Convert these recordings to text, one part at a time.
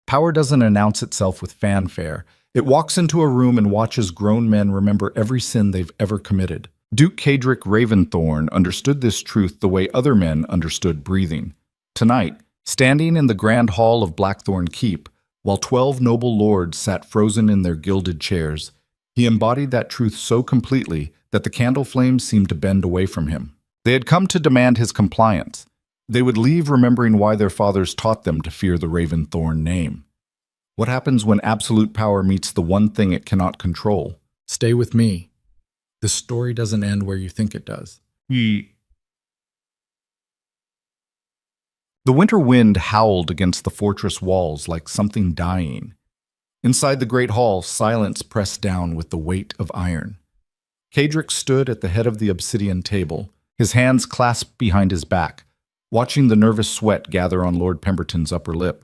Power doesn't announce itself with fanfare. It walks into a room and watches grown men remember every sin they've ever committed. Duke Cadric Raventhorn understood this truth the way other men understood breathing. Tonight, standing in the grand hall of Blackthorn Keep, while 12 noble lords sat frozen in their gilded chairs, he embodied that truth so completely that the candle flames seemed to bend away from him. They had come to demand his compliance. They would leave remembering why their fathers taught them to fear the Raventhorn name. What happens when absolute power meets the one thing it cannot control? Stay with me. This story doesn't end where you think it does. The winter wind howled against the fortress walls like something dying. Inside the great hall, silence pressed down with the weight of iron. Cadric stood at the head of the obsidian table, his hands clasped behind his back, watching the nervous sweat gather on Lord Pemberton's upper lip.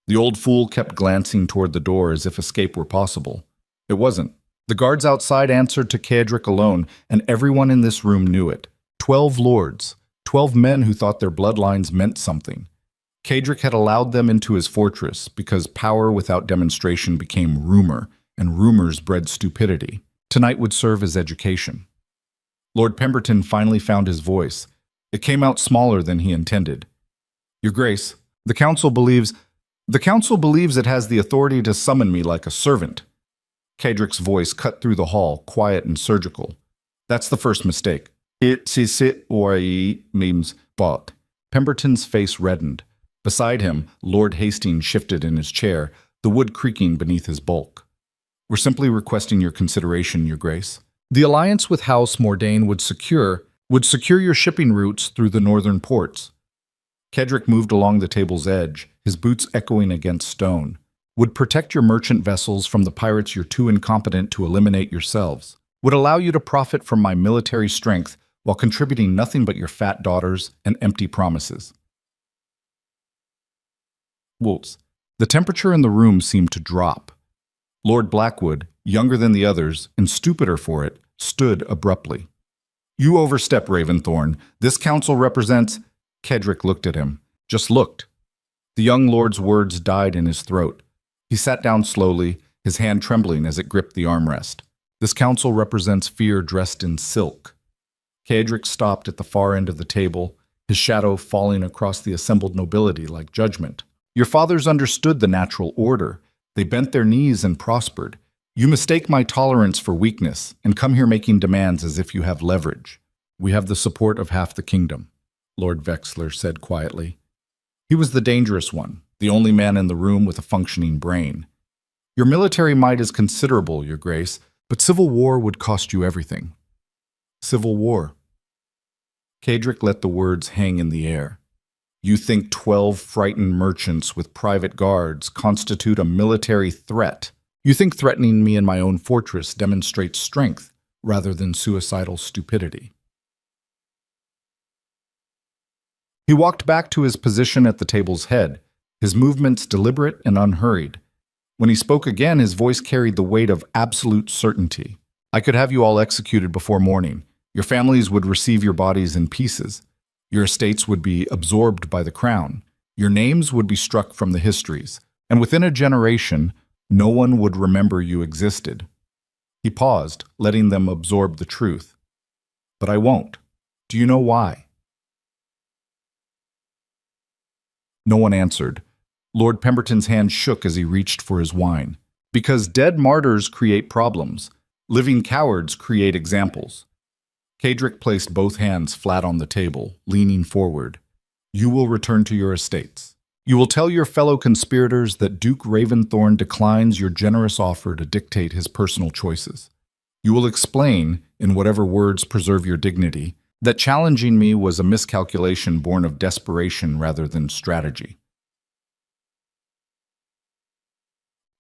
The old fool kept glancing toward the door as if escape were possible. It wasn't. The guards outside answered to Cadric alone, and everyone in this room knew it. 12 lords, 12 men who thought their bloodlines meant something. Cadric had allowed them into his fortress because power without demonstration became rumor, and rumors bred stupidity. Tonight would serve as education. Lord Pemberton finally found his voice. It came out smaller than he intended. Your Grace, the council believes it has the authority to summon me like a servant. Cadric's voice cut through the hall, quiet and surgical. That's the first mistake. It is it or means bought. Pemberton's face reddened. Beside him, Lord Hastings shifted in his chair, the wood creaking beneath his bulk. We're simply requesting your consideration, Your Grace. The alliance with House Mordain would secure your shipping routes through the northern ports. Cadric moved along the table's edge, his boots echoing against stone. Would protect your merchant vessels from the pirates you're too incompetent to eliminate yourselves. Would allow you to profit from my military strength while contributing nothing but your fat daughters and empty promises. Wolves. The temperature in the room seemed to drop. Lord Blackwood, younger than the others and stupider for it, stood abruptly. You overstep, Raventhorn. This council represents... Cadric looked at him. Just looked. The young lord's words died in his throat. He sat down slowly, his hand trembling as it gripped the armrest. This council represents fear dressed in silk. Cadric stopped at the far end of the table, his shadow falling across the assembled nobility like judgment. Your fathers understood the natural order. They bent their knees and prospered. You mistake my tolerance for weakness and come here making demands as if you have leverage. We have the support of half the kingdom, Lord Vexler said quietly. He was the dangerous one, the only man in the room with a functioning brain. Your military might is considerable, Your Grace, but civil war would cost you everything. Civil war. Cadric let the words hang in the air. You think 12 frightened merchants with private guards constitute a military threat. You think threatening me in my own fortress demonstrates strength rather than suicidal stupidity. He walked back to his position at the table's head, his movements deliberate and unhurried. When he spoke again, his voice carried the weight of absolute certainty. I could have you all executed before morning. Your families would receive your bodies in pieces. Your estates would be absorbed by the crown. Your names would be struck from the histories. And within a generation, no one would remember you existed. He paused, letting them absorb the truth. But I won't. Do you know why? No one answered. Lord Pemberton's hand shook as he reached for his wine. Because dead martyrs create problems. Living cowards create examples. Cadric placed both hands flat on the table, leaning forward. You will return to your estates. You will tell your fellow conspirators that Duke Raventhorn declines your generous offer to dictate his personal choices. You will explain, in whatever words preserve your dignity, that challenging me was a miscalculation born of desperation rather than strategy.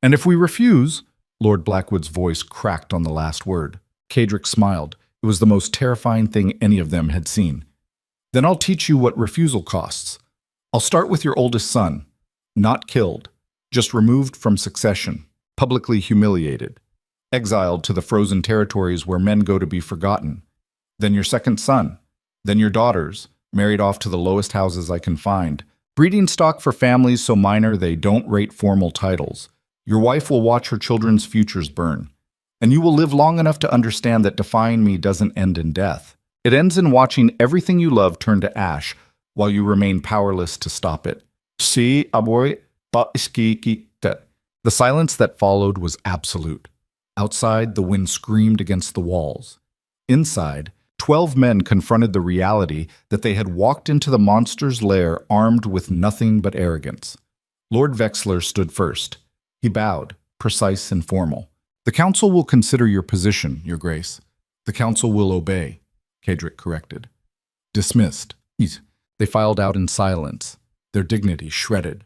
And if we refuse, Lord Blackwood's voice cracked on the last word. Cadric smiled. It was the most terrifying thing any of them had seen. Then I'll teach you what refusal costs. I'll start with your oldest son, not killed, just removed from succession, publicly humiliated, exiled to the frozen territories where men go to be forgotten. Then your second son, then your daughters, married off to the lowest houses I can find, Breeding stock for families so minor they don't rate formal titles. Your wife will watch her children's futures burn. And you will live long enough to understand that defying me doesn't end in death. It ends in watching everything you love turn to ash while you remain powerless to stop it. See, aboy, the silence that followed was absolute. Outside, the wind screamed against the walls. Inside, 12 men confronted the reality that they had walked into the monster's lair armed with nothing but arrogance. Lord Vexler stood first. He bowed, precise and formal. The council will consider your position, Your Grace. The council will obey, Kedrick corrected. Dismissed. They filed out in silence, their dignity shredded.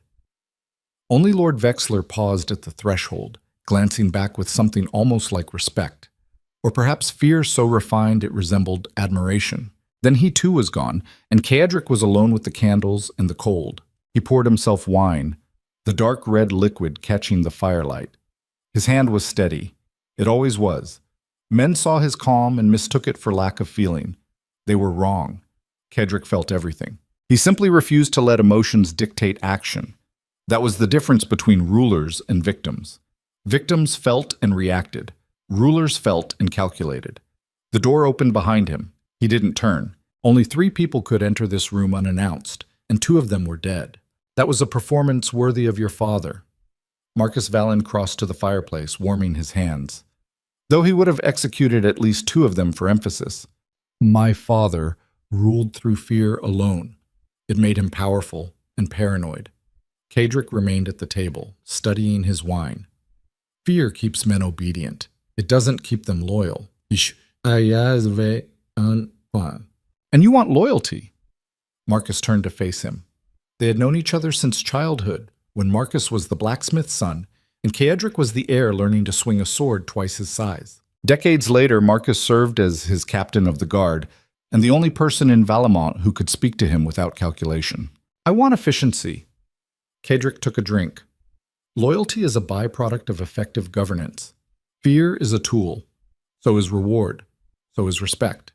Only Lord Vexler paused at the threshold, glancing back with something almost like respect, or perhaps fear so refined it resembled admiration. Then he too was gone, and Kedrick was alone with the candles and the cold. He poured himself wine, the dark red liquid catching the firelight. His hand was steady. It always was. Men saw his calm and mistook it for lack of feeling. They were wrong. Kedrick felt everything. He simply refused to let emotions dictate action. That was the difference between rulers and victims. Victims felt and reacted. Rulers felt and calculated. The door opened behind him. He didn't turn. Only 3 people could enter this room unannounced, and 2 of them were dead. That was a performance worthy of your father. Marcus Vallon crossed to the fireplace, warming his hands. Though he would have executed at least 2 of them for emphasis. My father ruled through fear alone. It made him powerful and paranoid. Kedrick remained at the table, studying his wine. Fear keeps men obedient. It doesn't keep them loyal. And you want loyalty. Marcus turned to face him. They had known each other since childhood, when Marcus was the blacksmith's son, and Kedrick was the heir learning to swing a sword twice his size. Decades later, Marcus served as his captain of the guard, and the only person in Valemont who could speak to him without calculation. I want efficiency. Kedrick took a drink. Loyalty is a byproduct of effective governance. Fear is a tool. So is reward. So is respect.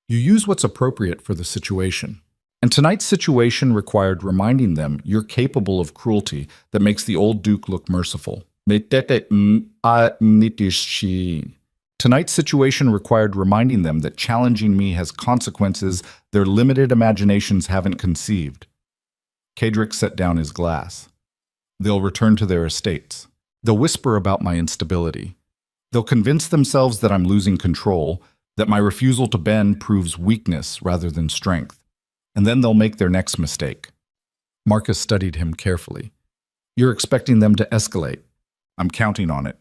You use what's appropriate for the situation. And tonight's situation required reminding them you're capable of cruelty that makes the old Duke look merciful. Tonight's situation required reminding them that challenging me has consequences their limited imaginations haven't conceived. Kedrick set down his glass. They'll return to their estates. They'll whisper about my instability. They'll convince themselves that I'm losing control, that my refusal to bend proves weakness rather than strength. And then they'll make their next mistake. Marcus studied him carefully. You're expecting them to escalate. I'm counting on it.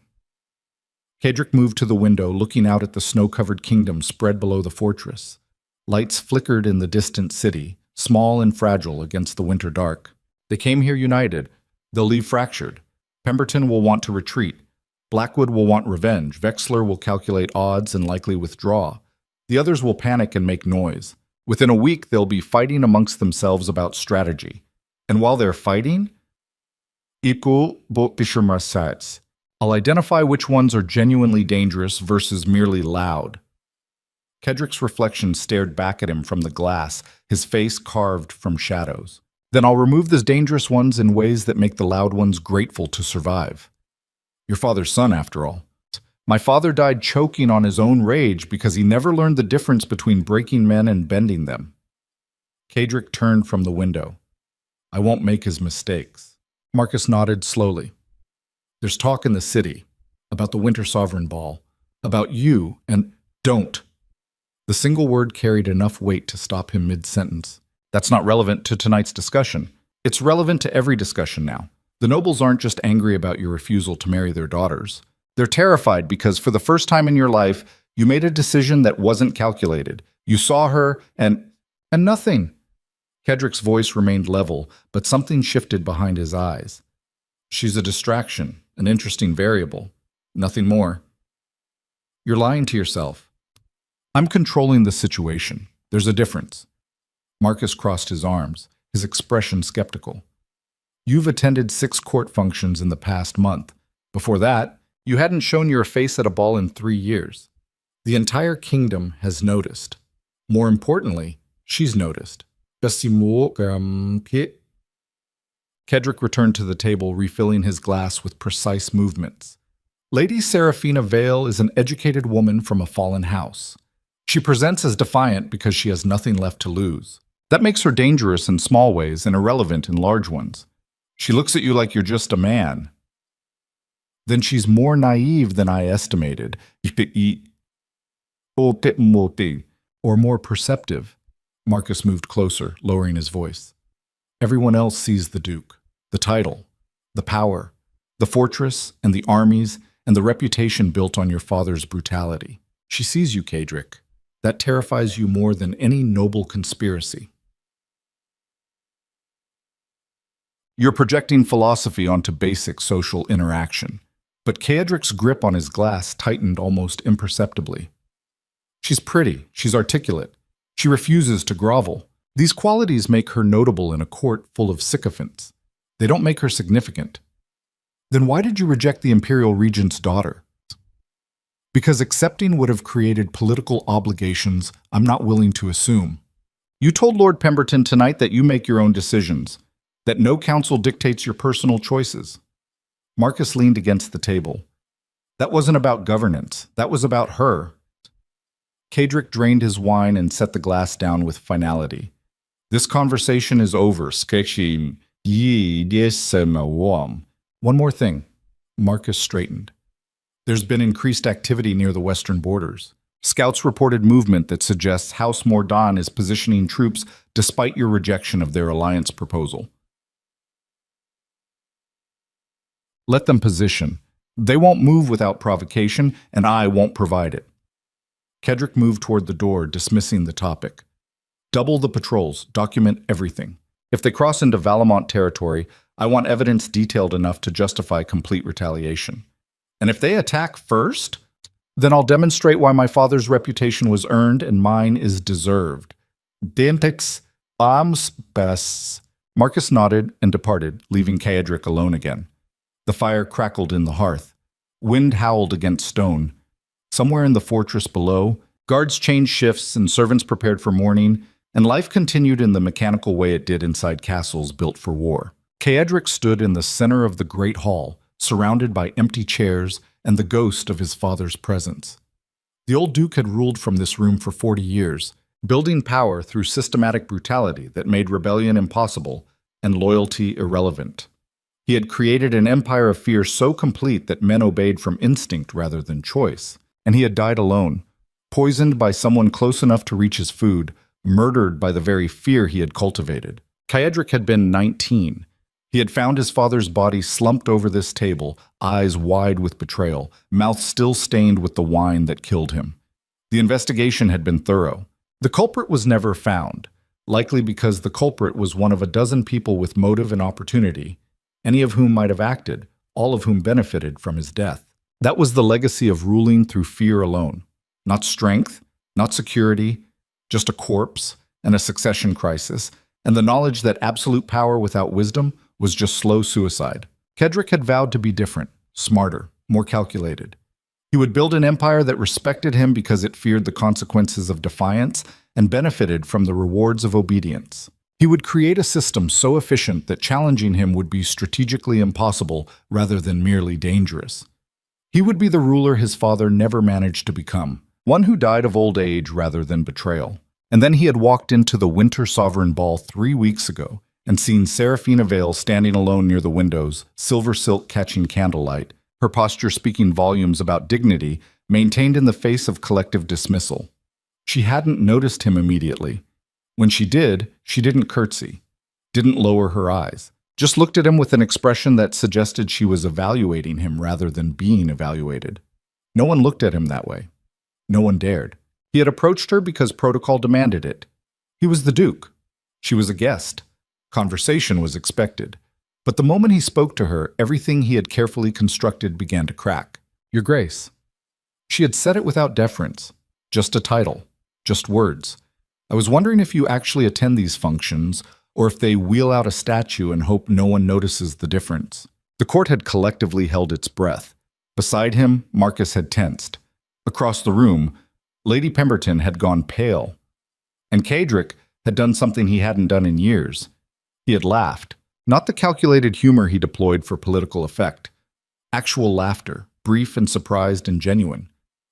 Kedrick moved to the window, looking out at the snow-covered kingdom spread below the fortress. Lights flickered in the distant city, small and fragile against the winter dark. They came here united. They'll leave fractured. Pemberton will want to retreat. Blackwood will want revenge. Vexler will calculate odds and likely withdraw. The others will panic and make noise. Within a week, they'll be fighting amongst themselves about strategy. And while they're fighting, I'll identify which ones are genuinely dangerous versus merely loud. Kedrick's reflection stared back at him from the glass, his face carved from shadows. Then I'll remove the dangerous ones in ways that make the loud ones grateful to survive. Your father's son, after all. My father died choking on his own rage because he never learned the difference between breaking men and bending them. Kedrick turned from the window. I won't make his mistakes. Marcus nodded slowly. There's talk in the city about the Winter Sovereign Ball, about you, and don't. The single word carried enough weight to stop him mid-sentence. That's not relevant to tonight's discussion. It's relevant to every discussion now. The nobles aren't just angry about your refusal to marry their daughters. They're terrified because for the first time in your life, you made a decision that wasn't calculated. You saw her and nothing. Kedrick's voice remained level, but something shifted behind his eyes. She's a distraction, an interesting variable. Nothing more. You're lying to yourself. I'm controlling the situation. There's a difference. Marcus crossed his arms, his expression skeptical. You've attended 6 court functions in the past month. Before that, you hadn't shown your face at a ball in 3 years. The entire kingdom has noticed. More importantly, she's noticed. Kedrick returned to the table, refilling his glass with precise movements. Lady Seraphina Vale is an educated woman from a fallen house. She presents as defiant because she has nothing left to lose. That makes her dangerous in small ways and irrelevant in large ones. She looks at you like you're just a man. Then she's more naive than I estimated. Or more perceptive. Marcus moved closer, lowering his voice. Everyone else sees the Duke, the title, the power, the fortress, and the armies, and the reputation built on your father's brutality. She sees you, Kedrick. That terrifies you more than any noble conspiracy. You're projecting philosophy onto basic social interaction, but Kedrick's grip on his glass tightened almost imperceptibly. She's pretty, she's articulate, she refuses to grovel. These qualities make her notable in a court full of sycophants. They don't make her significant. Then why did you reject the Imperial Regent's daughter? Because accepting would have created political obligations I'm not willing to assume. You told Lord Pemberton tonight that you make your own decisions, that no council dictates your personal choices. Marcus leaned against the table. That wasn't about governance, that was about her. Kedrick drained his wine and set the glass down with finality. This conversation is over. One more thing. Marcus straightened. There's been increased activity near the western borders. Scouts reported movement that suggests House Mordan is positioning troops despite your rejection of their alliance proposal. Let them position. They won't move without provocation, and I won't provide it. Kedrick moved toward the door, dismissing the topic. Double the patrols, document everything. If they cross into Valamont territory, I want evidence detailed enough to justify complete retaliation. And if they attack first, then I'll demonstrate why my father's reputation was earned and mine is deserved. Dentix Ams Bess. Marcus nodded and departed, leaving Kedrick alone again. The fire crackled in the hearth. Wind howled against stone. Somewhere in the fortress below, guards changed shifts and servants prepared for morning, and life continued in the mechanical way it did inside castles built for war. Kedrick stood in the center of the great hall, surrounded by empty chairs and the ghost of his father's presence. The old duke had ruled from this room for 40 years, building power through systematic brutality that made rebellion impossible and loyalty irrelevant. He had created an empire of fear so complete that men obeyed from instinct rather than choice. And he had died alone, poisoned by someone close enough to reach his food, murdered by the very fear he had cultivated. Kedrick had been 19. He had found his father's body slumped over this table, eyes wide with betrayal, mouth still stained with the wine that killed him. The investigation had been thorough. The culprit was never found, likely because the culprit was one of a dozen people with motive and opportunity, any of whom might have acted, all of whom benefited from his death. That was the legacy of ruling through fear alone. Not strength, not security, just a corpse and a succession crisis, and the knowledge that absolute power without wisdom was just slow suicide. Kedrick had vowed to be different, smarter, more calculated. He would build an empire that respected him because it feared the consequences of defiance and benefited from the rewards of obedience. He would create a system so efficient that challenging him would be strategically impossible rather than merely dangerous. He would be the ruler his father never managed to become, one who died of old age rather than betrayal. And then he had walked into the Winter Sovereign Ball 3 weeks ago and seen Seraphina Vale standing alone near the windows, silver silk catching candlelight, her posture speaking volumes about dignity maintained in the face of collective dismissal. She hadn't noticed him immediately. When she did, she didn't curtsy, didn't lower her eyes, just looked at him with an expression that suggested she was evaluating him rather than being evaluated. No one looked at him that way. No one dared. He had approached her because protocol demanded it. He was the Duke. She was a guest. Conversation was expected. But the moment he spoke to her, everything he had carefully constructed began to crack. Your Grace. She had said it without deference. Just a title. Just words. I was wondering if you actually attend these functions, or if they wheel out a statue and hope no one notices the difference. The court had collectively held its breath. Beside him, Marcus had tensed. Across the room, Lady Pemberton had gone pale. And Kedrick had done something he hadn't done in years. He had laughed. Not the calculated humor he deployed for political effect. Actual laughter, brief and surprised and genuine.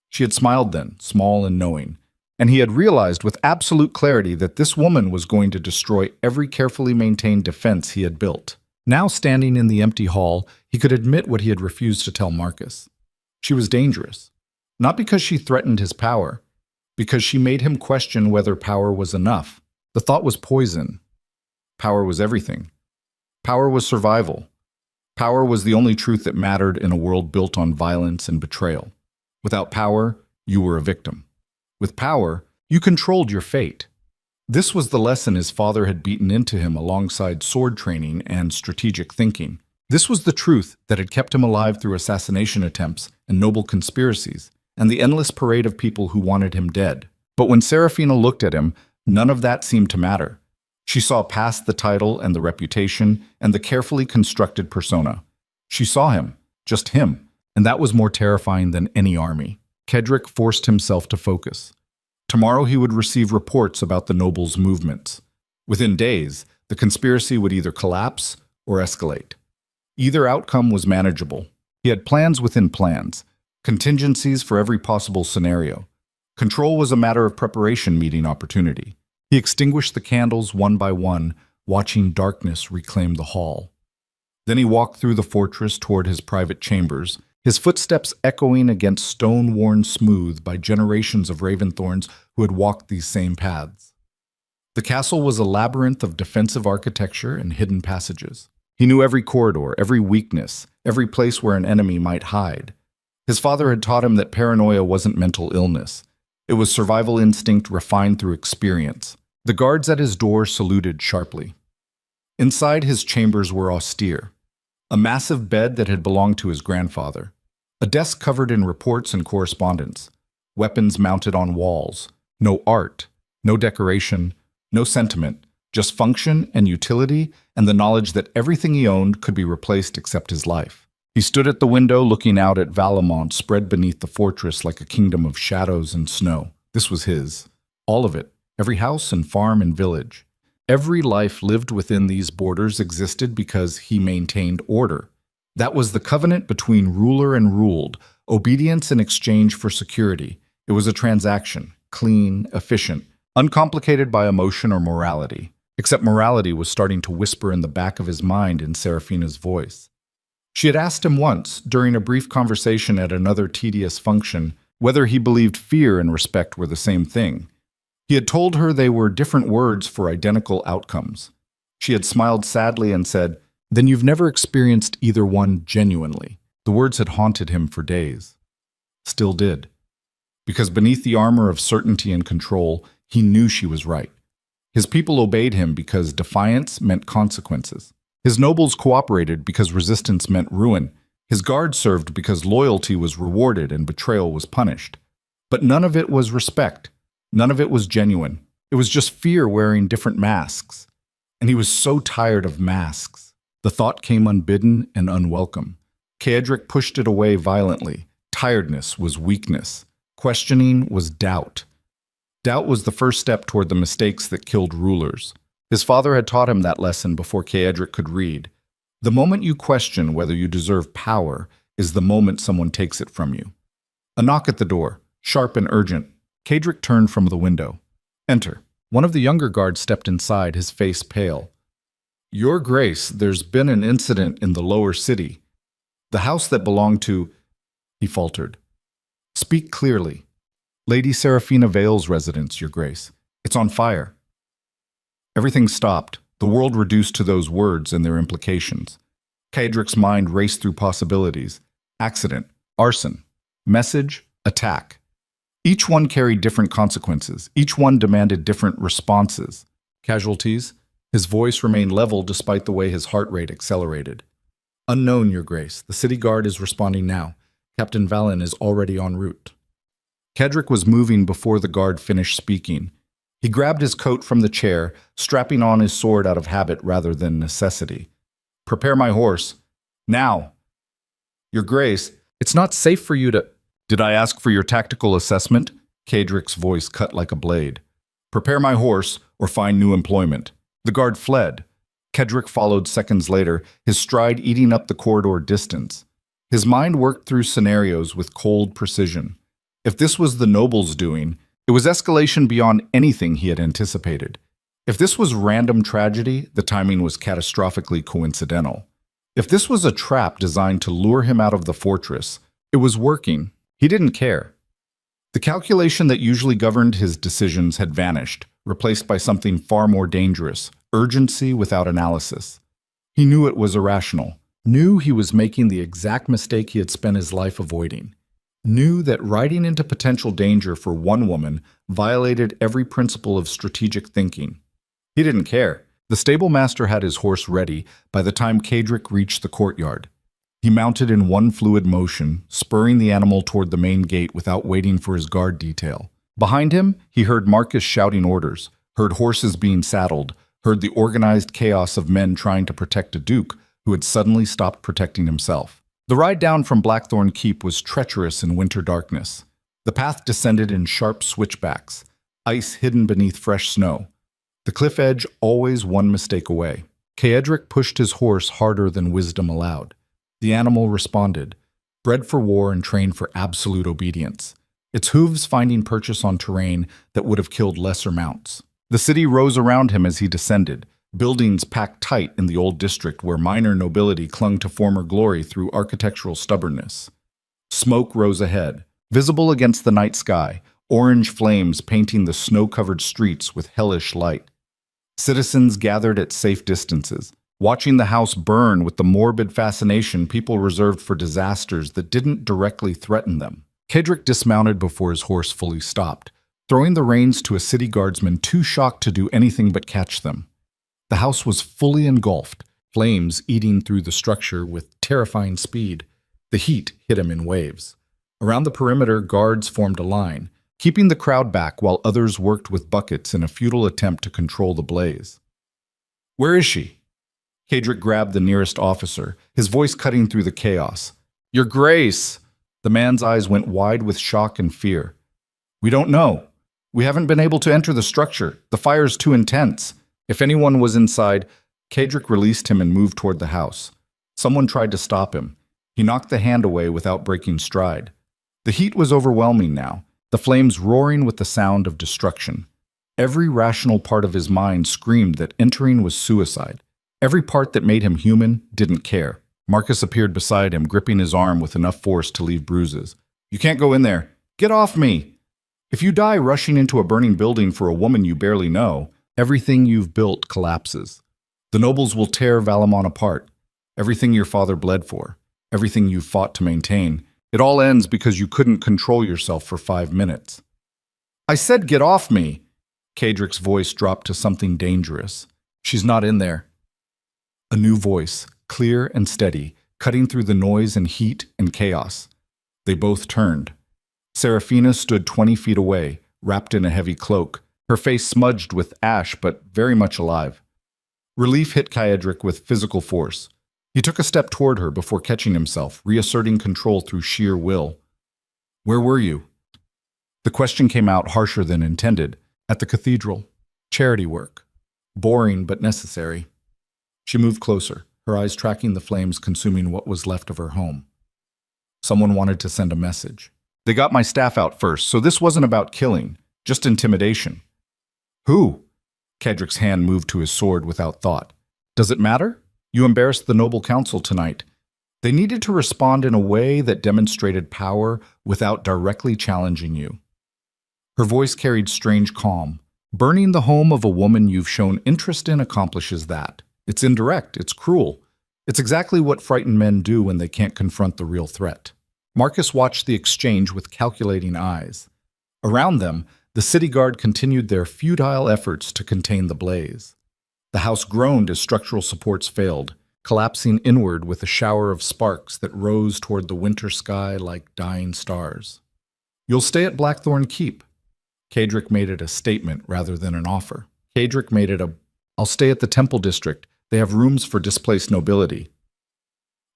She had smiled then, small and knowing, and he had realized with absolute clarity that this woman was going to destroy every carefully maintained defense he had built. Now, standing in the empty hall, he could admit what he had refused to tell Marcus. She was dangerous. Not because she threatened his power, because she made him question whether power was enough. The thought was poison. Power was everything. Power was survival. Power was the only truth that mattered in a world built on violence and betrayal. Without power, you were a victim. With power, you controlled your fate. This was the lesson his father had beaten into him alongside sword training and strategic thinking. This was the truth that had kept him alive through assassination attempts and noble conspiracies, and the endless parade of people who wanted him dead. But when Serafina looked at him, none of that seemed to matter. She saw past the title and the reputation and the carefully constructed persona. She saw him, just him, and that was more terrifying than any army. Kedrick forced himself to focus. Tomorrow he would receive reports about the nobles' movements. Within days, the conspiracy would either collapse or escalate. Either outcome was manageable. He had plans within plans, contingencies for every possible scenario. Control was a matter of preparation meeting opportunity. He extinguished the candles one by one, watching darkness reclaim the hall. Then he walked through the fortress toward his private chambers, his footsteps echoing against stone worn smooth by generations of Raventhorns who had walked these same paths. The castle was a labyrinth of defensive architecture and hidden passages. He knew every corridor, every weakness, every place where an enemy might hide. His father had taught him that paranoia wasn't mental illness. It was survival instinct refined through experience. The guards at his door saluted sharply. Inside his chambers were austere. A massive bed that had belonged to his grandfather. A desk covered in reports and correspondence. Weapons mounted on walls. No art, no decoration, no sentiment, just function and utility and the knowledge that everything he owned could be replaced except his life. He stood at the window looking out at Valemount spread beneath the fortress like a kingdom of shadows and snow. This was his. All of it. Every house and farm and village. Every life lived within these borders existed because he maintained order. That was the covenant between ruler and ruled, obedience in exchange for security. It was a transaction, clean, efficient, uncomplicated by emotion or morality. Except morality was starting to whisper in the back of his mind in Serafina's voice. She had asked him once, during a brief conversation at another tedious function, whether he believed fear and respect were the same thing. He had told her they were different words for identical outcomes. She had smiled sadly and said, "Then you've never experienced either one genuinely." The words had haunted him for days. Still did. Because beneath the armor of certainty and control, he knew she was right. His people obeyed him because defiance meant consequences. His nobles cooperated because resistance meant ruin. His guards served because loyalty was rewarded and betrayal was punished. But none of it was respect. None of it was genuine. It was just fear wearing different masks. And he was so tired of masks. The thought came unbidden and unwelcome. Kaedric pushed it away violently. Tiredness was weakness. Questioning was doubt. Doubt was the first step toward the mistakes that killed rulers. His father had taught him that lesson before Kaedric could read. The moment you question whether you deserve power is the moment someone takes it from you. A knock at the door, sharp and urgent. Kaedric turned from the window. "Enter." One of the younger guards stepped inside, his face pale. "Your Grace, there's been an incident in the lower city. The house that belonged to—" He faltered. "Speak clearly." "Lady Serafina Vale's residence, Your Grace. It's on fire." Everything stopped, the world reduced to those words and their implications. Kaedric's mind raced through possibilities. Accident, arson, message, attack. Each one carried different consequences. Each one demanded different responses. Casualties? His voice remained level despite the way his heart rate accelerated. "Unknown, Your Grace. The city guard is responding now. Captain Valen is already en route." Kaedric was moving before the guard finished speaking. He grabbed his coat from the chair, strapping on his sword out of habit rather than necessity. "Prepare my horse. Now!" "Your Grace, it's not safe for you to—" "Did I ask for your tactical assessment?" Kaedric's voice cut like a blade. "Prepare my horse or find new employment." The guard fled. Kedrick followed seconds later, his stride eating up the corridor distance. His mind worked through scenarios with cold precision. If this was the nobles' doing, it was escalation beyond anything he had anticipated. If this was random tragedy, the timing was catastrophically coincidental. If this was a trap designed to lure him out of the fortress, it was working. He didn't care. The calculation that usually governed his decisions had vanished, replaced by something far more dangerous: urgency without analysis. He knew it was irrational, knew he was making the exact mistake he had spent his life avoiding, knew that riding into potential danger for one woman violated every principle of strategic thinking. He didn't care. The stable master had his horse ready by the time Kedrick reached the courtyard. He mounted in one fluid motion, spurring the animal toward the main gate without waiting for his guard detail. Behind him, he heard Marcus shouting orders, heard horses being saddled, heard the organized chaos of men trying to protect a duke who had suddenly stopped protecting himself. The ride down from Blackthorn Keep was treacherous in winter darkness. The path descended in sharp switchbacks, ice hidden beneath fresh snow. The cliff edge always one mistake away. Kedrick pushed his horse harder than wisdom allowed. The animal responded, bred for war and trained for absolute obedience, its hooves finding purchase on terrain that would have killed lesser mounts. The city rose around him as he descended, buildings packed tight in the old district where minor nobility clung to former glory through architectural stubbornness. Smoke rose ahead, visible against the night sky, orange flames painting the snow-covered streets with hellish light. Citizens gathered at safe distances, watching the house burn with the morbid fascination people reserved for disasters that didn't directly threaten them. Kedrick dismounted before his horse fully stopped, throwing the reins to a city guardsman too shocked to do anything but catch them. The house was fully engulfed, flames eating through the structure with terrifying speed. The heat hit him in waves. Around the perimeter, guards formed a line, keeping the crowd back while others worked with buckets in a futile attempt to control the blaze. "Where is she?" Kedrick grabbed the nearest officer, his voice cutting through the chaos. "Your Grace!" The man's eyes went wide with shock and fear. "We don't know. We haven't been able to enter the structure. The fire's too intense." If anyone was inside, Kedrick released him and moved toward the house. Someone tried to stop him. He knocked the hand away without breaking stride. The heat was overwhelming now, the flames roaring with the sound of destruction. Every rational part of his mind screamed that entering was suicide. Every part that made him human didn't care. Marcus appeared beside him, gripping his arm with enough force to leave bruises. "You can't go in there. Get off me! If you die rushing into a burning building for a woman you barely know, everything you've built collapses. The nobles will tear Valamon apart. Everything your father bled for, everything you fought to maintain. It all ends because you couldn't control yourself for 5 minutes." "I said get off me!" Kedrick's voice dropped to something dangerous. "She's not in there." A new voice, clear and steady, cutting through the noise and heat and chaos. They both turned. Seraphina stood 20 feet away, wrapped in a heavy cloak, her face smudged with ash but very much alive. Relief hit Kedrick with physical force. He took a step toward her before catching himself, reasserting control through sheer will. "Where were you?" The question came out harsher than intended. "At the cathedral. Charity work. Boring but necessary." She moved closer, her eyes tracking the flames consuming what was left of her home. Someone wanted to send a message. "They got my staff out first, so this wasn't about killing, just intimidation." "Who?" Kedrick's hand moved to his sword without thought. "Does it matter? You embarrassed the noble council tonight." They needed to respond in a way that demonstrated power without directly challenging you. Her voice carried strange calm. "Burning the home of a woman you've shown interest in accomplishes that. It's indirect, it's cruel. It's exactly what frightened men do when they can't confront the real threat." Marcus watched the exchange with calculating eyes. Around them, the city guard continued their futile efforts to contain the blaze. The house groaned as structural supports failed, collapsing inward with a shower of sparks that rose toward the winter sky like dying stars. "You'll stay at Blackthorn Keep." Kedrick made it a statement rather than an offer. Kedrick made it "I'll stay at the Temple District. They have rooms for displaced nobility."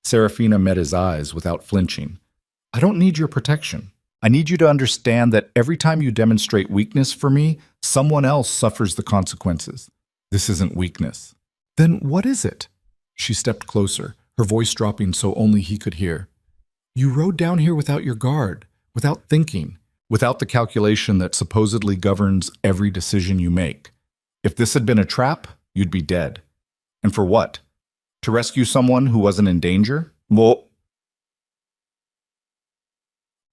Seraphina met his eyes without flinching. "I don't need your protection. I need you to understand that every time you demonstrate weakness for me, someone else suffers the consequences. This isn't weakness." Then what is it? She stepped closer, her voice dropping so only he could hear. You rode down here without your guard, without thinking, without the calculation that supposedly governs every decision you make. If this had been a trap, you'd be dead. And for what? To rescue someone who wasn't in danger? Well,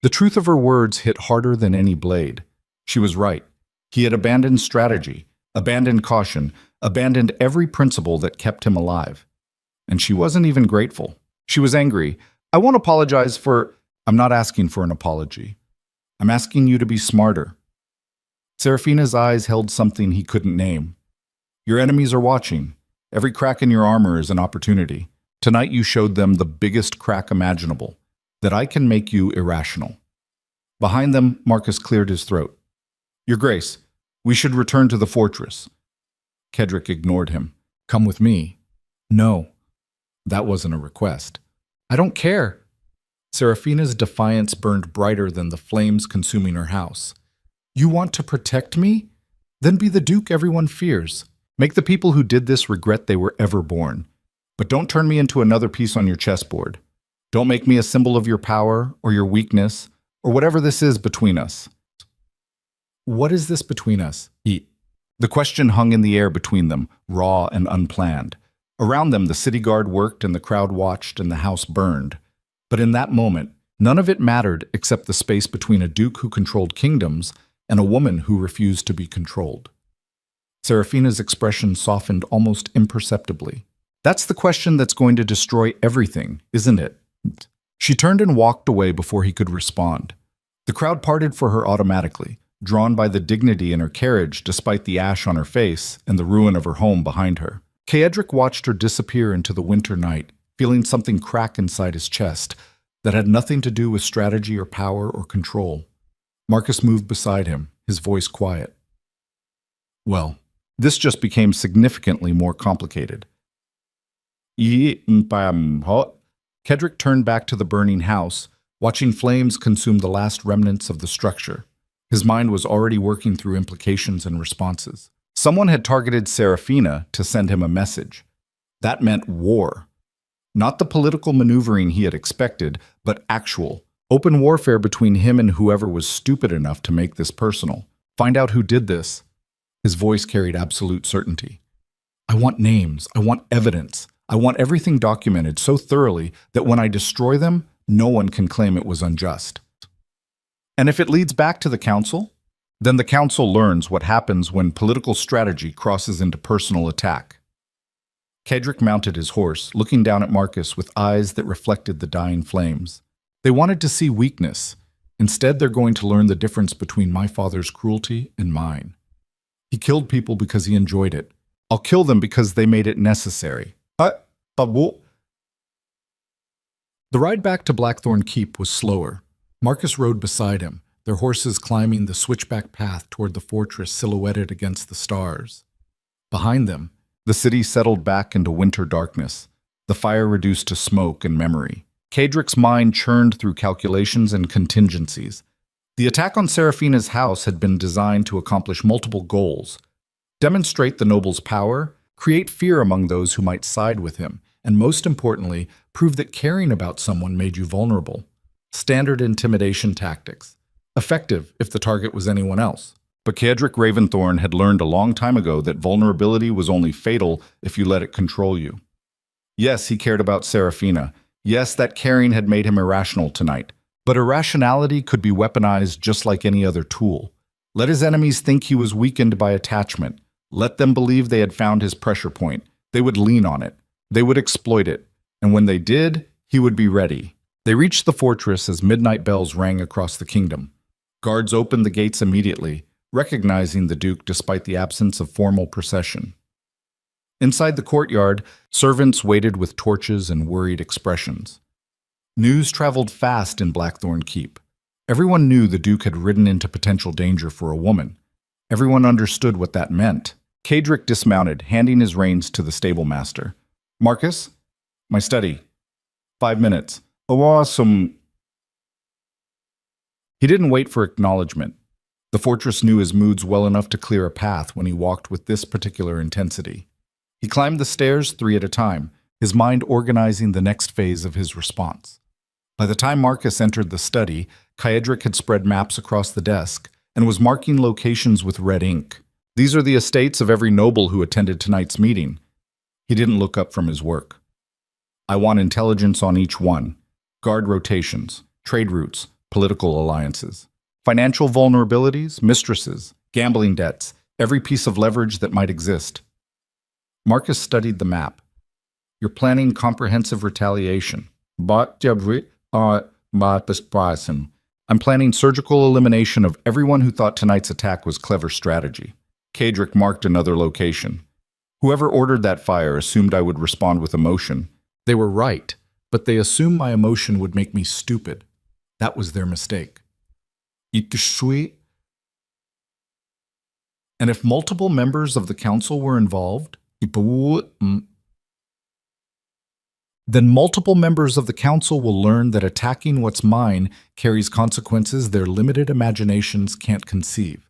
the truth of her words hit harder than any blade. She was right. He had abandoned strategy, abandoned caution, abandoned every principle that kept him alive. And she wasn't even grateful. She was angry. I won't apologize for... I'm not asking for an apology. I'm asking you to be smarter. Serafina's eyes held something he couldn't name. Your enemies are watching. Every crack in your armor is an opportunity. Tonight you showed them the biggest crack imaginable, that I can make you irrational. Behind them, Marcus cleared his throat. Your Grace, we should return to the fortress. Kedrick ignored him. Come with me. No. That wasn't a request. I don't care. Serafina's defiance burned brighter than the flames consuming her house. You want to protect me? Then be the Duke everyone fears. Make the people who did this regret they were ever born. But don't turn me into another piece on your chessboard. Don't make me a symbol of your power or your weakness or whatever this is between us. What is this between us? The question hung in the air between them, raw and unplanned. Around them, the city guard worked and the crowd watched and the house burned. But in that moment, none of it mattered except the space between a duke who controlled kingdoms and a woman who refused to be controlled. Serafina's expression softened almost imperceptibly. That's the question that's going to destroy everything, isn't it? She turned and walked away before he could respond. The crowd parted for her automatically, drawn by the dignity in her carriage despite the ash on her face and the ruin of her home behind her. Kedrick watched her disappear into the winter night, feeling something crack inside his chest that had nothing to do with strategy or power or control. Marcus moved beside him, his voice quiet. Well, this just became significantly more complicated. Kedrick turned back to the burning house, watching flames consume the last remnants of the structure. His mind was already working through implications and responses. Someone had targeted Serafina to send him a message. That meant war. Not the political maneuvering he had expected, but actual, open warfare between him and whoever was stupid enough to make this personal. Find out who did this. His voice carried absolute certainty. I want names. I want evidence. I want everything documented so thoroughly that when I destroy them, no one can claim it was unjust. And if it leads back to the council, then the council learns what happens when political strategy crosses into personal attack. Kedrick mounted his horse, looking down at Marcus with eyes that reflected the dying flames. They wanted to see weakness. Instead, they're going to learn the difference between my father's cruelty and mine. He killed people because he enjoyed it. I'll kill them because they made it necessary. The ride back to Blackthorn Keep was slower. Marcus rode beside him, their horses climbing the switchback path toward the fortress silhouetted against the stars. Behind them, the city settled back into winter darkness, the fire reduced to smoke and memory. Kedrick's mind churned through calculations and contingencies. The attack on Serafina's house had been designed to accomplish multiple goals. Demonstrate the noble's power, create fear among those who might side with him, and most importantly, prove that caring about someone made you vulnerable. Standard intimidation tactics. Effective if the target was anyone else. But Kedrick Raventhorn had learned a long time ago that vulnerability was only fatal if you let it control you. Yes, he cared about Serafina. Yes, that caring had made him irrational tonight. But irrationality could be weaponized just like any other tool. Let his enemies think he was weakened by attachment. Let them believe they had found his pressure point. They would lean on it. They would exploit it. And when they did, he would be ready. They reached the fortress as midnight bells rang across the kingdom. Guards opened the gates immediately, recognizing the Duke despite the absence of formal procession. Inside the courtyard, servants waited with torches and worried expressions. News traveled fast in Blackthorn Keep. Everyone knew the Duke had ridden into potential danger for a woman. Everyone understood what that meant. Kedrick dismounted, handing his reins to the stable master. Marcus? My study. 5 minutes. Awesome. He didn't wait for acknowledgement. The fortress knew his moods well enough to clear a path when he walked with this particular intensity. He climbed the stairs 3 at a time, his mind organizing the next phase of his response. By the time Marcus entered the study, Kaedric had spread maps across the desk and was marking locations with red ink. These are the estates of every noble who attended tonight's meeting. He didn't look up from his work. I want intelligence on each one. Guard rotations, trade routes, political alliances, financial vulnerabilities, mistresses, gambling debts, every piece of leverage that might exist. Marcus studied the map. You're planning comprehensive retaliation. I'm planning surgical elimination of everyone who thought tonight's attack was clever strategy. Kaedric marked another location. Whoever ordered that fire assumed I would respond with emotion. They were right, but they assumed my emotion would make me stupid. That was their mistake. And if multiple members of the council were involved, then multiple members of the council will learn that attacking what's mine carries consequences their limited imaginations can't conceive.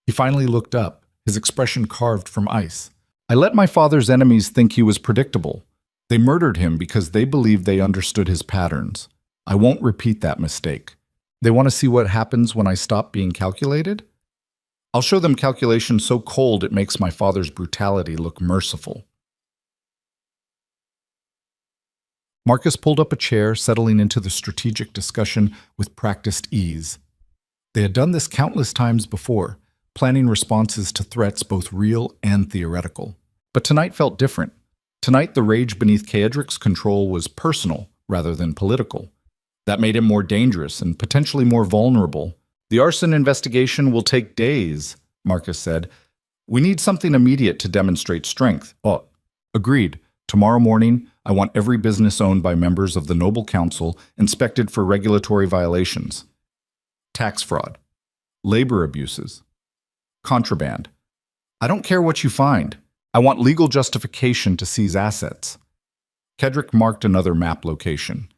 He finally looked up, his expression carved from ice. I let my father's enemies think he was predictable. They murdered him because they believed they understood his patterns. I won't repeat that mistake. They want to see what happens when I stop being calculated? I'll show them calculation so cold it makes my father's brutality look merciful. Marcus pulled up a chair, settling into the strategic discussion with practiced ease. They had done this countless times before, planning responses to threats both real and theoretical. But tonight felt different. Tonight, the rage beneath Kaedric's control was personal rather than political. That made him more dangerous and potentially more vulnerable. The arson investigation will take days, Marcus said. We need something immediate to demonstrate strength. Oh, agreed. Tomorrow morning, I want every business owned by members of the Noble Council inspected for regulatory violations. Tax fraud. Labor abuses. Contraband. I don't care what you find. I want legal justification to seize assets. Kaedric marked another map location.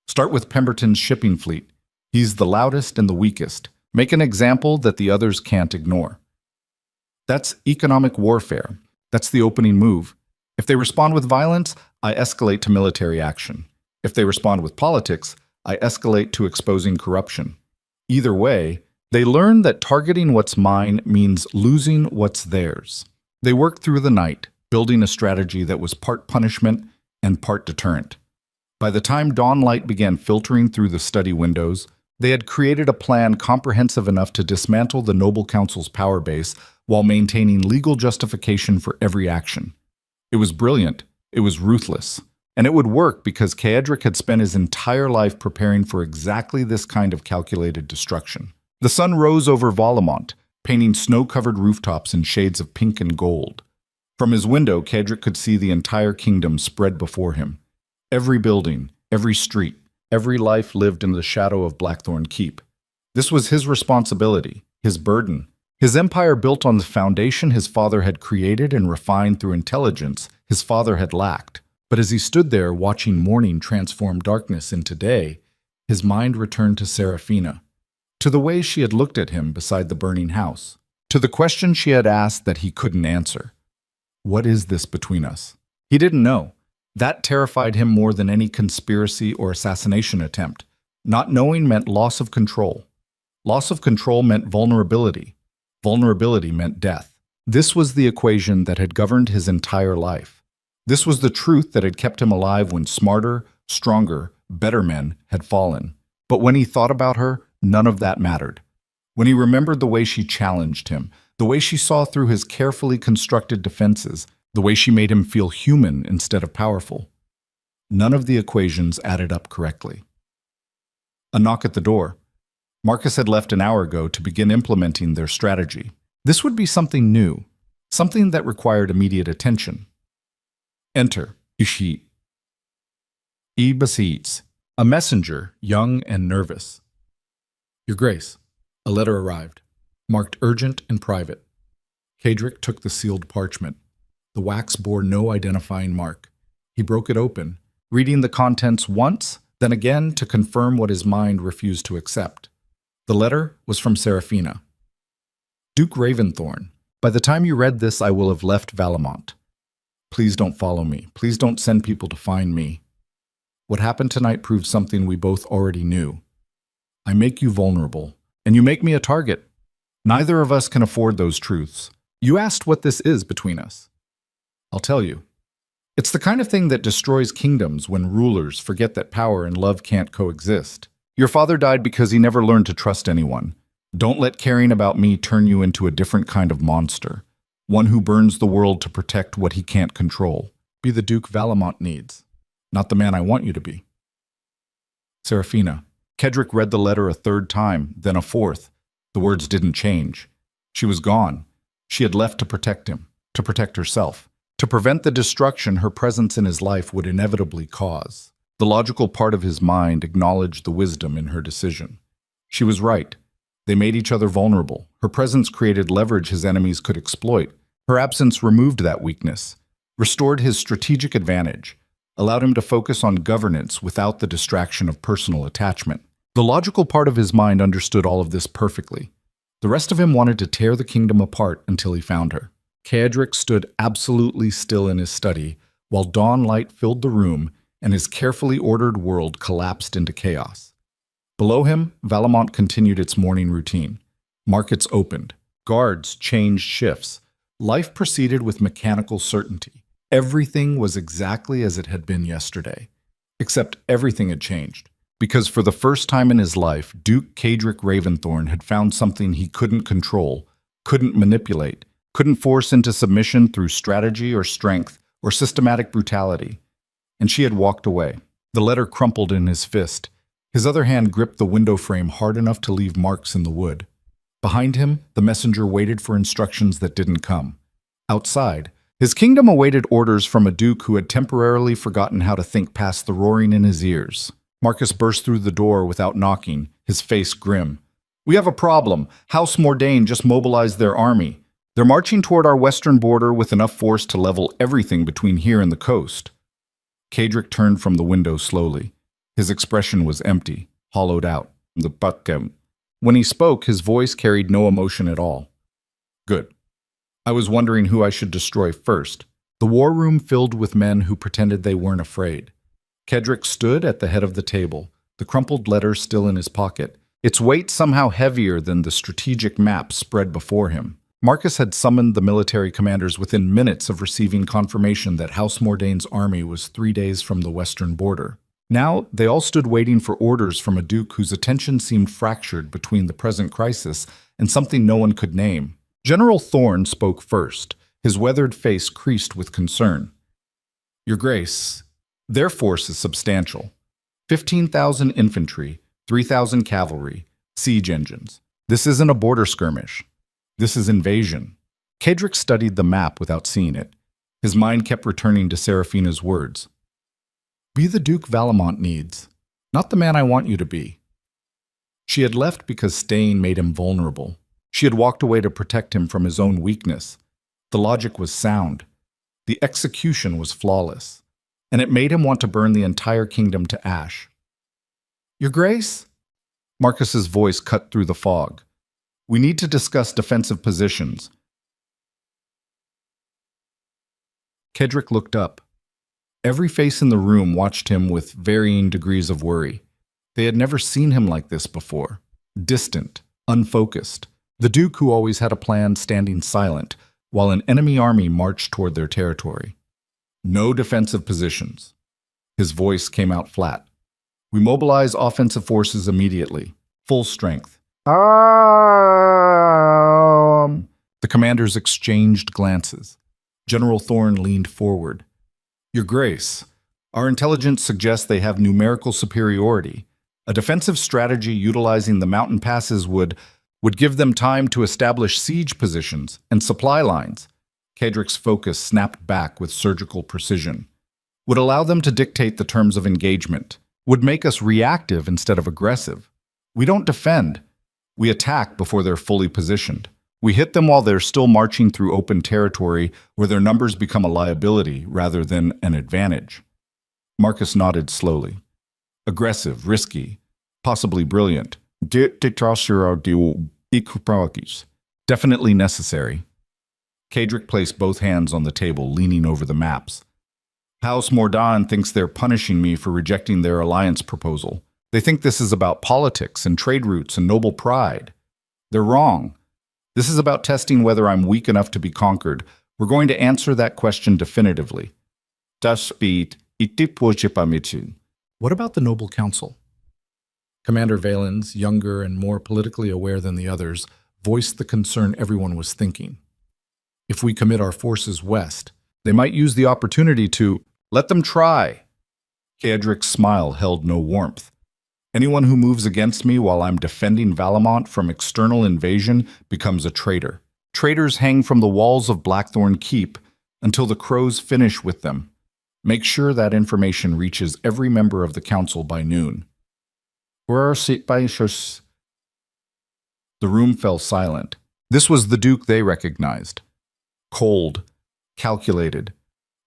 Start with Pemberton's shipping fleet. He's the loudest and the weakest. Make an example that the others can't ignore. That's economic warfare. That's the opening move. If they respond with violence, I escalate to military action. If they respond with politics, I escalate to exposing corruption. Either way, they learn that targeting what's mine means losing what's theirs. They worked through the night, building a strategy that was part punishment and part deterrent. By the time dawn light began filtering through the study windows, they had created a plan comprehensive enough to dismantle the Noble Council's power base while maintaining legal justification for every action. It was brilliant, it was ruthless, and it would work because Kaedric had spent his entire life preparing for exactly this kind of calculated destruction. The sun rose over Valamont, painting snow-covered rooftops in shades of pink and gold. From his window, Kaedric could see the entire kingdom spread before him. Every building, every street, every life lived in the shadow of Blackthorn Keep. This was his responsibility, his burden. His empire built on the foundation his father had created and refined through intelligence his father had lacked. But as he stood there watching morning transform darkness into day, his mind returned to Seraphina, to the way she had looked at him beside the burning house, to the question she had asked that he couldn't answer. What is this between us? He didn't know. That terrified him more than any conspiracy or assassination attempt. Not knowing meant loss of control. Loss of control meant vulnerability. Vulnerability meant death. This was the equation that had governed his entire life. This was the truth that had kept him alive when smarter, stronger, better men had fallen. But when he thought about her, none of that mattered. When he remembered the way she challenged him, the way she saw through his carefully constructed defenses, the way she made him feel human instead of powerful, none of the equations added up correctly. A knock at the door. Marcus had left an hour ago to begin implementing their strategy. This would be something new, something that required immediate attention. Enter, Ishi. Basit, a messenger, young and nervous. Your Grace, a letter arrived, marked urgent and private. Kaedric took the sealed parchment. The wax bore no identifying mark. He broke it open, reading the contents once, then again to confirm what his mind refused to accept. The letter was from Seraphina. Duke Raventhorn, by the time you read this, I will have left Valamont. Please don't follow me. Please don't send people to find me. What happened tonight proved something we both already knew. I make you vulnerable, and you make me a target. Neither of us can afford those truths. You asked what this is between us. I'll tell you. It's the kind of thing that destroys kingdoms when rulers forget that power and love can't coexist. Your father died because he never learned to trust anyone. Don't let caring about me turn you into a different kind of monster, one who burns the world to protect what he can't control. Be the Duke Valamont needs, not the man I want you to be. Serafina. Kedrick read the letter a third time, then a fourth. The words didn't change. She was gone. She had left to protect him, to protect herself, to prevent the destruction her presence in his life would inevitably cause. The logical part of his mind acknowledged the wisdom in her decision. She was right. They made each other vulnerable. Her presence created leverage his enemies could exploit. Her absence removed that weakness, restored his strategic advantage, allowed him to focus on governance without the distraction of personal attachment. The logical part of his mind understood all of this perfectly. The rest of him wanted to tear the kingdom apart until he found her. Kedrick stood absolutely still in his study, while dawn light filled the room and his carefully ordered world collapsed into chaos. Below him, Valamont continued its morning routine. Markets opened. Guards changed shifts. Life proceeded with mechanical certainty. Everything was exactly as it had been yesterday. Except everything had changed. Because for the first time in his life, Duke Kedrick Raventhorn had found something he couldn't control, couldn't manipulate, couldn't force into submission through strategy or strength or systematic brutality. And she had walked away. The letter crumpled in his fist. His other hand gripped the window frame hard enough to leave marks in the wood. Behind him, the messenger waited for instructions that didn't come. Outside, his kingdom awaited orders from a duke who had temporarily forgotten how to think past the roaring in his ears. Marcus burst through the door without knocking, his face grim. "We have a problem. House Mordain just mobilized their army. They're marching toward our western border with enough force to level everything between here and the coast." Kedrick turned from the window slowly. His expression was empty, hollowed out. When he spoke, his voice carried no emotion at all. "Good. I was wondering who I should destroy first." The war room filled with men who pretended they weren't afraid. Kedrick stood at the head of the table, the crumpled letter still in his pocket, its weight somehow heavier than the strategic map spread before him. Marcus had summoned the military commanders within minutes of receiving confirmation that House Mordain's army was 3 days from the western border. Now, they all stood waiting for orders from a duke whose attention seemed fractured between the present crisis and something no one could name. General Thorne spoke first, his weathered face creased with concern. "Your Grace, their force is substantial. 15,000 infantry, 3,000 cavalry, siege engines. This isn't a border skirmish. This is invasion." Kedrick studied the map without seeing it. His mind kept returning to Serafina's words. "Be the Duke Valamont needs, not the man I want you to be." She had left because staying made him vulnerable. She had walked away to protect him from his own weakness. The logic was sound. The execution was flawless. And it made him want to burn the entire kingdom to ash. "Your Grace?" Marcus's voice cut through the fog. "We need to discuss defensive positions." Kedrick looked up. Every face in the room watched him with varying degrees of worry. They had never seen him like this before. Distant, unfocused. The Duke who always had a plan standing silent, while an enemy army marched toward their territory. "No defensive positions." His voice came out flat. "We mobilize offensive forces immediately. Full strength." The commanders exchanged glances. General Thorne leaned forward. "Your Grace, our intelligence suggests they have numerical superiority. A defensive strategy utilizing the mountain passes would give them time to establish siege positions and supply lines." Kedrick's focus snapped back with surgical precision. "Would allow them to dictate the terms of engagement. Would make us reactive instead of aggressive. We don't defend. We attack before they're fully positioned. We hit them while they're still marching through open territory where their numbers become a liability rather than an advantage." Marcus nodded slowly. "Aggressive, risky, possibly brilliant. Definitely necessary." Kadric placed both hands on the table, leaning over the maps. House Mordan thinks they're punishing me for rejecting their alliance proposal. They think this is about politics and trade routes and noble pride. They're wrong. This is about testing whether I'm weak enough to be conquered. We're going to answer that question definitively. Das bit itipojipamitin. What about the Noble Council? Commander Valens, younger and more politically aware than the others, voiced the concern everyone was thinking. If we commit our forces west, they might use the opportunity to let them try. Kadric's smile held no warmth. Anyone who moves against me while I'm defending Valamont from external invasion becomes a traitor. Traitors hang from the walls of Blackthorn Keep until the crows finish with them. Make sure that information reaches every member of the council by noon. The room fell silent. This was the Duke they recognized. Cold, calculated,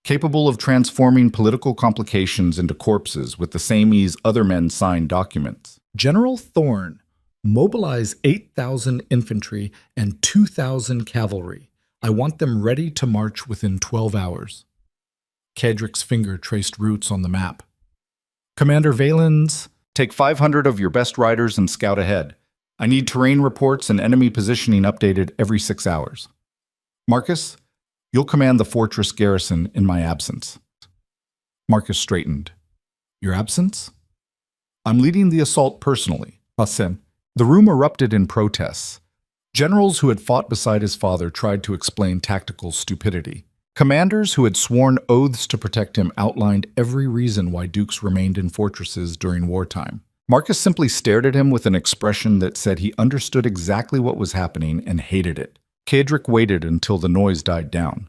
capable of transforming political complications into corpses with the same ease other men signed documents. General Thorne, mobilize 8,000 infantry and 2,000 cavalry. I want them ready to march within 12 hours. Kadric's finger traced routes on the map. Commander Valens, take 500 of your best riders and scout ahead. I need terrain reports and enemy positioning updated every 6 hours. Marcus, you'll command the fortress garrison in my absence. Marcus straightened. Your absence? I'm leading the assault personally. Hassan. The room erupted in protests. Generals who had fought beside his father tried to explain tactical stupidity. Commanders who had sworn oaths to protect him outlined every reason why dukes remained in fortresses during wartime. Marcus simply stared at him with an expression that said he understood exactly what was happening and hated it. Kadric waited until the noise died down.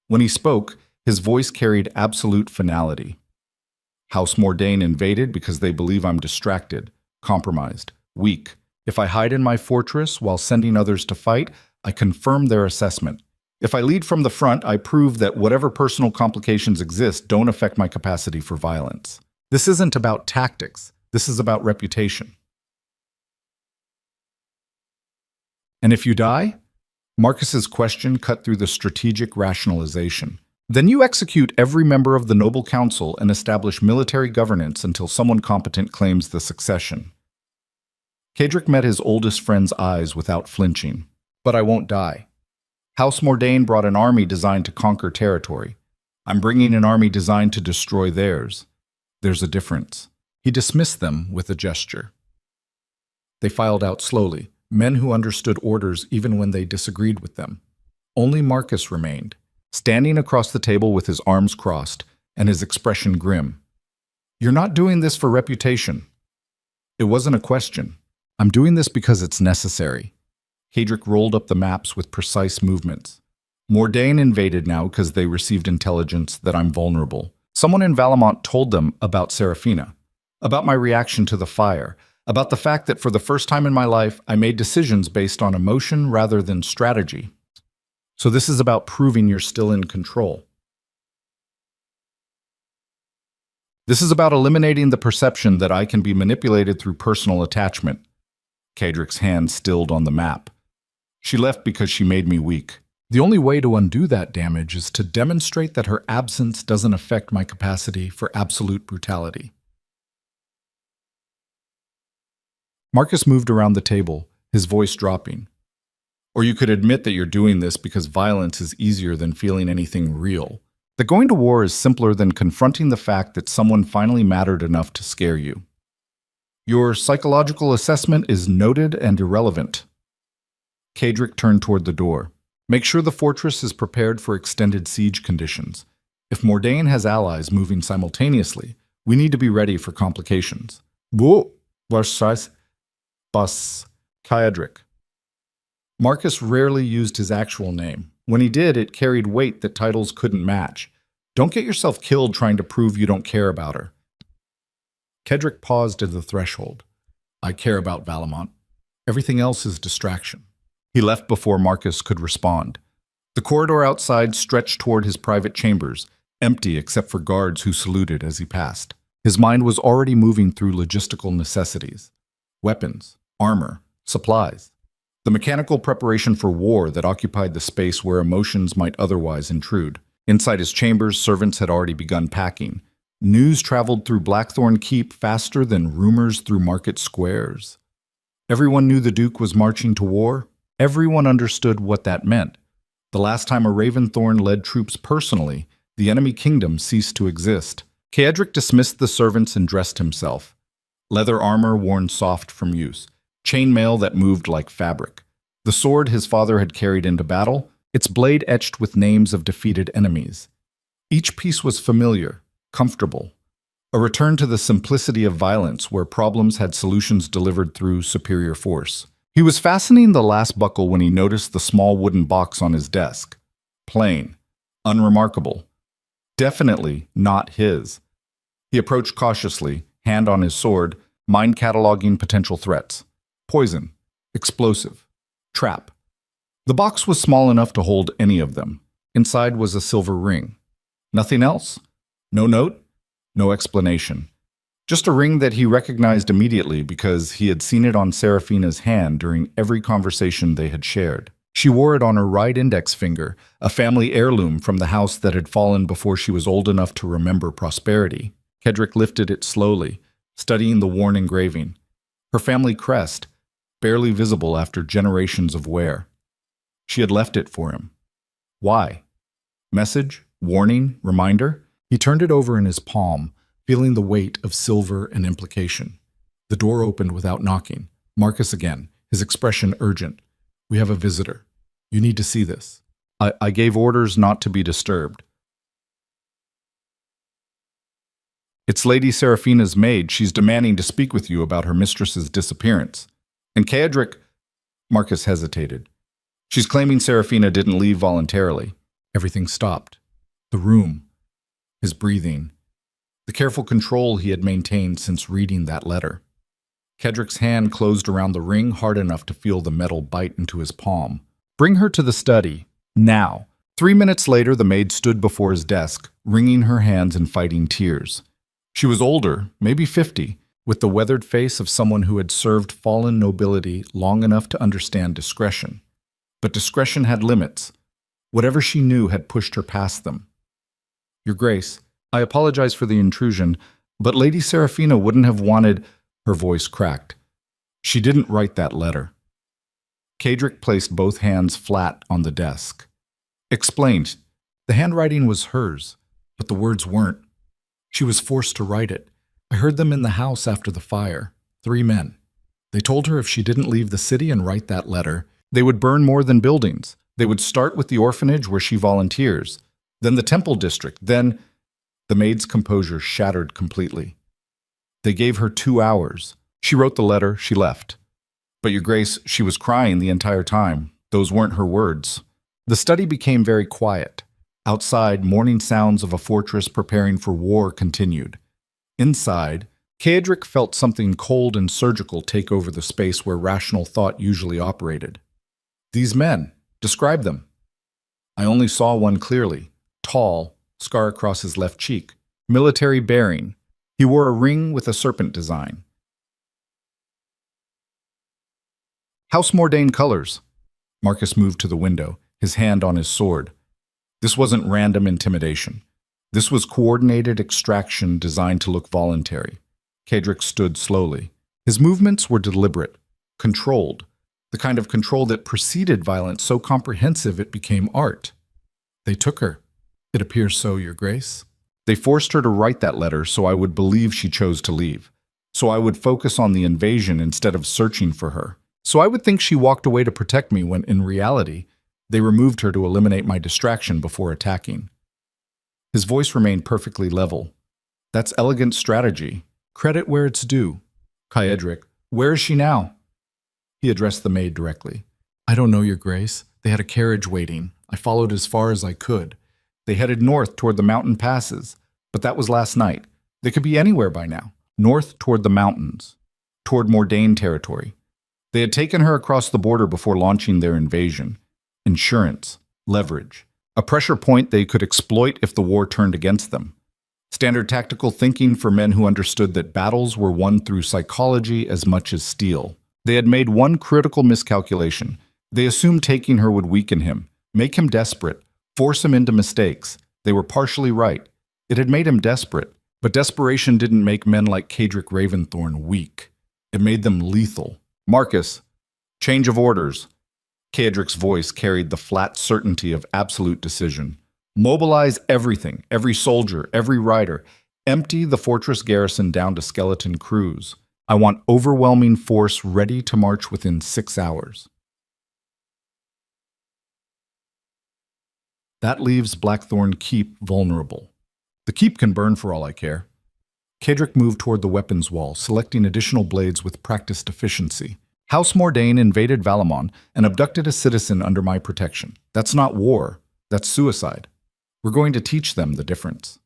When he spoke, his voice carried absolute finality. House Mordain invaded because they believe I'm distracted, compromised, weak. If I hide in my fortress while sending others to fight, I confirm their assessment. If I lead from the front, I prove that whatever personal complications exist don't affect my capacity for violence. This isn't about tactics. This is about reputation. And if you die? Marcus's question cut through the strategic rationalization. Then you execute every member of the Noble Council and establish military governance until someone competent claims the succession. Kadric met his oldest friend's eyes without flinching. But I won't die. House Mordain brought an army designed to conquer territory. I'm bringing an army designed to destroy theirs. There's a difference. He dismissed them with a gesture. They filed out slowly, men who understood orders even when they disagreed with them. Only Marcus remained, standing across the table with his arms crossed and his expression grim. You're not doing this for reputation. It wasn't a question. I'm doing this because it's necessary. Kadric rolled up the maps with precise movements. Mordain invaded now because they received intelligence that I'm vulnerable. Someone in Valamont told them about Seraphina, about my reaction to the fire, about the fact that for the first time in my life, I made decisions based on emotion rather than strategy. So this is about proving you're still in control. This is about eliminating the perception that I can be manipulated through personal attachment. Kadric's hand stilled on the map. She left because she made me weak. The only way to undo that damage is to demonstrate that her absence doesn't affect my capacity for absolute brutality. Marcus moved around the table, his voice dropping. Or you could admit that you're doing this because violence is easier than feeling anything real. That going to war is simpler than confronting the fact that someone finally mattered enough to scare you. Your psychological assessment is noted and irrelevant. Kadric turned toward the door. Make sure the fortress is prepared for extended siege conditions. If Mordain has allies moving simultaneously, we need to be ready for complications. Bas Kadric. Marcus rarely used his actual name. When he did, it carried weight that titles couldn't match. Don't get yourself killed trying to prove you don't care about her. Kadric paused at the threshold. I care about Valamont. Everything else is distraction. He left before Marcus could respond. The corridor outside stretched toward his private chambers, empty except for guards who saluted as he passed. His mind was already moving through logistical necessities. Weapons, armor, supplies. the mechanical preparation for war that occupied the space where emotions might otherwise intrude. Inside his chambers, servants had already begun packing. News traveled through Blackthorn Keep faster than rumors through market squares. Everyone knew the Duke was marching to war. Everyone understood what that meant. The last time a Raventhorn led troops personally, the enemy kingdom ceased to exist. Caedric dismissed the servants and dressed himself. Leather armor worn soft from use, chainmail that moved like fabric. The sword his father had carried into battle, its blade etched with names of defeated enemies. Each piece was familiar, comfortable. A return to the simplicity of violence where problems had solutions delivered through superior force. He was fastening the last buckle when he noticed the small wooden box on his desk. Plain, unremarkable. Definitely not his. He approached cautiously, hand on his sword, mind cataloging potential threats. Poison, explosive, trap. The box was small enough to hold any of them. Inside was a silver ring. Nothing else? No note? No explanation. Just a ring that he recognized immediately because he had seen it on Seraphina's hand during every conversation they had shared. She wore it on her right index finger, a family heirloom from the house that had fallen before she was old enough to remember prosperity. Caedric lifted it slowly, studying the worn engraving. Her family crest, barely visible after generations of wear. She had left it for him. Why? Message? Warning? Reminder? He turned it over in his palm, feeling the weight of silver and implication. The door opened without knocking. Marcus again, his expression urgent. We have a visitor. You need to see this. I gave orders not to be disturbed. It's Lady Seraphina's maid. She's demanding to speak with you about her mistress's disappearance. And Caedric... Marcus hesitated. She's claiming Seraphina didn't leave voluntarily. Everything stopped. The room. His breathing. The careful control he had maintained since reading that letter. Caedric's hand closed around the ring hard enough to feel the metal bite into his palm. Bring her to the study. Now. 3 minutes later, the maid stood before his desk, wringing her hands and fighting tears. She was older, maybe 50, with the weathered face of someone who had served fallen nobility long enough to understand discretion. But discretion had limits. Whatever she knew had pushed her past them. Your Grace, I apologize for the intrusion, but Lady Seraphina wouldn't have wanted... Her voice cracked. She didn't write that letter. Caedric placed both hands flat on the desk. Explained. The handwriting was hers, but the words weren't. She was forced to write it. I heard them in the house after the fire. 3 men. They told her if she didn't leave the city and write that letter, they would burn more than buildings. They would start with the orphanage where she volunteers, then the temple district, then... The maid's composure shattered completely. They gave her 2 hours. She wrote the letter, she left. But Your Grace, she was crying the entire time. Those weren't her words. The study became very quiet. Outside, morning sounds of a fortress preparing for war continued. Inside, Caedric felt something cold and surgical take over the space where rational thought usually operated. These men, describe them. I only saw one clearly. Tall, scar across his left cheek. Military bearing. He wore a ring with a serpent design. House Mordain colors. Marcus moved to the window, his hand on his sword. This wasn't random intimidation. This was coordinated extraction designed to look voluntary. Caedric stood slowly. His movements were deliberate, controlled, the kind of control that preceded violence so comprehensive it became art. They took her. It appears so, Your Grace. They forced her to write that letter so I would believe she chose to leave, so I would focus on the invasion instead of searching for her, so I would think she walked away to protect me when, in reality, they removed her to eliminate my distraction before attacking. His voice remained perfectly level. That's elegant strategy. Credit where it's due. Caedric, where is she now? He addressed the maid directly. I don't know, Your Grace. They had a carriage waiting. I followed as far as I could. They headed north toward the mountain passes, but that was last night. They could be anywhere by now. North toward the mountains, toward Mordain territory. They had taken her across the border before launching their invasion. Insurance, leverage, a pressure point they could exploit if the war turned against them. Standard tactical thinking for men who understood that battles were won through psychology as much as steel. They had made one critical miscalculation. They assumed taking her would weaken him, make him desperate, force him into mistakes. They were partially right. It had made him desperate, but desperation didn't make men like Cadric Raventhorn weak. It made them lethal. Marcus, change of orders. Cadric's voice carried the flat certainty of absolute decision. Mobilize everything, every soldier, every rider. Empty the fortress garrison down to skeleton crews. I want overwhelming force ready to march within 6 hours. That leaves Blackthorn Keep vulnerable. The keep can burn for all I care. Cadric moved toward the weapons wall, selecting additional blades with practiced efficiency. House Mordain invaded Valamon and abducted a citizen under my protection. That's not war. That's suicide. We're going to teach them the difference.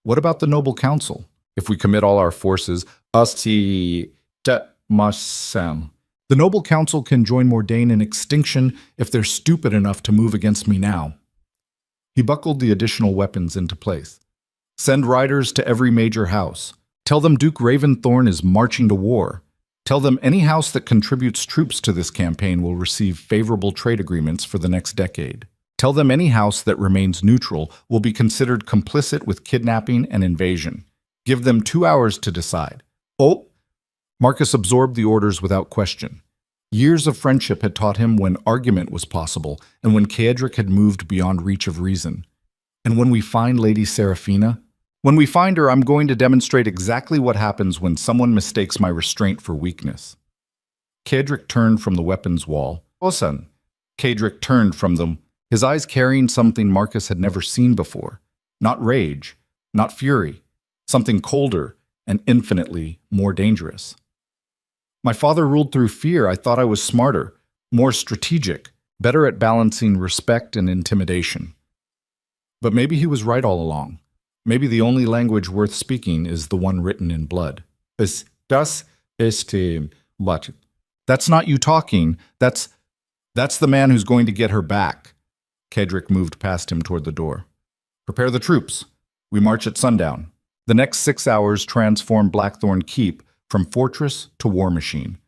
What about the Noble Council? If we commit all our forces, the Noble Council can join Mordain in extinction if they're stupid enough to move against me now. He buckled the additional weapons into place. Send riders to every major house. Tell them Duke Raventhorn is marching to war. Tell them any house that contributes troops to this campaign will receive favorable trade agreements for the next decade. Tell them any house that remains neutral will be considered complicit with kidnapping and invasion. Give them 2 hours to decide. Oh! Marcus absorbed the orders without question. Years of friendship had taught him when argument was possible and when Cadric had moved beyond reach of reason. And when we find Lady Seraphina, when we find her, I'm going to demonstrate exactly what happens when someone mistakes my restraint for weakness. Cadric turned from the weapons wall. Osan. Cadric turned from them, his eyes carrying something Marcus had never seen before. Not rage, not fury, something colder and infinitely more dangerous. My father ruled through fear. I thought I was smarter, more strategic, better at balancing respect and intimidation. But maybe he was right all along. Maybe the only language worth speaking is the one written in blood. Das ist what? That's not you talking. That's the man who's going to get her back. Cadric moved past him toward the door. Prepare the troops. We march at sundown. The next 6 hours transform Blackthorn Keep from fortress to war machine.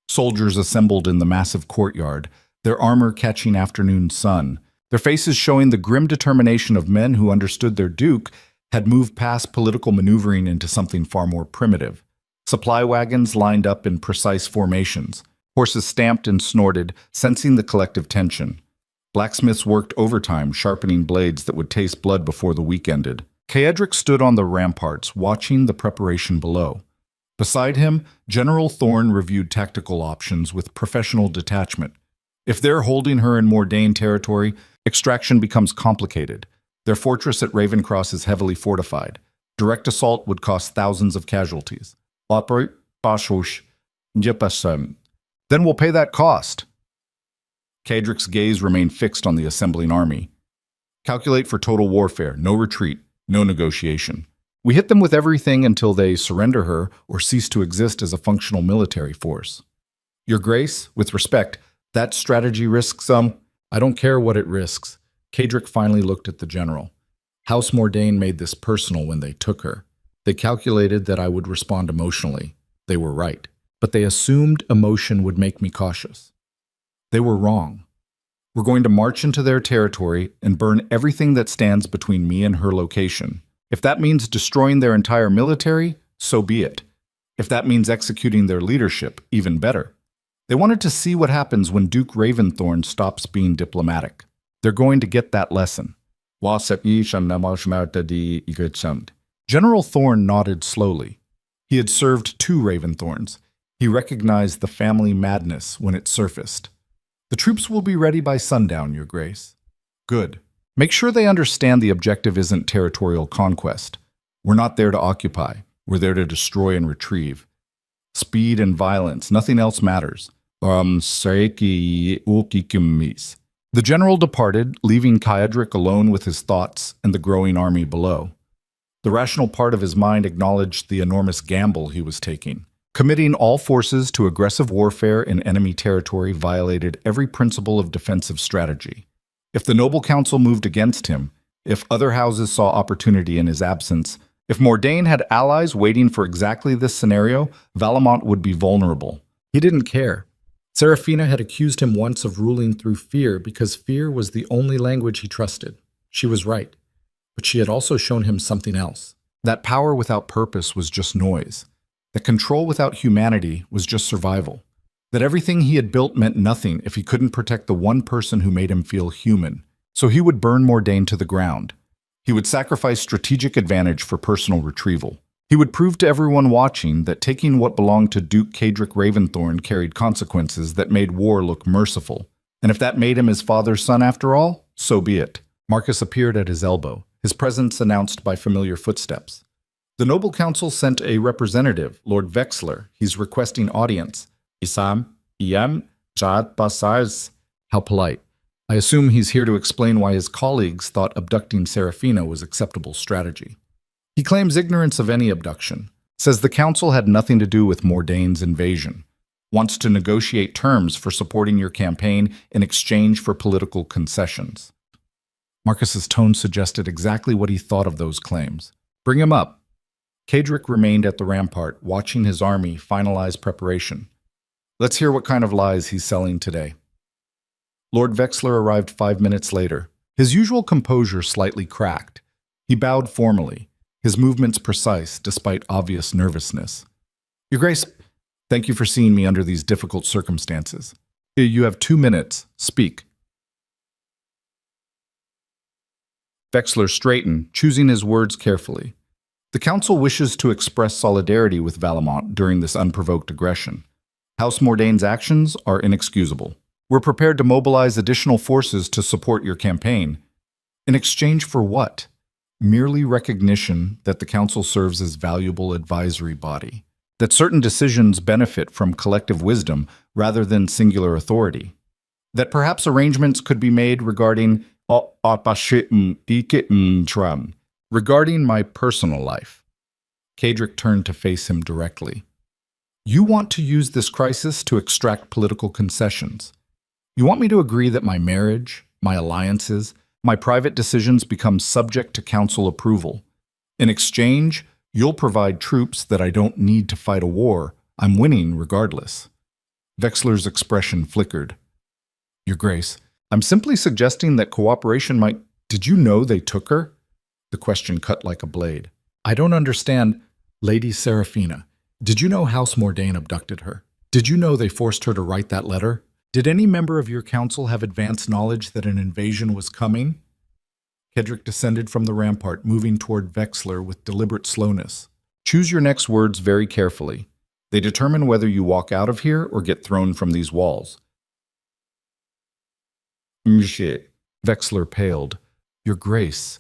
Soldiers assembled in the massive courtyard, their armor catching afternoon sun, their faces showing the grim determination of men who understood their duke had moved past political maneuvering into something far more primitive. Supply wagons lined up in precise formations. Horses stamped and snorted, sensing the collective tension. Blacksmiths worked overtime, sharpening blades that would taste blood before the week ended. Cadric stood on the ramparts, watching the preparation below. Beside him, General Thorn reviewed tactical options with professional detachment. If they're holding her in Mordain territory, extraction becomes complicated. Their fortress at Ravencross is heavily fortified. Direct assault would cost thousands of casualties. Then we'll pay that cost. Cadric's gaze remained fixed on the assembling army. Calculate for total warfare, no retreat, no negotiation. We hit them with everything until they surrender her or cease to exist as a functional military force. Your Grace, with respect, that strategy risks some. I don't care what it risks. Cadric finally looked at the general. House Mordain made this personal when they took her. They calculated that I would respond emotionally. They were right. But they assumed emotion would make me cautious. They were wrong. We're going to march into their territory and burn everything that stands between me and her location. If that means destroying their entire military, so be it. If that means executing their leadership, even better. They wanted to see what happens when Duke Raventhorn stops being diplomatic. They're going to get that lesson. General Thorn nodded slowly. He had served 2 Raventhorns. He recognized the family madness when it surfaced. The troops will be ready by sundown, Your Grace. Good. Make sure they understand the objective isn't territorial conquest. We're not there to occupy. We're there to destroy and retrieve. Speed and violence, nothing else matters. The general departed, leaving Cadric alone with his thoughts and the growing army below. The rational part of his mind acknowledged the enormous gamble he was taking. Committing all forces to aggressive warfare in enemy territory violated every principle of defensive strategy. If the Noble Council moved against him, if other houses saw opportunity in his absence, if Mordain had allies waiting for exactly this scenario, Valamont would be vulnerable. He didn't care. Serafina had accused him once of ruling through fear because fear was the only language he trusted. She was right. But she had also shown him something else. That power without purpose was just noise. That control without humanity was just survival. That everything he had built meant nothing if he couldn't protect the one person who made him feel human. So he would burn Mordain to the ground. He would sacrifice strategic advantage for personal retrieval. He would prove to everyone watching that taking what belonged to Duke Cadric Raventhorn carried consequences that made war look merciful. And if that made him his father's son after all, so be it. Marcus appeared at his elbow, his presence announced by familiar footsteps. The noble council sent a representative, Lord Vexler. He's requesting audience. Isam, Iam, Jad Basars. How polite. I assume he's here to explain why his colleagues thought abducting Serafina was acceptable strategy. He claims ignorance of any abduction, says the council had nothing to do with Mordain's invasion, wants to negotiate terms for supporting your campaign in exchange for political concessions. Marcus's tone suggested exactly what he thought of those claims. Bring him up. Cadric remained at the rampart, watching his army finalize preparation. Let's hear what kind of lies he's selling today. Lord Vexler arrived 5 minutes later, his usual composure slightly cracked. He bowed formally, his movements precise despite obvious nervousness. Your Grace, thank you for seeing me under these difficult circumstances. You have 2 minutes. Speak. Vexler straightened, choosing his words carefully. The Council wishes to express solidarity with Valamont during this unprovoked aggression. House Mordain's actions are inexcusable. We're prepared to mobilize additional forces to support your campaign. In exchange for what? Merely recognition that the Council serves as valuable advisory body, that certain decisions benefit from collective wisdom rather than singular authority, that perhaps arrangements could be made regarding my personal life. Cadric turned to face him directly. You want to use this crisis to extract political concessions. You want me to agree that my marriage, my alliances, my private decisions become subject to council approval. In exchange, you'll provide troops that I don't need to fight a war. I'm winning regardless. Vexler's expression flickered. Your Grace, I'm simply suggesting that cooperation might... Did you know they took her? The question cut like a blade. I don't understand. Lady Serafina, did you know House Mordain abducted her? Did you know they forced her to write that letter? Did any member of your council have advance knowledge that an invasion was coming? Kedrick descended from the rampart, moving toward Vexler with deliberate slowness. Choose your next words very carefully. They determine whether you walk out of here or get thrown from these walls. Shit. Vexler paled. Your Grace,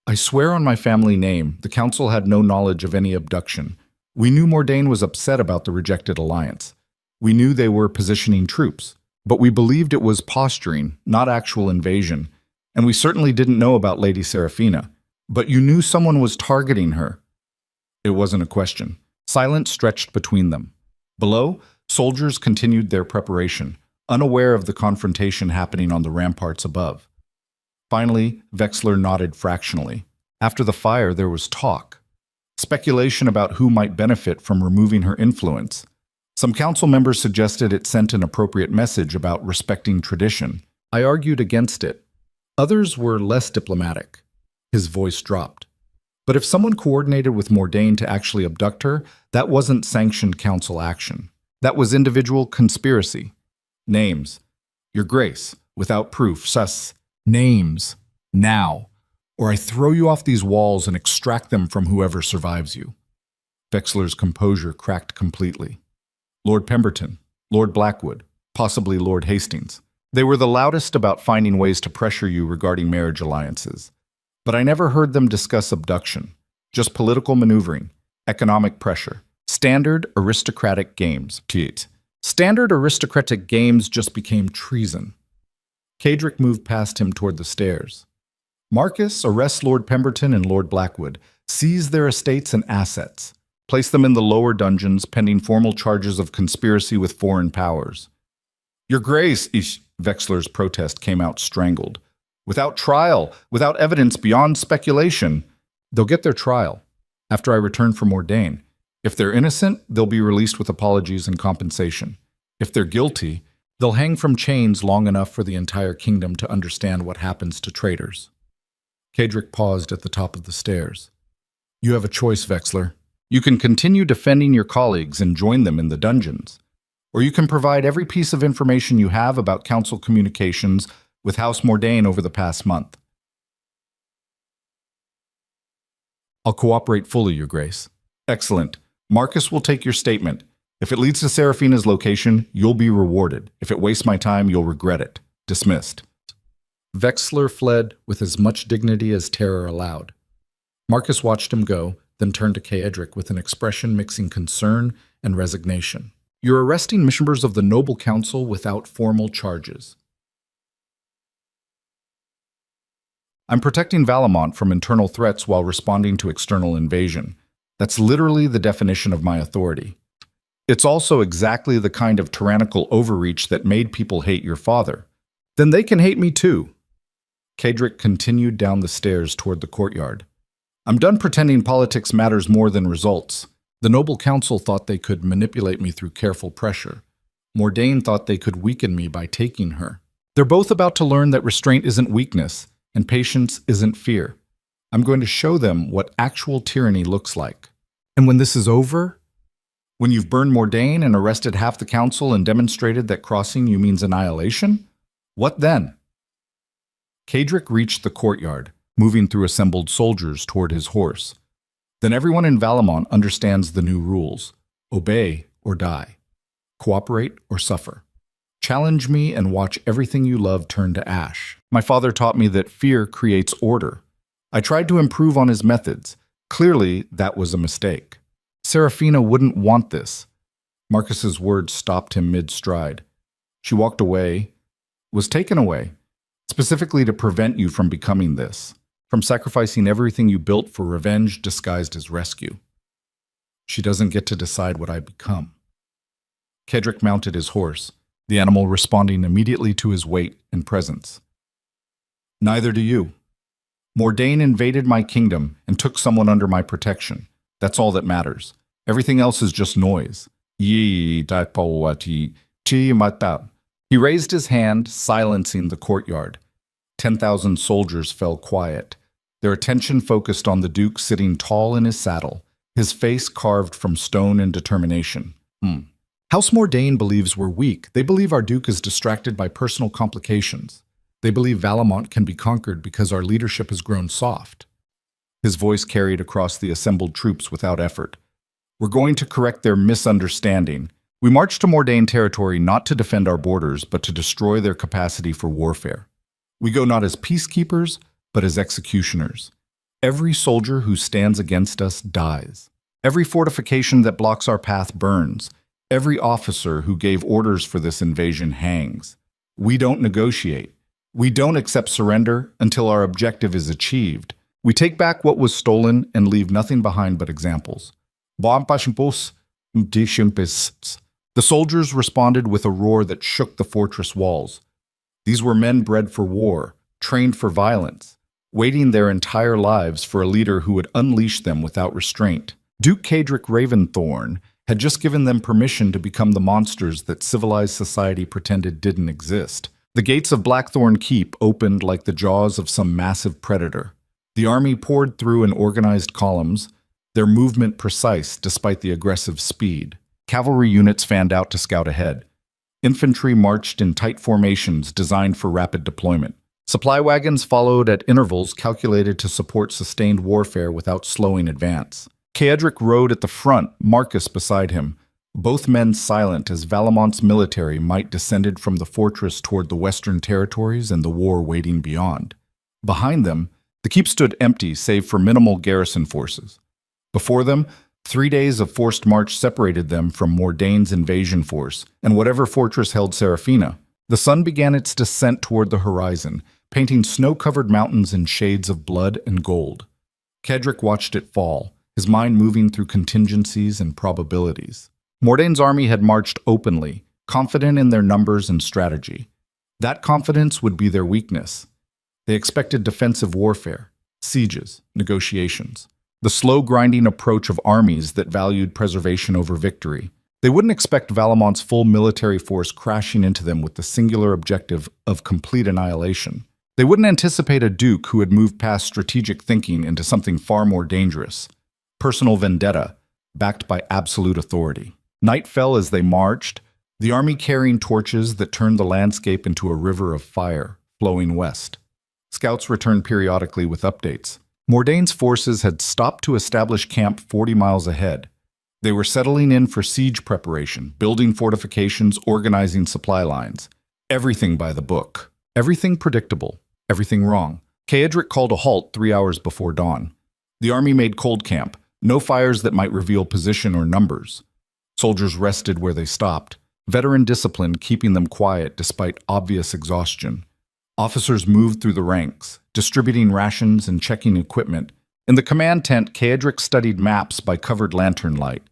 I swear on my family name, the council had no knowledge of any abduction. We knew Mordain was upset about the rejected alliance. We knew they were positioning troops, but we believed it was posturing, not actual invasion. And we certainly didn't know about Lady Serafina. But you knew someone was targeting her. It wasn't a question. Silence stretched between them. Below, soldiers continued their preparation, unaware of the confrontation happening on the ramparts above. Finally, Vexler nodded fractionally. After the fire, there was talk. Speculation about who might benefit from removing her influence. Some council members suggested it sent an appropriate message about respecting tradition. I argued against it. Others were less diplomatic. His voice dropped. But if someone coordinated with Mordain to actually abduct her, that wasn't sanctioned council action. That was individual conspiracy. Names. Your Grace, without proof, sus. Names. Now. Or I throw you off these walls and extract them from whoever survives you. Vexler's composure cracked completely. Lord Pemberton, Lord Blackwood, possibly Lord Hastings. They were the loudest about finding ways to pressure you regarding marriage alliances. But I never heard them discuss abduction, just political maneuvering, economic pressure, standard aristocratic games. Standard aristocratic games just became treason. Cadric moved past him toward the stairs. Marcus, arrest Lord Pemberton and Lord Blackwood, seize their estates and assets, place them in the lower dungeons pending formal charges of conspiracy with foreign powers. Your Grace, Vexler's protest came out strangled. Without trial, without evidence beyond speculation, they'll get their trial. After I return from Mordain. If they're innocent, they'll be released with apologies and compensation. If they're guilty, they'll hang from chains long enough for the entire kingdom to understand what happens to traitors. Kadric paused at the top of the stairs. You have a choice, Vexler. You can continue defending your colleagues and join them in the dungeons, or you can provide every piece of information you have about council communications with House Mordain over the past month. I'll cooperate fully, Your Grace. Excellent. Marcus will take your statement. If it leads to Serafina's location, you'll be rewarded. If it wastes my time, you'll regret it. Dismissed. Vexler fled with as much dignity as terror allowed. Marcus watched him go, then turned to Kadric with an expression mixing concern and resignation. You're arresting members of the Noble Council without formal charges. I'm protecting Valamont from internal threats while responding to external invasion. That's literally the definition of my authority. It's also exactly the kind of tyrannical overreach that made people hate your father. Then they can hate me too. Kadric continued down the stairs toward the courtyard. I'm done pretending politics matters more than results. The Noble Council thought they could manipulate me through careful pressure. Mordain thought they could weaken me by taking her. They're both about to learn that restraint isn't weakness, and patience isn't fear. I'm going to show them what actual tyranny looks like. And when this is over, when you've burned Mordain and arrested half the council and demonstrated that crossing you means annihilation, what then? Kadric reached the courtyard, moving through assembled soldiers toward his horse. Then everyone in Valamont understands the new rules. Obey or die. Cooperate or suffer. Challenge me and watch everything you love turn to ash. My father taught me that fear creates order. I tried to improve on his methods. Clearly, that was a mistake. Serafina wouldn't want this. Marcus's words stopped him mid-stride. She walked away, was taken away, specifically to prevent you from becoming this, from sacrificing everything you built for revenge disguised as rescue. She doesn't get to decide what I become. Kadric mounted his horse, the animal responding immediately to his weight and presence. Neither do you. Mordain invaded my kingdom and took someone under my protection. That's all that matters. Everything else is just noise. He raised his hand, silencing the courtyard. 10,000 soldiers fell quiet, their attention focused on the Duke sitting tall in his saddle, his face carved from stone and determination. House Mordain believes we're weak. They believe our Duke is distracted by personal complications. They believe Valamont can be conquered because our leadership has grown soft. His voice carried across the assembled troops without effort. We're going to correct their misunderstanding. We march to Mordain territory not to defend our borders, but to destroy their capacity for warfare. We go not as peacekeepers, but as executioners. Every soldier who stands against us dies. Every fortification that blocks our path burns. Every officer who gave orders for this invasion hangs. We don't negotiate. We don't accept surrender until our objective is achieved. We take back what was stolen and leave nothing behind but examples. The soldiers responded with a roar that shook the fortress walls. These were men bred for war, trained for violence, waiting their entire lives for a leader who would unleash them without restraint. Duke Kadric Raventhorn had just given them permission to become the monsters that civilized society pretended didn't exist. The gates of Blackthorn Keep opened like the jaws of some massive predator. The army poured through in organized columns, their movement precise despite the aggressive speed. Cavalry units fanned out to scout ahead. Infantry marched in tight formations designed for rapid deployment. Supply wagons followed at intervals calculated to support sustained warfare without slowing advance. Kadric rode at the front, Marcus beside him, both men silent as Valamont's military might descended from the fortress toward the western territories and the war waiting beyond. Behind them, the keep stood empty save for minimal garrison forces. Before them, 3 days of forced march separated them from Mordain's invasion force and whatever fortress held Serafina. The sun began its descent toward the horizon, painting snow-covered mountains in shades of blood and gold. Kadric watched it fall, his mind moving through contingencies and probabilities. Mordain's army had marched openly, confident in their numbers and strategy. That confidence would be their weakness. They expected defensive warfare, sieges, negotiations, the slow grinding approach of armies that valued preservation over victory. They wouldn't expect Valamont's full military force crashing into them with the singular objective of complete annihilation. They wouldn't anticipate a duke who had moved past strategic thinking into something far more dangerous: personal vendetta, backed by absolute authority. Night fell as they marched, the army carrying torches that turned the landscape into a river of fire, flowing west. Scouts returned periodically with updates. Mordain's forces had stopped to establish camp 40 miles ahead. They were settling in for siege preparation, building fortifications, organizing supply lines. Everything by the book. Everything predictable. Everything wrong. Ceadric called a halt 3 hours before dawn. The army made cold camp. No fires that might reveal position or numbers. Soldiers rested where they stopped. Veteran discipline keeping them quiet despite obvious exhaustion. Officers moved through the ranks, distributing rations and checking equipment. In the command tent, Ceadric studied maps by covered lantern light.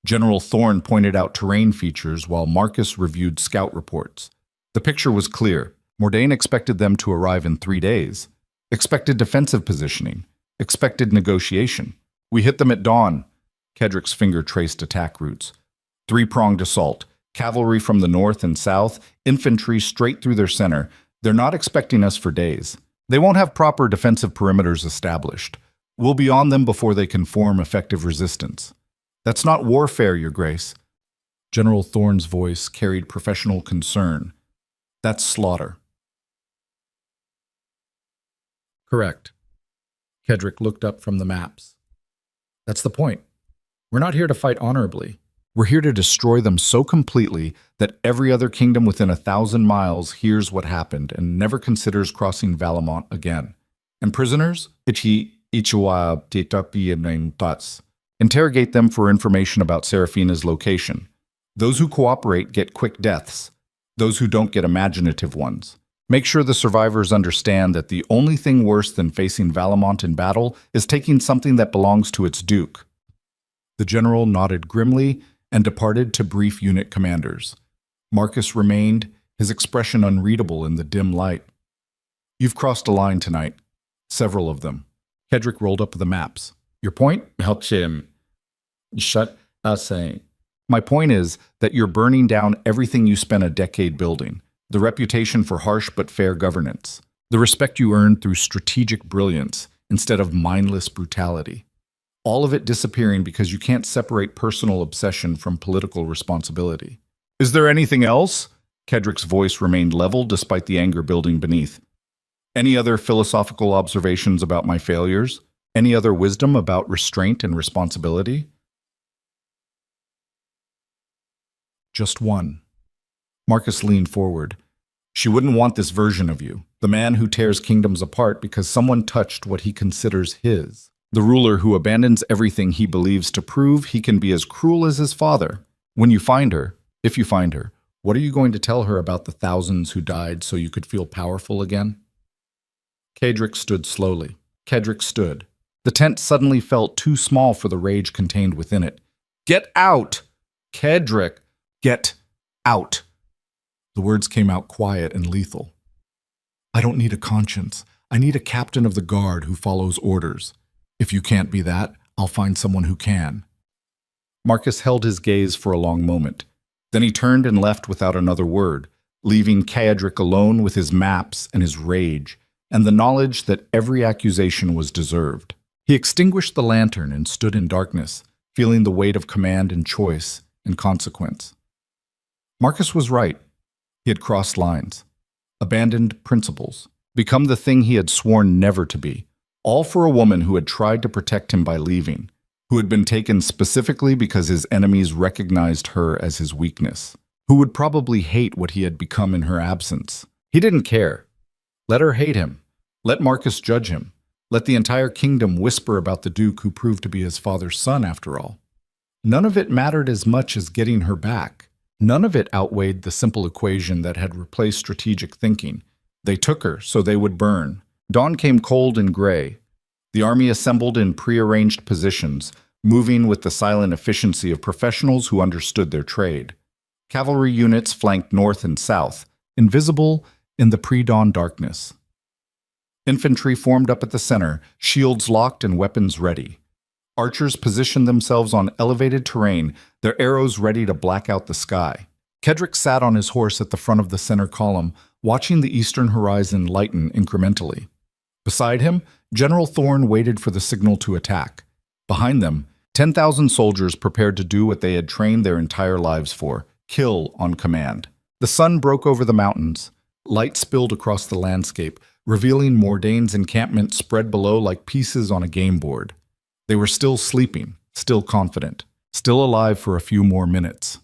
General Thorne pointed out terrain features while Marcus reviewed scout reports. The picture was clear. Mordain expected them to arrive in 3 days. Expected defensive positioning. Expected negotiation. We hit them at dawn. Ceadric's finger traced attack routes. 3-pronged assault. Cavalry from the north and south, infantry straight through their center. They're not expecting us for days. They won't have proper defensive perimeters established. We'll be on them before they can form effective resistance. That's not warfare, Your Grace. General Thorne's voice carried professional concern. That's slaughter. Correct. Ceadric looked up from the maps. That's the point. We're not here to fight honorably. We're here to destroy them so completely that every other kingdom within 1,000 miles hears what happened and never considers crossing Valamont again. And prisoners? Interrogate them for information about Seraphina's location. Those who cooperate get quick deaths. Those who don't get imaginative ones. Make sure the survivors understand that the only thing worse than facing Valamont in battle is taking something that belongs to its duke. The general nodded grimly and departed to brief unit commanders. Marcus remained, his expression unreadable in the dim light. You've crossed a line tonight. Several of them. Ceadric rolled up the maps. Your point? Helps him. Shut us saying. My point is that you're burning down everything you spent a decade building. The reputation for harsh but fair governance. The respect you earned through strategic brilliance instead of mindless brutality. All of it disappearing because you can't separate personal obsession from political responsibility. Is there anything else? Ceadric's voice remained level despite the anger building beneath. Any other philosophical observations about my failures? Any other wisdom about restraint and responsibility? Just one. Marcus leaned forward. She wouldn't want this version of you, the man who tears kingdoms apart because someone touched what he considers his. The ruler who abandons everything he believes to prove he can be as cruel as his father. When you find her, if you find her, what are you going to tell her about the thousands who died so you could feel powerful again? Ceadric stood slowly. Ceadric stood. The tent suddenly felt too small for the rage contained within it. Get out! Ceadric, get out! The words came out quiet and lethal. I don't need a conscience. I need a captain of the guard who follows orders. If you can't be that, I'll find someone who can. Marcus held his gaze for a long moment. Then he turned and left without another word, leaving Ceadric alone with his maps and his rage, and the knowledge that every accusation was deserved. He extinguished the lantern and stood in darkness, feeling the weight of command and choice and consequence. Marcus was right. He had crossed lines, abandoned principles, become the thing he had sworn never to be. All for a woman who had tried to protect him by leaving, who had been taken specifically because his enemies recognized her as his weakness, who would probably hate what he had become in her absence. He didn't care. Let her hate him. Let Marcus judge him. Let the entire kingdom whisper about the duke who proved to be his father's son after all. None of it mattered as much as getting her back. None of it outweighed the simple equation that had replaced strategic thinking. They took her so they would burn. Dawn came cold and gray. The army assembled in prearranged positions, moving with the silent efficiency of professionals who understood their trade. Cavalry units flanked north and south, invisible in the pre-dawn darkness. Infantry formed up at the center, shields locked and weapons ready. Archers positioned themselves on elevated terrain, their arrows ready to black out the sky. Kedrick sat on his horse at the front of the center column, watching the eastern horizon lighten incrementally. Beside him, General Thorne waited for the signal to attack. Behind them, 10,000 soldiers prepared to do what they had trained their entire lives for: kill on command. The sun broke over the mountains. Light spilled across the landscape, revealing Mordaine's encampment spread below like pieces on a game board. They were still sleeping, still confident, still alive for a few more minutes.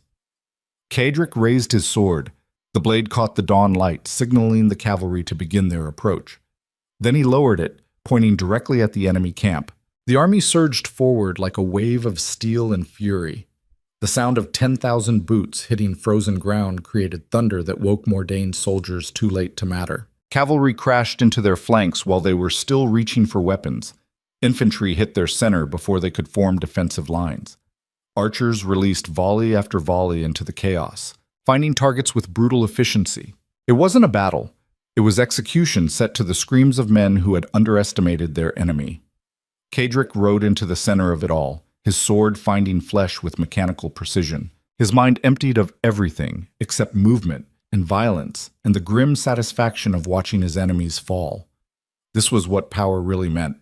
Kedrick raised his sword. The blade caught the dawn light, signaling the cavalry to begin their approach. Then he lowered it, pointing directly at the enemy camp. The army surged forward like a wave of steel and fury. The sound of 10,000 boots hitting frozen ground created thunder that woke Mordaine's soldiers too late to matter. Cavalry crashed into their flanks while they were still reaching for weapons. Infantry hit their center before they could form defensive lines. Archers released volley after volley into the chaos, finding targets with brutal efficiency. It wasn't a battle. It was execution set to the screams of men who had underestimated their enemy. Kedrick rode into the center of it all, his sword finding flesh with mechanical precision. His mind emptied of everything except movement and violence and the grim satisfaction of watching his enemies fall. This was what power really meant.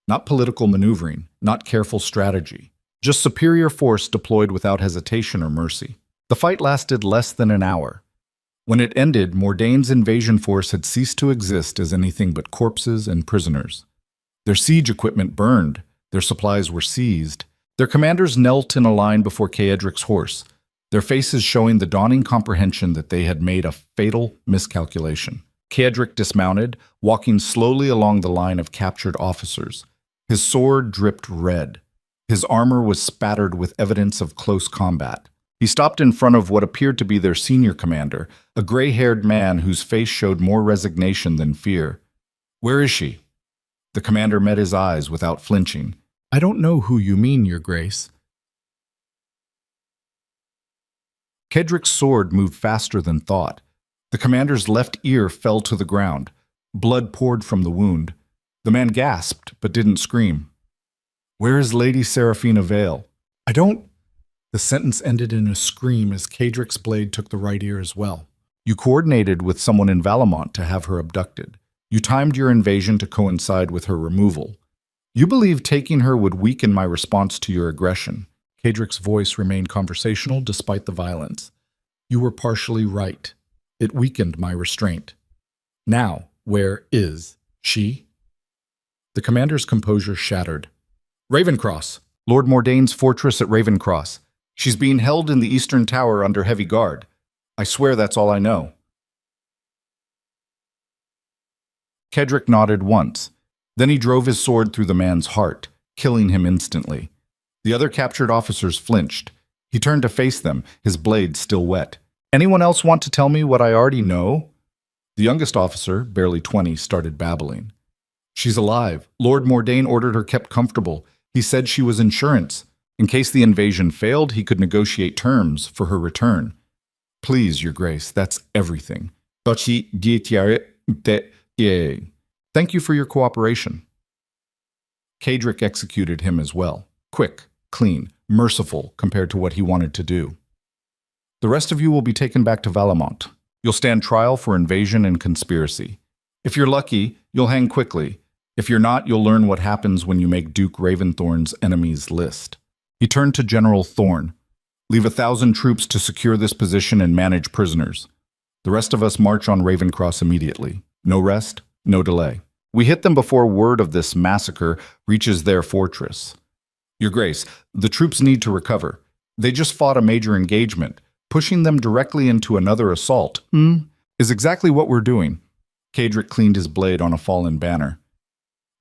Not political maneuvering, not careful strategy, just superior force deployed without hesitation or mercy. The fight lasted less than an hour. When it ended, Mordaine's invasion force had ceased to exist as anything but corpses and prisoners. Their siege equipment burned, their supplies were seized. Their commanders knelt in a line before Kedrick's horse, their faces showing the dawning comprehension that they had made a fatal miscalculation. Kedrick dismounted, walking slowly along the line of captured officers. His sword dripped red. His armor was spattered with evidence of close combat. He stopped in front of what appeared to be their senior commander, a gray-haired man whose face showed more resignation than fear. "Where is she?" The commander met his eyes without flinching. "I don't know who you mean, Your Grace." Kedrick's sword moved faster than thought. The commander's left ear fell to the ground. Blood poured from the wound. The man gasped, but didn't scream. "Where is Lady Seraphina Vale?" "I don't—" The sentence ended in a scream as Kedrick's blade took the right ear as well. "You coordinated with someone in Valamont to have her abducted. You timed your invasion to coincide with her removal. You believed taking her would weaken my response to your aggression." Kedrick's voice remained conversational despite the violence. "You were partially right. It weakened my restraint. Now, where is she?" The commander's composure shattered. "Ravencross. Lord Mordaine's fortress at Ravencross. She's being held in the eastern tower under heavy guard. I swear that's all I know." Kedrick nodded once. Then he drove his sword through the man's heart, killing him instantly. The other captured officers flinched. He turned to face them, his blade still wet. "Anyone else want to tell me what I already know?" The youngest officer, barely 20, started babbling. "She's alive. Lord Mordaine ordered her kept comfortable. He said she was insurance. In case the invasion failed, he could negotiate terms for her return. Please, Your Grace, that's everything. Thank you for your cooperation." Kedrick executed him as well. Quick, clean, merciful compared to what he wanted to do. "The rest of you will be taken back to Valamont. You'll stand trial for invasion and conspiracy. If you're lucky, you'll hang quickly. If you're not, you'll learn what happens when you make Duke Raventhorn's enemies list." He turned to General Thorne. "Leave 1,000 troops to secure this position and manage prisoners. The rest of us march on Ravencross immediately. No rest, no delay. We hit them before word of this massacre reaches their fortress. Your Grace, the troops need to recover. They just fought a major engagement. Pushing them directly into another assault is exactly what we're doing." Kedrick cleaned his blade on a fallen banner.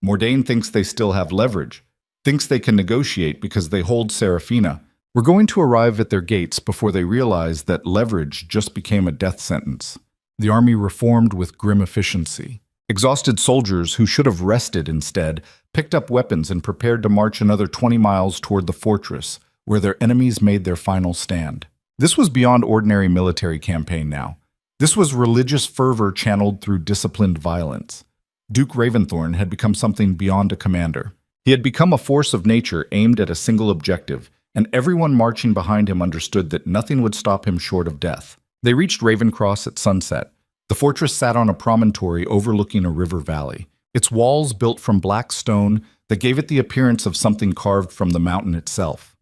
"Mordaine thinks they still have leverage, thinks they can negotiate because they hold Seraphina. We're going to arrive at their gates before they realize that leverage just became a death sentence." The army reformed with grim efficiency. Exhausted soldiers who should have rested instead picked up weapons and prepared to march another 20 miles toward the fortress, where their enemies made their final stand. This was beyond ordinary military campaign now. This was religious fervor channeled through disciplined violence. Duke Raventhorn had become something beyond a commander. He had become a force of nature aimed at a single objective, and everyone marching behind him understood that nothing would stop him short of death. They reached Ravencross at sunset. The fortress sat on a promontory overlooking a river valley, its walls built from black stone that gave it the appearance of something carved from the mountain itself.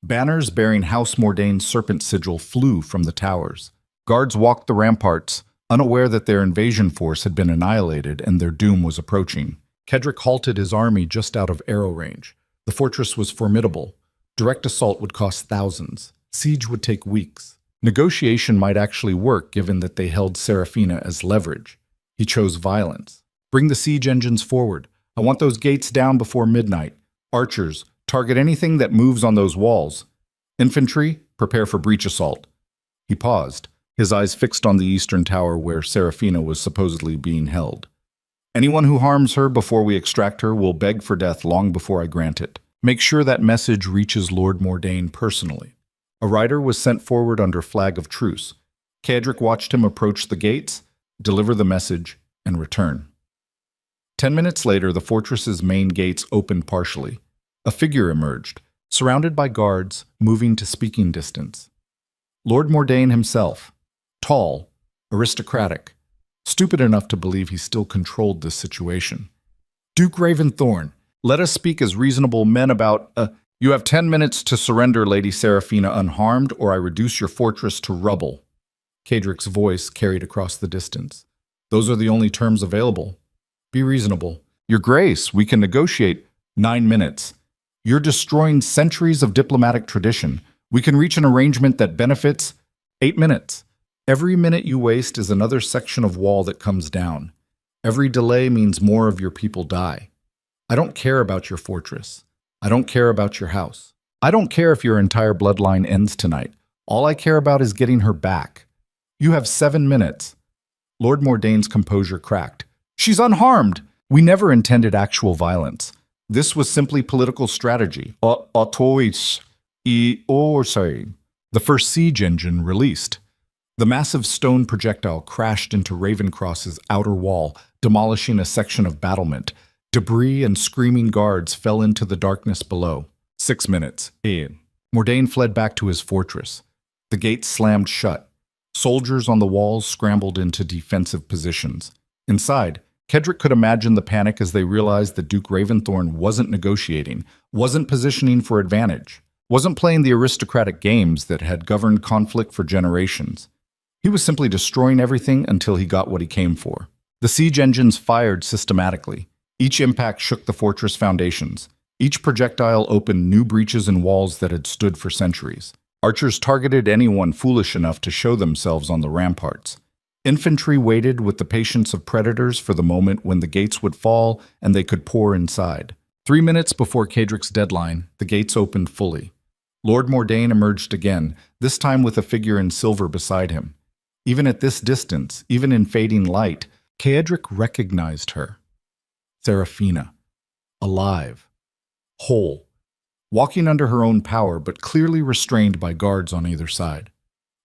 Banners bearing House Mordain's serpent sigil flew from the towers. Guards walked the ramparts, unaware that their invasion force had been annihilated and their doom was approaching. Cedric halted his army just out of arrow range. The fortress was formidable. Direct assault would cost thousands. Siege would take weeks. Negotiation might actually work given that they held Seraphina as leverage. He chose violence. Bring the siege engines forward. I want those gates down before midnight. Archers, target anything that moves on those walls. Infantry, prepare for breach assault. He paused, his eyes fixed on the eastern tower where Seraphina was supposedly being held. Anyone who harms her before we extract her will beg for death long before I grant it. Make sure that message reaches Lord Mordain personally. A rider was sent forward under flag of truce. Cedric watched him approach the gates, deliver the message, and return. 10 minutes later, the fortress's main gates opened partially. A figure emerged, surrounded by guards, moving to speaking distance. Lord Mordain himself, tall, aristocratic, stupid enough to believe he still controlled this situation. Duke Raventhorn, let us speak as reasonable men about, You have 10 minutes to surrender Lady Seraphina unharmed, or I reduce your fortress to rubble. Cedric's voice carried across the distance. Those are the only terms available. Be reasonable. Your Grace, we can negotiate. 9 minutes. You're destroying centuries of diplomatic tradition. We can reach an arrangement that benefits. 8 minutes. Every minute you waste is another section of wall that comes down. Every delay means more of your people die. I don't care about your fortress. I don't care about your house. I don't care if your entire bloodline ends tonight. All I care about is getting her back. You have 7 minutes. Lord Mordain's composure cracked. She's unharmed. We never intended actual violence. This was simply political strategy. The first siege engine released. The massive stone projectile crashed into Ravencross's outer wall, demolishing a section of battlement. Debris and screaming guards fell into the darkness below. 6 minutes. Mordain fled back to his fortress. The gates slammed shut. Soldiers on the walls scrambled into defensive positions. Inside, Cedric could imagine the panic as they realized that Duke Raventhorn wasn't negotiating, wasn't positioning for advantage, wasn't playing the aristocratic games that had governed conflict for generations. He was simply destroying everything until he got what he came for. The siege engines fired systematically. Each impact shook the fortress foundations. Each projectile opened new breaches in walls that had stood for centuries. Archers targeted anyone foolish enough to show themselves on the ramparts. Infantry waited with the patience of predators for the moment when the gates would fall and they could pour inside. 3 minutes before Cedric's deadline, the gates opened fully. Lord Mordain emerged again, this time with a figure in silver beside him. Even at this distance, even in fading light, Cedric recognized her. Seraphina. Alive. Whole. Walking under her own power, but clearly restrained by guards on either side.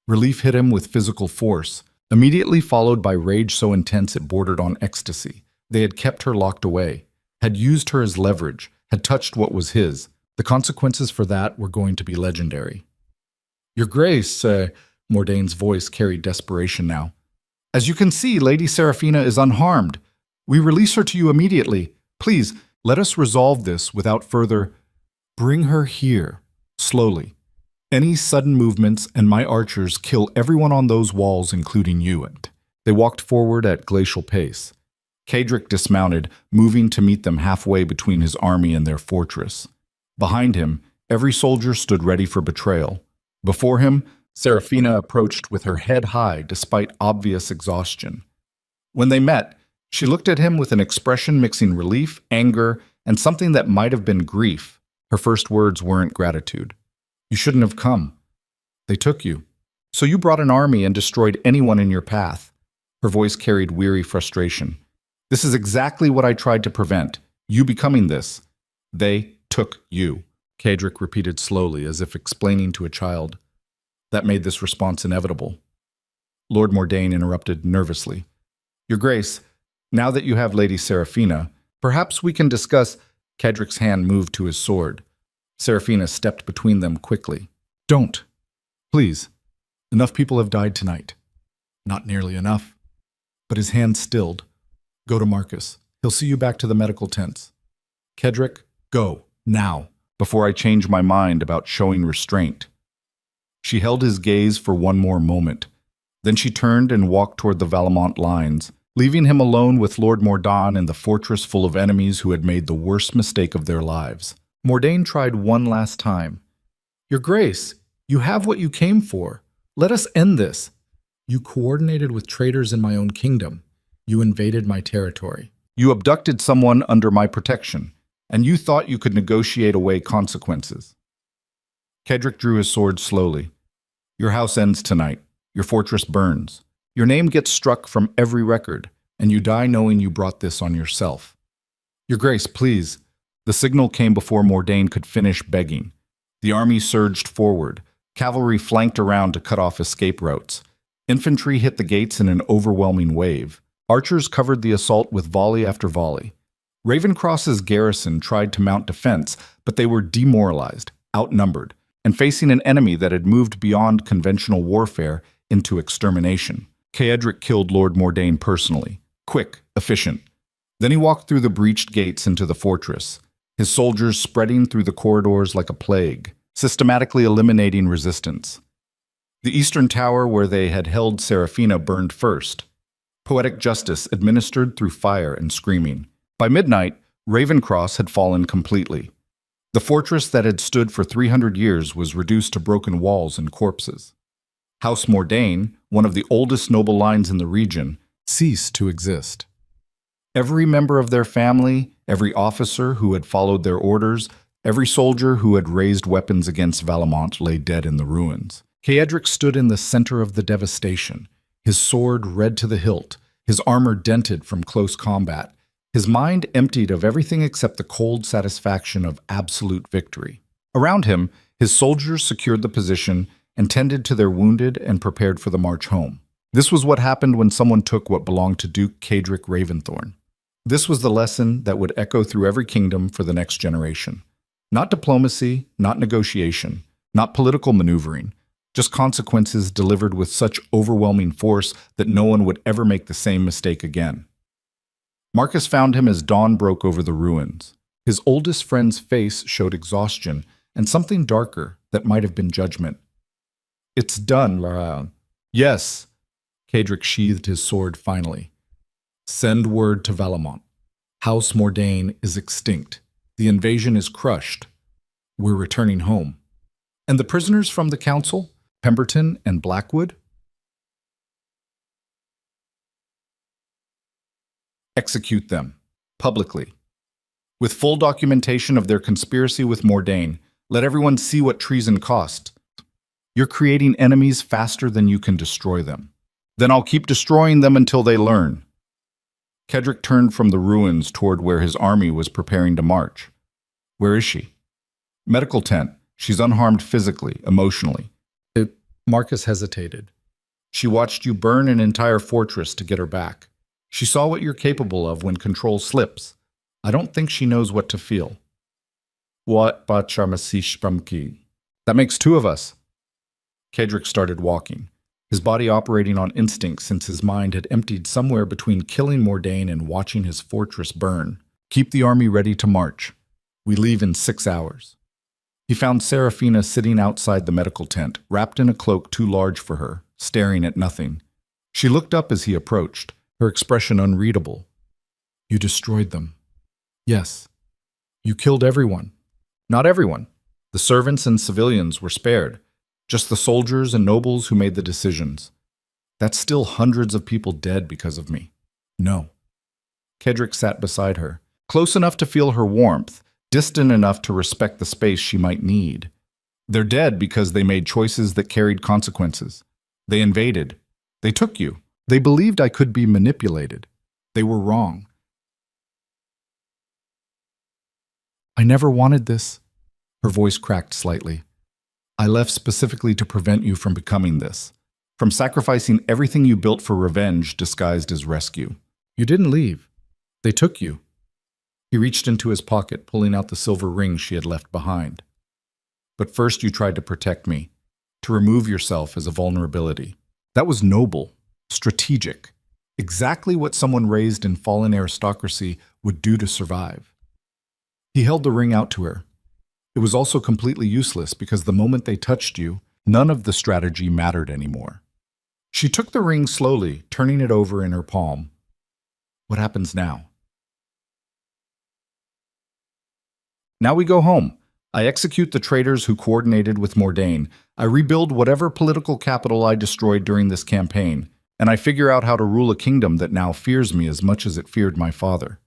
Relief hit him with physical force, immediately followed by rage so intense it bordered on ecstasy. They had kept her locked away, had used her as leverage, had touched what was his. The consequences for that were going to be legendary. Your Grace, Mordain's voice carried desperation now. As you can see, Lady Seraphina is unharmed. We release her to you immediately. Please, let us resolve this without further. Bring her here, slowly. Any sudden movements and my archers kill everyone on those walls, including you. And they walked forward at glacial pace. Cedric dismounted, moving to meet them halfway between his army and their fortress. Behind him, every soldier stood ready for betrayal. Before him, Seraphina approached with her head high despite obvious exhaustion. When they met, she looked at him with an expression mixing relief, anger, and something that might have been grief. Her first words weren't gratitude. You shouldn't have come. They took you. So you brought an army and destroyed anyone in your path. Her voice carried weary frustration. This is exactly what I tried to prevent, you becoming this. They took you, Cedric repeated slowly, as if explaining to a child. That made this response inevitable. Lord Mordain interrupted nervously. Your Grace, now that you have Lady Seraphina, perhaps we can discuss. Kedrick's hand moved to his sword. Seraphina stepped between them quickly. Don't. Please. Enough people have died tonight. Not nearly enough. But his hand stilled. Go to Marcus. He'll see you back to the medical tents. Kedrick, go, now, before I change my mind about showing restraint. She held his gaze for one more moment. Then she turned and walked toward the Valamont lines, leaving him alone with Lord Mordaunt in the fortress full of enemies who had made the worst mistake of their lives. Mordain tried one last time. Your Grace, you have what you came for. Let us end this. You coordinated with traitors in my own kingdom. You invaded my territory. You abducted someone under my protection, and you thought you could negotiate away consequences. Kedrick drew his sword slowly. Your house ends tonight. Your fortress burns. Your name gets struck from every record, and you die knowing you brought this on yourself. Your Grace, please. The signal came before Mordain could finish begging. The army surged forward. Cavalry flanked around to cut off escape routes. Infantry hit the gates in an overwhelming wave. Archers covered the assault with volley after volley. Ravencross's garrison tried to mount defense, but they were demoralized, outnumbered, and facing an enemy that had moved beyond conventional warfare into extermination. Caedric killed Lord Mordain personally. Quick, efficient. Then he walked through the breached gates into the fortress, his soldiers spreading through the corridors like a plague, systematically eliminating resistance. The eastern tower where they had held Seraphina burned first. Poetic justice administered through fire and screaming. By midnight, Ravencross had fallen completely. The fortress that had stood for 300 years was reduced to broken walls and corpses. House Mordain, one of the oldest noble lines in the region, ceased to exist. Every member of their family, every officer who had followed their orders, every soldier who had raised weapons against Valamont lay dead in the ruins. Caedric stood in the center of the devastation, his sword red to the hilt, his armor dented from close combat, his mind emptied of everything except the cold satisfaction of absolute victory. Around him, his soldiers secured the position and tended to their wounded and prepared for the march home. This was what happened when someone took what belonged to Duke Caedric Raventhorn. This was the lesson that would echo through every kingdom for the next generation. Not diplomacy, not negotiation, not political maneuvering, just consequences delivered with such overwhelming force that no one would ever make the same mistake again. Marcus found him as dawn broke over the ruins. His oldest friend's face showed exhaustion and something darker that might have been judgment. It's done, Laurent. Yes. Caedric sheathed his sword finally. Send word to Valamont. House Mordain is extinct. The invasion is crushed. We're returning home. And the prisoners from the council, Pemberton and Blackwood? Execute them, publicly. With full documentation of their conspiracy with Mordain, let everyone see what treason cost. You're creating enemies faster than you can destroy them. Then I'll keep destroying them until they learn. Caedric turned from the ruins toward where his army was preparing to march. Where is she? Medical tent. She's unharmed physically, emotionally. Marcus hesitated. She watched you burn an entire fortress to get her back. She saw what you're capable of when control slips. I don't think she knows what to feel. What That makes two of us. Caedric started walking, his body operating on instinct since his mind had emptied somewhere between killing Mordain and watching his fortress burn. Keep the army ready to march. We leave in 6 hours. He found Seraphina sitting outside the medical tent, wrapped in a cloak too large for her, staring at nothing. She looked up as he approached, her expression unreadable. You destroyed them. Yes. You killed everyone. Not everyone. The servants and civilians were spared. Just the soldiers and nobles who made the decisions. That's still hundreds of people dead because of me. No. Caedric sat beside her, close enough to feel her warmth, distant enough to respect the space she might need. They're dead because they made choices that carried consequences. They invaded. They took you. They believed I could be manipulated. They were wrong. I never wanted this. Her voice cracked slightly. I left specifically to prevent you from becoming this, from sacrificing everything you built for revenge disguised as rescue. You didn't leave. They took you. He reached into his pocket, pulling out the silver ring she had left behind. But first you tried to protect me, to remove yourself as a vulnerability. That was noble, strategic, exactly what someone raised in fallen aristocracy would do to survive. He held the ring out to her. It was also completely useless because the moment they touched you, none of the strategy mattered anymore. She took the ring slowly, turning it over in her palm. What happens now? Now we go home. I execute the traitors who coordinated with Mordain. I rebuild whatever political capital I destroyed during this campaign, and I figure out how to rule a kingdom that now fears me as much as it feared my father.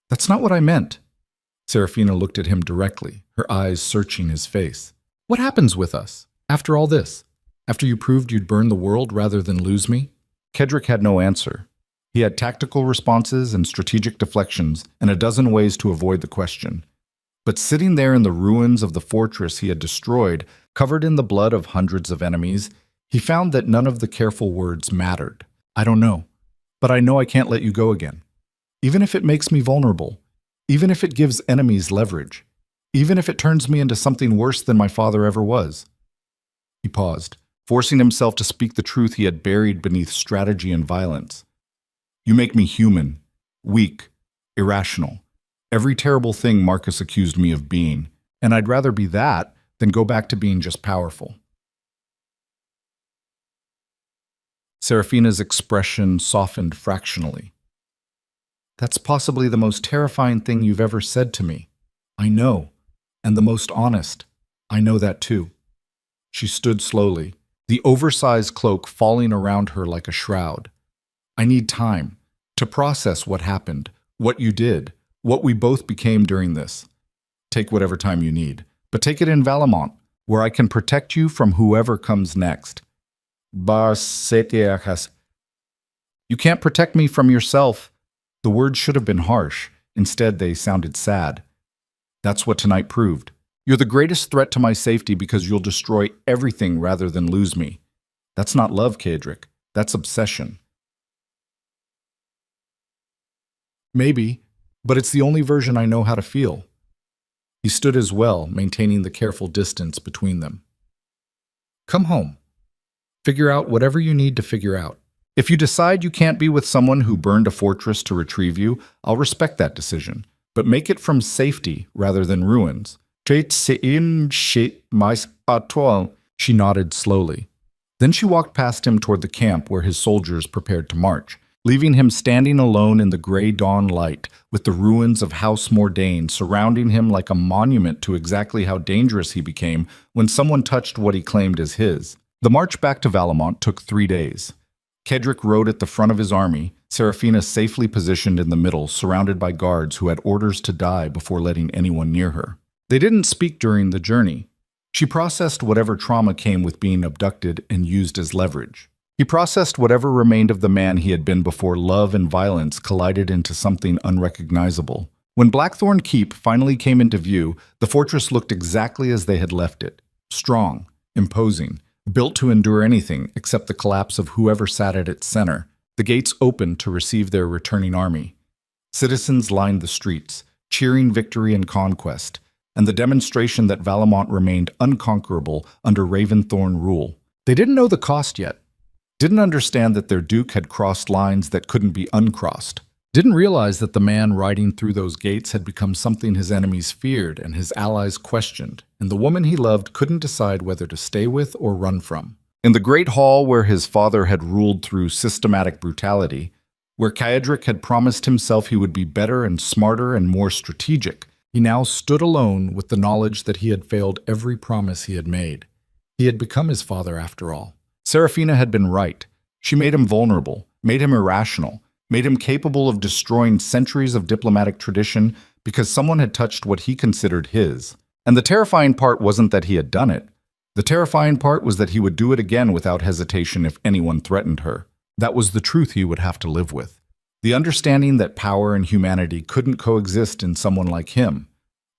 That's not what I meant. Serafina looked at him directly, her eyes searching his face. What happens with us, after all this? After you proved you'd burn the world rather than lose me? Kedrick had no answer. He had tactical responses and strategic deflections, and a dozen ways to avoid the question. But sitting there in the ruins of the fortress he had destroyed, covered in the blood of hundreds of enemies, he found that none of the careful words mattered. I don't know, but I know I can't let you go again. Even if it makes me vulnerable, even if it gives enemies leverage, even if it turns me into something worse than my father ever was. He paused, forcing himself to speak the truth he had buried beneath strategy and violence. You make me human, weak, irrational. Every terrible thing Marcus accused me of being, and I'd rather be that than go back to being just powerful. Serafina's expression softened fractionally. That's possibly the most terrifying thing you've ever said to me. I know, and the most honest. I know that too. She stood slowly, the oversized cloak falling around her like a shroud. I need time to process what happened, what you did, what we both became during this. Take whatever time you need, but take it in Valamont, where I can protect you from whoever comes next. You can't protect me from yourself. The words should have been harsh. Instead, they sounded sad. That's what tonight proved. You're the greatest threat to my safety because you'll destroy everything rather than lose me. That's not love, Kedrick. That's obsession. Maybe, but it's the only version I know how to feel. He stood as well, maintaining the careful distance between them. Come home. Figure out whatever you need to figure out. If you decide you can't be with someone who burned a fortress to retrieve you, I'll respect that decision, but make it from safety rather than ruins. She nodded slowly. Then she walked past him toward the camp where his soldiers prepared to march, leaving him standing alone in the gray dawn light, with the ruins of House Mordain surrounding him like a monument to exactly how dangerous he became when someone touched what he claimed as his. The march back to Valamont took 3 days. Kedrick rode at the front of his army, Serafina safely positioned in the middle, surrounded by guards who had orders to die before letting anyone near her. They didn't speak during the journey. She processed whatever trauma came with being abducted and used as leverage. He processed whatever remained of the man he had been before love and violence collided into something unrecognizable. When Blackthorn Keep finally came into view, the fortress looked exactly as they had left it. Strong, imposing, built to endure anything except the collapse of whoever sat at its center. The gates opened to receive their returning army. Citizens lined the streets, cheering victory and conquest, and the demonstration that Valamont remained unconquerable under Raventhorn rule. They didn't know the cost yet. Didn't understand that their duke had crossed lines that couldn't be uncrossed. Didn't realize that the man riding through those gates had become something his enemies feared and his allies questioned, and the woman he loved couldn't decide whether to stay with or run from. In the great hall where his father had ruled through systematic brutality, where Kedrick had promised himself he would be better and smarter and more strategic, he now stood alone with the knowledge that he had failed every promise he had made. He had become his father after all. Serafina had been right. She made him vulnerable, made him irrational, made him capable of destroying centuries of diplomatic tradition because someone had touched what he considered his. And the terrifying part wasn't that he had done it. The terrifying part was that he would do it again without hesitation if anyone threatened her. That was the truth he would have to live with. The understanding that power and humanity couldn't coexist in someone like him.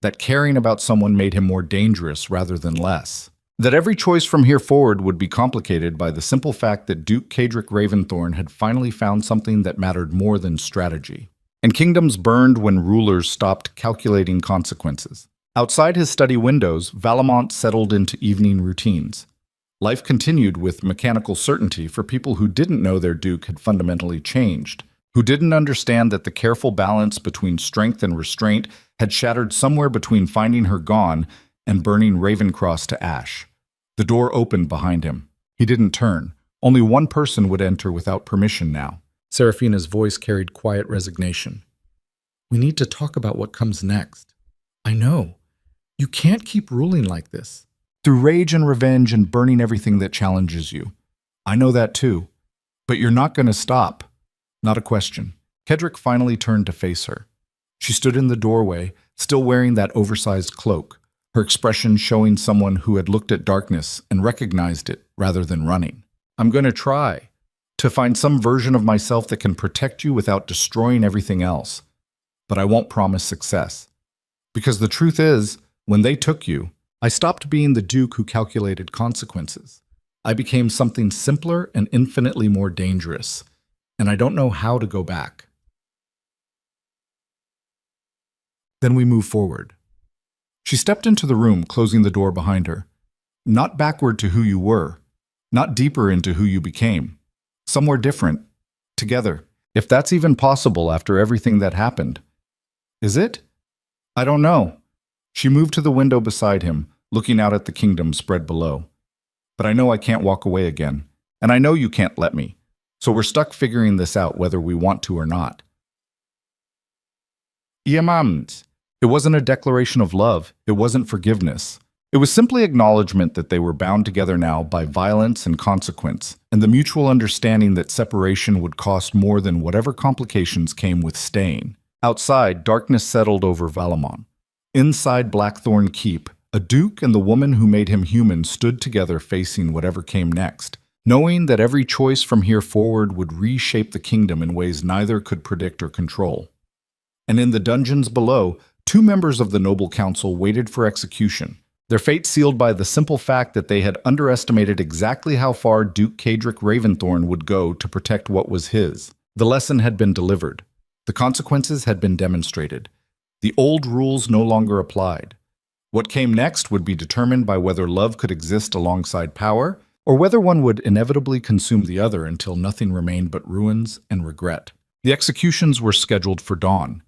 That caring about someone made him more dangerous rather than less. That every choice from here forward would be complicated by the simple fact that Duke Kedrick Raventhorn had finally found something that mattered more than strategy. and kingdoms burned when rulers stopped calculating consequences. Outside his study windows, Valamont settled into evening routines. Life continued with mechanical certainty for people who didn't know their duke had fundamentally changed, who didn't understand that the careful balance between strength and restraint had shattered somewhere between finding her gone and burning Ravencross to ash. The door opened behind him. He didn't turn. Only one person would enter without permission now. Seraphina's voice carried quiet resignation. "We need to talk about what comes next." "I know. You can't keep ruling like this. Through rage and revenge and burning everything that challenges you. I know that too. But you're not going to stop." Not a question. Cedric finally turned to face her. She stood in the doorway, still wearing that oversized cloak, her expression showing someone who had looked at darkness and recognized it rather than running. "I'm going to try to find some version of myself that can protect you without destroying everything else. But I won't promise success. Because the truth is, when they took you, I stopped being the duke who calculated consequences. I became something simpler and infinitely more dangerous, and I don't know how to go back." Then we move forward. She stepped into the room, closing the door behind her. Not backward to who you were, not deeper into who you became. Somewhere different, together, if that's even possible after everything that happened. Is it? I don't know. She moved to the window beside him, looking out at the kingdom spread below. "But I know I can't walk away again, and I know you can't let me. So we're stuck figuring this out whether we want to or not." Iamams. It wasn't a declaration of love. It wasn't forgiveness. It was simply acknowledgement that they were bound together now by violence and consequence, and the mutual understanding that separation would cost more than whatever complications came with staying. Outside, darkness settled over Valamon. Inside Blackthorn Keep, a duke and the woman who made him human stood together facing whatever came next, knowing that every choice from here forward would reshape the kingdom in ways neither could predict or control. And in the dungeons below, 2 members of the noble council waited for execution, their fate sealed by the simple fact that they had underestimated exactly how far Duke Cedric Raventhorn would go to protect what was his. The lesson had been delivered. The consequences had been demonstrated. The old rules no longer applied. What came next would be determined by whether love could exist alongside power, or whether one would inevitably consume the other until nothing remained but ruins and regret. The executions were scheduled for dawn.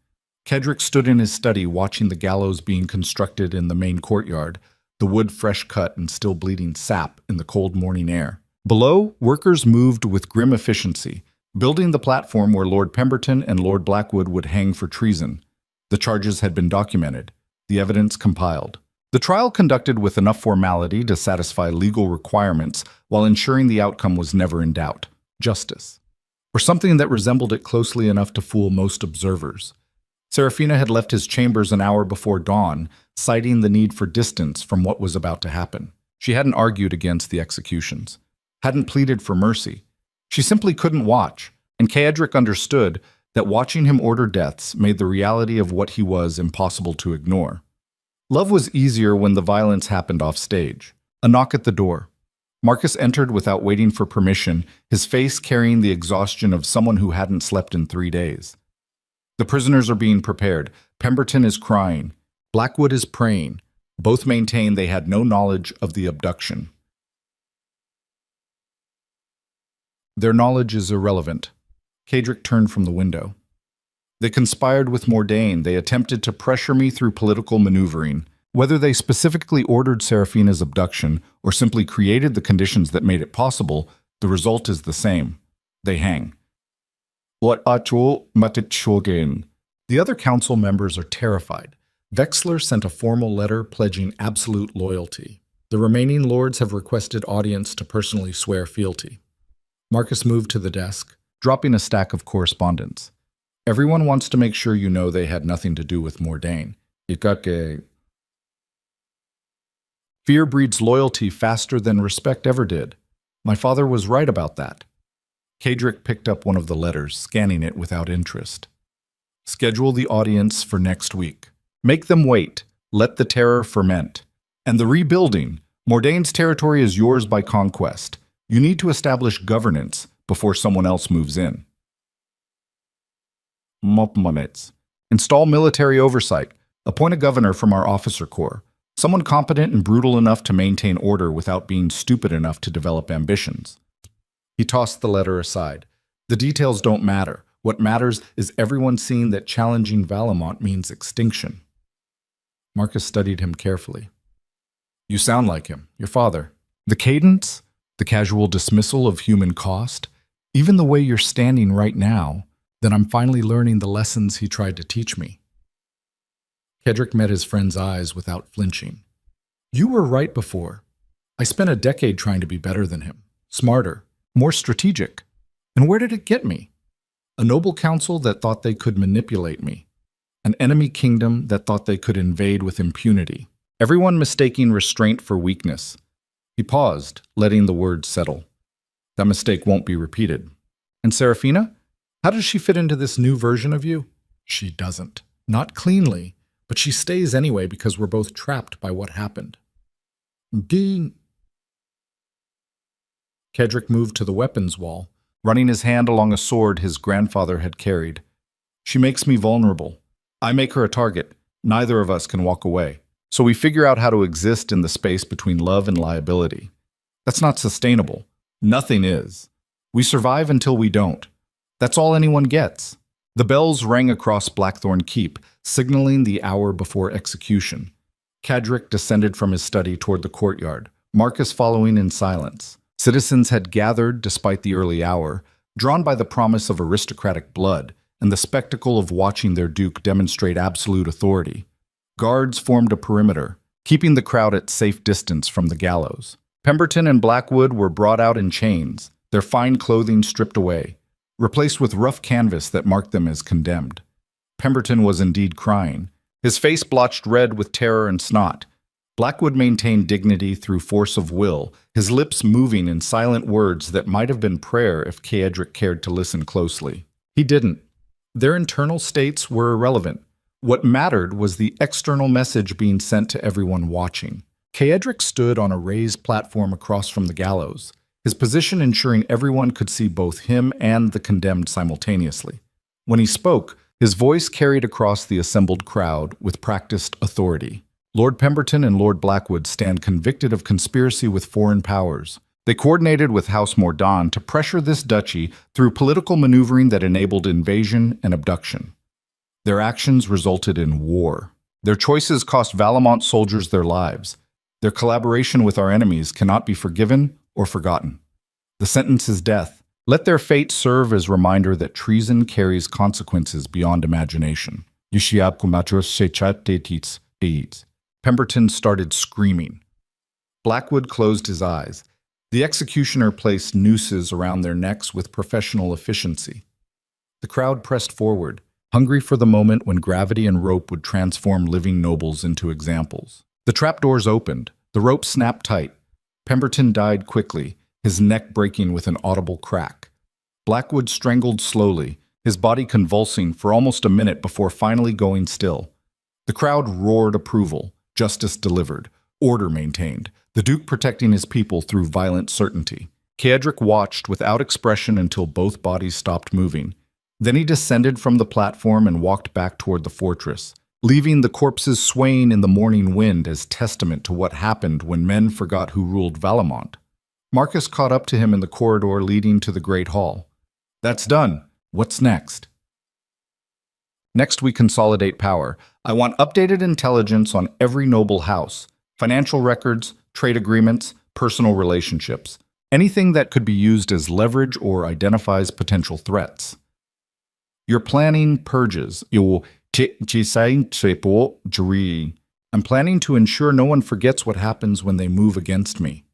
Cedric stood in his study watching the gallows being constructed in the main courtyard, the wood fresh cut and still bleeding sap in the cold morning air. Below, workers moved with grim efficiency, building the platform where Lord Pemberton and Lord Blackwood would hang for treason. The charges had been documented, the evidence compiled. The trial conducted with enough formality to satisfy legal requirements while ensuring the outcome was never in doubt. Justice. Or something that resembled it closely enough to fool most observers. Seraphina had left his chambers an hour before dawn, citing the need for distance from what was about to happen. She hadn't argued against the executions, hadn't pleaded for mercy. She simply couldn't watch, and Cedric understood that watching him order deaths made the reality of what he was impossible to ignore. Love was easier when the violence happened off stage. A knock at the door. Marcus entered without waiting for permission, his face carrying the exhaustion of someone who hadn't slept in 3 days. The prisoners are being prepared. Pemberton is crying. Blackwood is praying. Both maintain they had no knowledge of the abduction. Their knowledge is irrelevant. Cedric turned from the window. They conspired with Mordain. They attempted to pressure me through political maneuvering. Whether they specifically ordered Seraphina's abduction or simply created the conditions that made it possible, the result is the same. They hang. The other council members are terrified. Vexler sent a formal letter pledging absolute loyalty. The remaining lords have requested audience to personally swear fealty. Marcus moved to the desk, dropping a stack of correspondence. Everyone wants to make sure you know they had nothing to do with Mordain. Fear breeds loyalty faster than respect ever did. My father was right about that. Cedric picked up one of the letters, scanning it without interest. Schedule the audience for next week. Make them wait. Let the terror ferment. And the rebuilding. Mordain's territory is yours by conquest. You need to establish governance before someone else moves in. Mopmonets. Install military oversight. Appoint a governor from our officer corps. Someone competent and brutal enough to maintain order without being stupid enough to develop ambitions. He tossed the letter aside. The details don't matter. What matters is everyone seeing that challenging Valamont means extinction. Marcus studied him carefully. You sound like him, your father. The cadence, the casual dismissal of human cost, even the way you're standing right now, that I'm finally learning the lessons he tried to teach me. Kedrick met his friend's eyes without flinching. You were right before. I spent a decade trying to be better than him, smarter, more strategic. And where did it get me? A noble council that thought they could manipulate me. An enemy kingdom that thought they could invade with impunity. Everyone mistaking restraint for weakness. He paused, letting the words settle. That mistake won't be repeated. And Serafina? How does she fit into this new version of you? She doesn't. Not cleanly, but she stays anyway because we're both trapped by what happened. Ding. Kedrick moved to the weapons wall, running his hand along a sword his grandfather had carried. She makes me vulnerable. I make her a target. Neither of us can walk away. So we figure out how to exist in the space between love and liability. That's not sustainable. Nothing is. We survive until we don't. That's all anyone gets. The bells rang across Blackthorn Keep, signaling the hour before execution. Kedrick descended from his study toward the courtyard, Marcus following in silence. Citizens had gathered despite the early hour, drawn by the promise of aristocratic blood and the spectacle of watching their duke demonstrate absolute authority. Guards formed a perimeter, keeping the crowd at safe distance from the gallows. Pemberton and Blackwood were brought out in chains, their fine clothing stripped away, replaced with rough canvas that marked them as condemned. Pemberton was indeed crying, his face blotched red with terror and snot. Blackwood maintained dignity through force of will, his lips moving in silent words that might have been prayer if Kedrick cared to listen closely. He didn't. Their internal states were irrelevant. What mattered was the external message being sent to everyone watching. Kedrick stood on a raised platform across from the gallows, his position ensuring everyone could see both him and the condemned simultaneously. When he spoke, his voice carried across the assembled crowd with practiced authority. Lord Pemberton and Lord Blackwood stand convicted of conspiracy with foreign powers. They coordinated with House Mordaunt to pressure this duchy through political maneuvering that enabled invasion and abduction. Their actions resulted in war. Their choices cost Valamont soldiers their lives. Their collaboration with our enemies cannot be forgiven or forgotten. The sentence is death. Let their fate serve as reminder that treason carries consequences beyond imagination. Pemberton started screaming. Blackwood closed his eyes. The executioner placed nooses around their necks with professional efficiency. The crowd pressed forward, hungry for the moment when gravity and rope would transform living nobles into examples. The trapdoors opened. The rope snapped tight. Pemberton died quickly, his neck breaking with an audible crack. Blackwood strangled slowly, his body convulsing for almost a minute before finally going still. The crowd roared approval. Justice delivered. Order maintained. The Duke protecting his people through violent certainty. Kedrick watched without expression until both bodies stopped moving. Then he descended from the platform and walked back toward the fortress, leaving the corpses swaying in the morning wind as testament to what happened when men forgot who ruled Valamont. Marcus caught up to him in the corridor leading to the Great Hall. That's done. What's next? Next, we consolidate power. I want updated intelligence on every noble house, financial records, trade agreements, personal relationships, anything that could be used as leverage or identifies potential threats. You're planning purges. I'm planning to ensure no one forgets what happens when they move against me.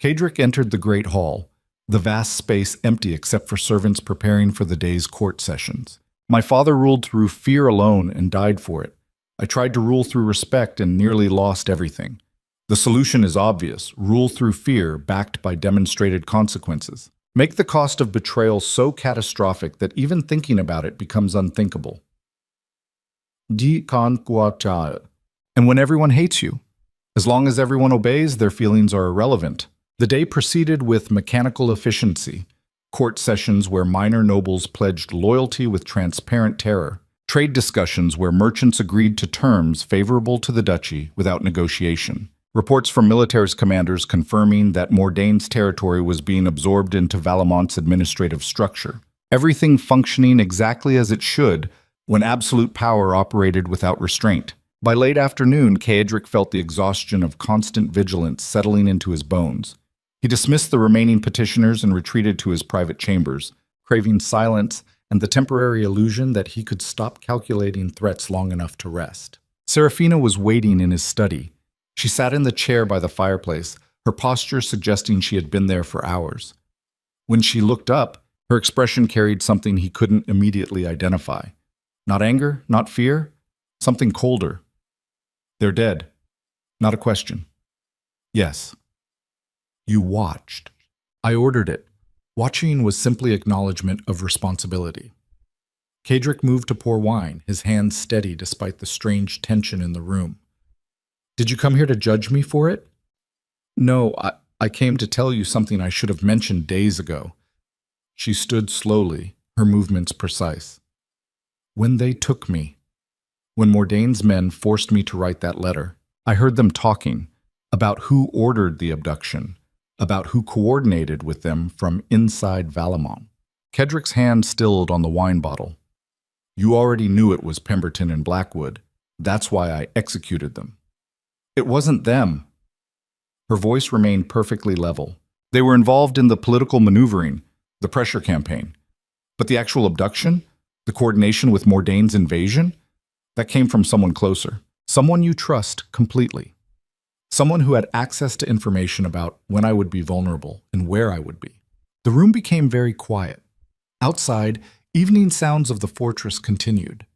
Kedrick entered the Great Hall, the vast space empty except for servants preparing for the day's court sessions. My father ruled through fear alone and died for it. I tried to rule through respect and nearly lost everything. The solution is obvious: rule through fear backed by demonstrated consequences. Make the cost of betrayal so catastrophic that even thinking about it becomes unthinkable. And when everyone hates you, as long as everyone obeys, their feelings are irrelevant. The day proceeded with mechanical efficiency. court sessions where minor nobles pledged loyalty with transparent terror, trade discussions where merchants agreed to terms favorable to the duchy without negotiation, reports from military's commanders confirming that Mordain's territory was being absorbed into Valamont's administrative structure. Everything functioning exactly as it should when absolute power operated without restraint. By late afternoon, Caedric felt the exhaustion of constant vigilance settling into his bones. He dismissed the remaining petitioners and retreated to his private chambers, craving silence and the temporary illusion that he could stop calculating threats long enough to rest. Serafina was waiting in his study. She sat in the chair by the fireplace, her posture suggesting she had been there for hours. When she looked up, her expression carried something he couldn't immediately identify. Not anger, not fear, something colder. They're dead. Not a question. Yes. You watched. I ordered it. Watching was simply acknowledgement of responsibility. Caedric moved to pour wine, his hands steady despite the strange tension in the room. Did you come here to judge me for it? No, I came to tell you something I should have mentioned days ago. She stood slowly, her movements precise. When they took me, when Mordain's men forced me to write that letter, I heard them talking about who ordered the abduction, about who coordinated with them from inside Valamon. Caedric's hand stilled on the wine bottle. You already knew it was Pemberton and Blackwood. That's why I executed them. It wasn't them. Her voice remained perfectly level. They were involved in the political maneuvering, the pressure campaign. But the actual abduction, the coordination with Mordain's invasion, that came from someone closer. Someone you trust completely. Someone who had access to information about when I would be vulnerable and where I would be. The room became very quiet. Outside, evening sounds of the fortress continued.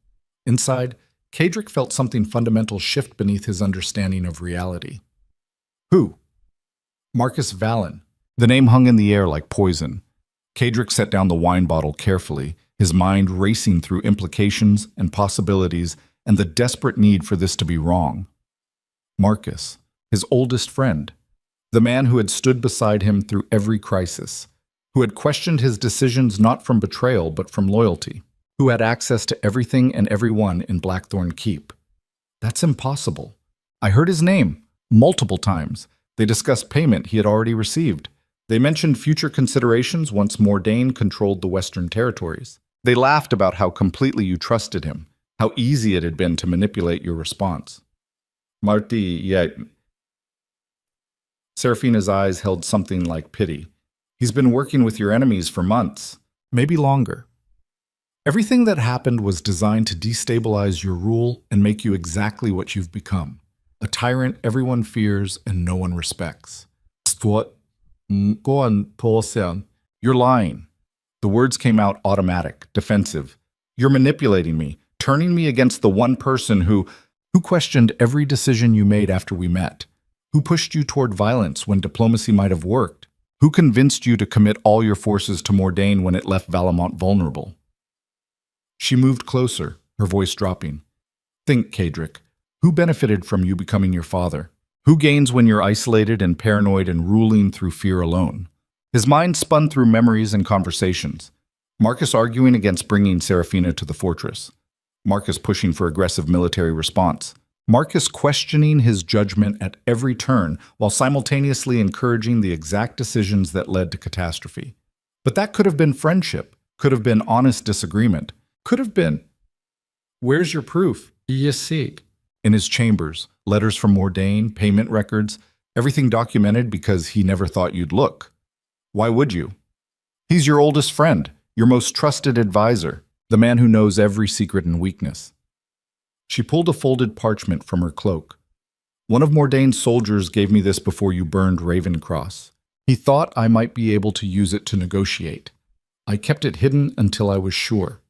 Inside, Caedric felt something fundamental shift beneath his understanding of reality. Who? Marcus Vallon. The name hung in the air like poison. Caedric set down the wine bottle carefully, his mind racing through implications and possibilities and the desperate need for this to be wrong. Marcus, his oldest friend, the man who had stood beside him through every crisis, who had questioned his decisions not from betrayal but from loyalty, who had access to everything and everyone in Blackthorn Keep. That's impossible. I heard his name multiple times. They discussed payment he had already received. They mentioned future considerations once Mordain controlled the Western territories. They laughed about how completely you trusted him, how easy it had been to manipulate your response. Marty, yeah. Serafina's eyes held something like pity. He's been working with your enemies for months, maybe longer. Everything that happened was designed to destabilize your rule and make you exactly what you've become. A tyrant everyone fears and no one respects. You're lying. The words came out automatic, defensive. You're manipulating me, turning me against the one person who questioned every decision you made after we met, who pushed you toward violence when diplomacy might have worked, who convinced you to commit all your forces to Mordain when it left Valamont vulnerable. She moved closer, her voice dropping. Think, Caedric. Who benefited from you becoming your father? Who gains when you're isolated and paranoid and ruling through fear alone? His mind spun through memories and conversations. Marcus arguing against bringing Serafina to the fortress. Marcus pushing for aggressive military response. Marcus questioning his judgment at every turn while simultaneously encouraging the exact decisions that led to catastrophe. But that could have been friendship, could have been honest disagreement, could have been. Where's your proof? Yesig. In his chambers, letters from Mordain, payment records, everything documented because he never thought you'd look. Why would you? He's your oldest friend, your most trusted advisor, the man who knows every secret and weakness. She pulled a folded parchment from her cloak. One of Mordain's soldiers gave me this before you burned Ravencross. He thought I might be able to use it to negotiate. I kept it hidden until I was sure.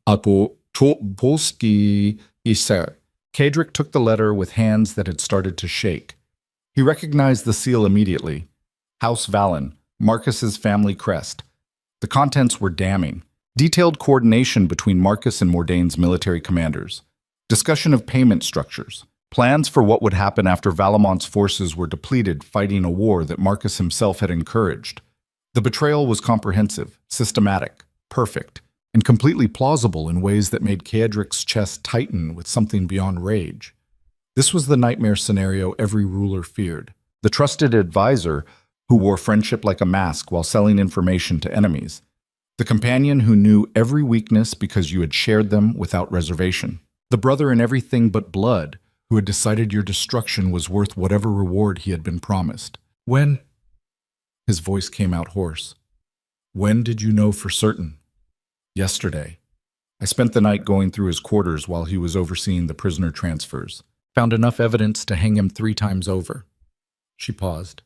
Caedric took the letter with hands that had started to shake. He recognized the seal immediately. House Vallon, Marcus's family crest. The contents were damning. Detailed coordination between Marcus and Mordain's military commanders. Discussion of payment structures. Plans for what would happen after Valamont's forces were depleted fighting a war that Marcus himself had encouraged. The betrayal was comprehensive, systematic, perfect, and completely plausible in ways that made Kaedric's chest tighten with something beyond rage. This was the nightmare scenario every ruler feared. The trusted advisor who wore friendship like a mask while selling information to enemies. The companion who knew every weakness because you had shared them without reservation. The brother in everything but blood who had decided your destruction was worth whatever reward he had been promised. When? His voice came out hoarse. When did you know for certain? Yesterday. I spent the night going through his quarters while he was overseeing the prisoner transfers. Found enough evidence to hang him 3 times over. She paused.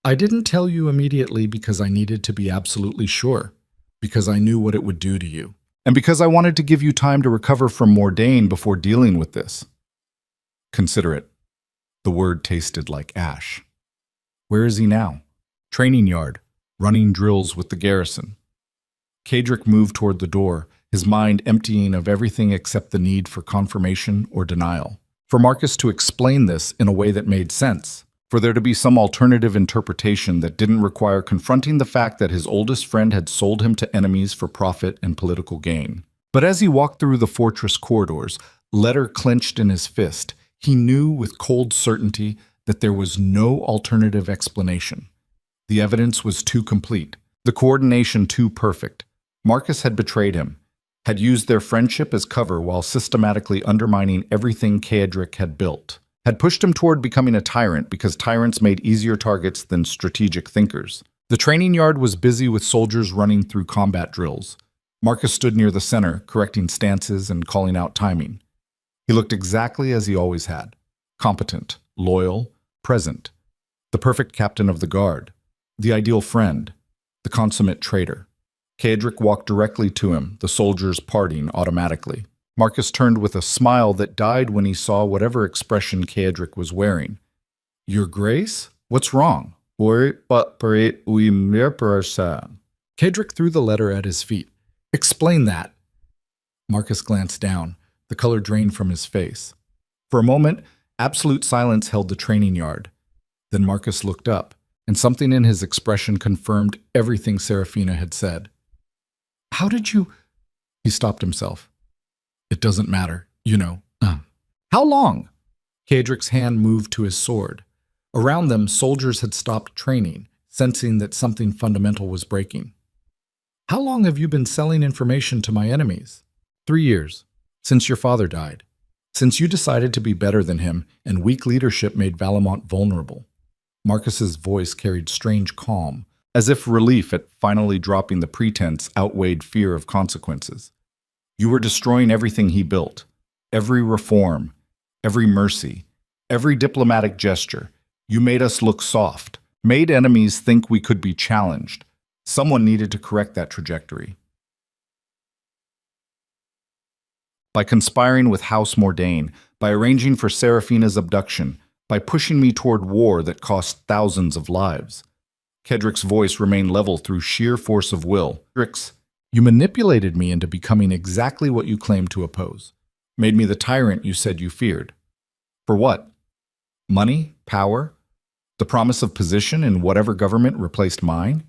I didn't tell you immediately because I needed to be absolutely sure, because I knew what it would do to you, and because I wanted to give you time to recover from Mordain before dealing with this. Consider it. The word tasted like ash. Where is he now? Training yard, running drills with the garrison. Kaedric moved toward the door, his mind emptying of everything except the need for confirmation or denial. For Marcus to explain this in a way that made sense, for there to be some alternative interpretation that didn't require confronting the fact that his oldest friend had sold him to enemies for profit and political gain. But as he walked through the fortress corridors, letter clenched in his fist, he knew with cold certainty that there was no alternative explanation. The evidence was too complete, the coordination too perfect. Marcus had betrayed him, had used their friendship as cover while systematically undermining everything Kaedric had built, had pushed him toward becoming a tyrant because tyrants made easier targets than strategic thinkers. The training yard was busy with soldiers running through combat drills. Marcus stood near the center, correcting stances and calling out timing. He looked exactly as he always had, competent, loyal, present, the perfect captain of the guard, the ideal friend, the consummate traitor. Kaedric walked directly to him, the soldiers parting automatically. Marcus turned with a smile that died when he saw whatever expression Kaedric was wearing. Your Grace? What's wrong? Kaedric threw the letter at his feet. Explain that. Marcus glanced down. The color drained from his face. For a moment, absolute silence held the training yard. Then Marcus looked up, and something in his expression confirmed everything Seraphina had said. How did you... He stopped himself. It doesn't matter, you know. How long? Kaedric's hand moved to his sword. Around them, soldiers had stopped training, sensing that something fundamental was breaking. How long have you been selling information to my enemies? 3 years. Since your father died. Since you decided to be better than him, and weak leadership made Valamont vulnerable. Marcus's voice carried strange calm, as if relief at finally dropping the pretense outweighed fear of consequences. You were destroying everything he built, every reform, every mercy, every diplomatic gesture. You made us look soft, made enemies think we could be challenged. Someone needed to correct that trajectory. By conspiring with House Mordain, by arranging for Seraphina's abduction, by pushing me toward war that cost thousands of lives. Kaedric's voice remained level through sheer force of will. Kaedric's, you manipulated me into becoming exactly what you claimed to oppose. Made me the tyrant you said you feared. For what? Money? Power? The promise of position in whatever government replaced mine?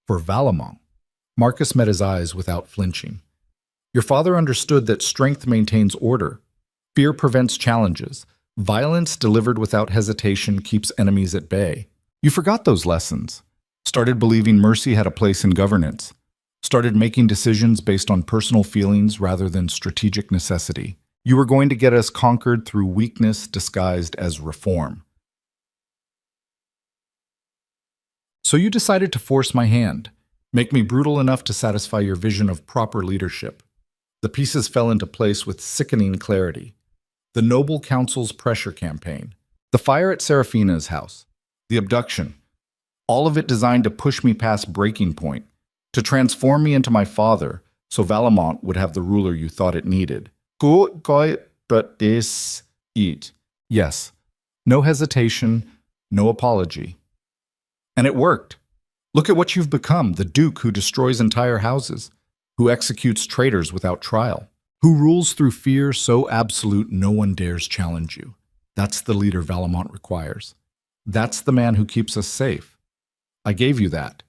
For Valamont. Marcus met his eyes without flinching. Your father understood that strength maintains order. Fear prevents challenges. Violence delivered without hesitation keeps enemies at bay. You forgot those lessons. Started believing mercy had a place in governance. Started making decisions based on personal feelings rather than strategic necessity. You were going to get us conquered through weakness disguised as reform. So you decided to force my hand, make me brutal enough to satisfy your vision of proper leadership. The pieces fell into place with sickening clarity. The Noble Council's pressure campaign, the fire at Seraphina's house, the abduction, all of it designed to push me past breaking point, to transform me into my father so Valamont would have the ruler you thought it needed. But this it. Yes, no hesitation, no apology. And it worked. Look at what you've become, the Duke who destroys entire houses, who executes traitors without trial, who rules through fear so absolute no one dares challenge you. That's the leader Valamont requires. That's the man who keeps us safe. I gave you that.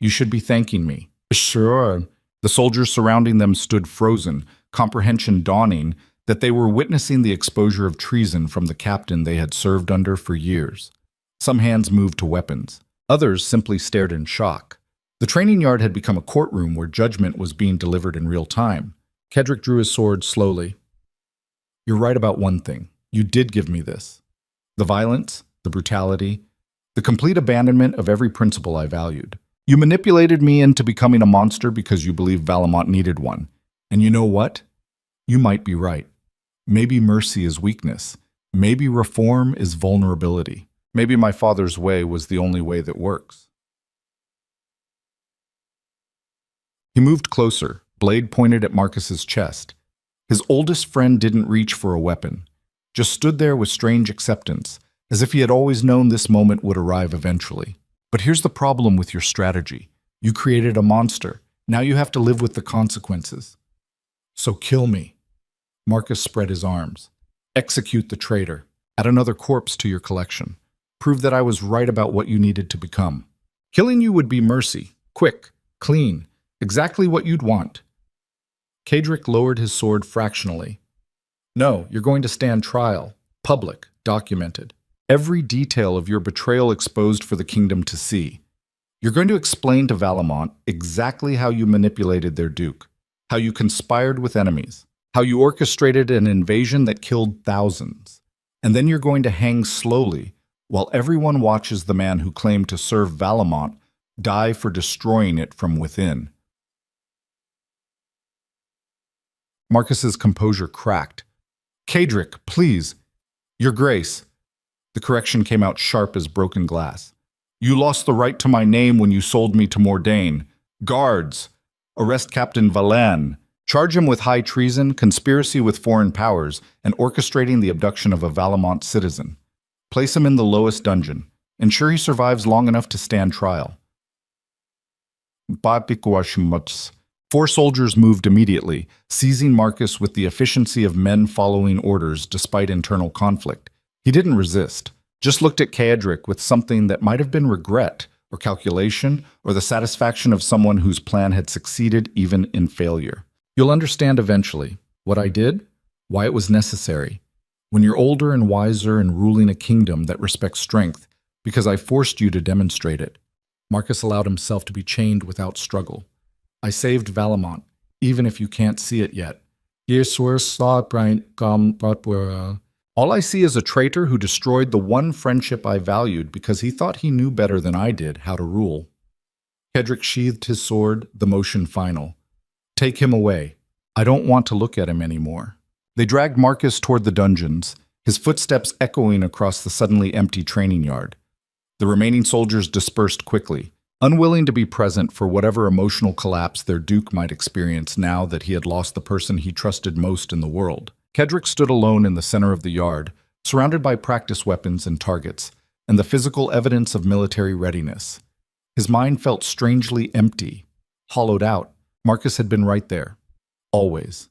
You should be thanking me. Sure. The soldiers surrounding them stood frozen, comprehension dawning that they were witnessing the exposure of treason from the captain they had served under for years. Some hands moved to weapons. Others simply stared in shock. The training yard had become a courtroom where judgment was being delivered in real time. Kedrick drew his sword slowly. You're right about one thing. You did give me this. The violence, the brutality, the complete abandonment of every principle I valued. You manipulated me into becoming a monster because you believed Valamont needed one. And you know what? You might be right. Maybe mercy is weakness. Maybe reform is vulnerability. Maybe my father's way was the only way that works. He moved closer, blade pointed at Marcus's chest. His oldest friend didn't reach for a weapon, just stood there with strange acceptance, as if he had always known this moment would arrive eventually. But here's the problem with your strategy. You created a monster. Now you have to live with the consequences. So kill me. Marcus spread his arms. Execute the traitor. Add another corpse to your collection. Prove that I was right about what you needed to become. Killing you would be mercy. Quick, clean, exactly what you'd want. Kedrick lowered his sword fractionally. No, you're going to stand trial. Public, documented. Every detail of your betrayal exposed for the kingdom to see. You're going to explain to Valamont exactly how you manipulated their duke, how you conspired with enemies, how you orchestrated an invasion that killed thousands. And then you're going to hang slowly while everyone watches the man who claimed to serve Valamont die for destroying it from within. Marcus's composure cracked. Kedrick, please. Your Grace. The correction came out sharp as broken glass. You lost the right to my name when you sold me to Mordain. Guards! Arrest Captain Valan. Charge him with high treason, conspiracy with foreign powers, and orchestrating the abduction of a Valamont citizen. Place him in the lowest dungeon. Ensure he survives long enough to stand trial. Four soldiers moved immediately, seizing Marcus with the efficiency of men following orders despite internal conflict. He didn't resist, just looked at Kedrick with something that might have been regret or calculation or the satisfaction of someone whose plan had succeeded even in failure. You'll understand eventually what I did, why it was necessary. When you're older and wiser and ruling a kingdom that respects strength, because I forced you to demonstrate it. Marcus allowed himself to be chained without struggle. I saved Valamont, even if you can't see it yet. All I see is a traitor who destroyed the one friendship I valued because he thought he knew better than I did how to rule. Kedrick sheathed his sword, the motion final. Take him away. I don't want to look at him anymore. They dragged Marcus toward the dungeons, his footsteps echoing across the suddenly empty training yard. The remaining soldiers dispersed quickly, unwilling to be present for whatever emotional collapse their duke might experience now that he had lost the person he trusted most in the world. Kedrick stood alone in the center of the yard, surrounded by practice weapons and targets, and the physical evidence of military readiness. His mind felt strangely empty, hollowed out. Marcus had been right there. Always.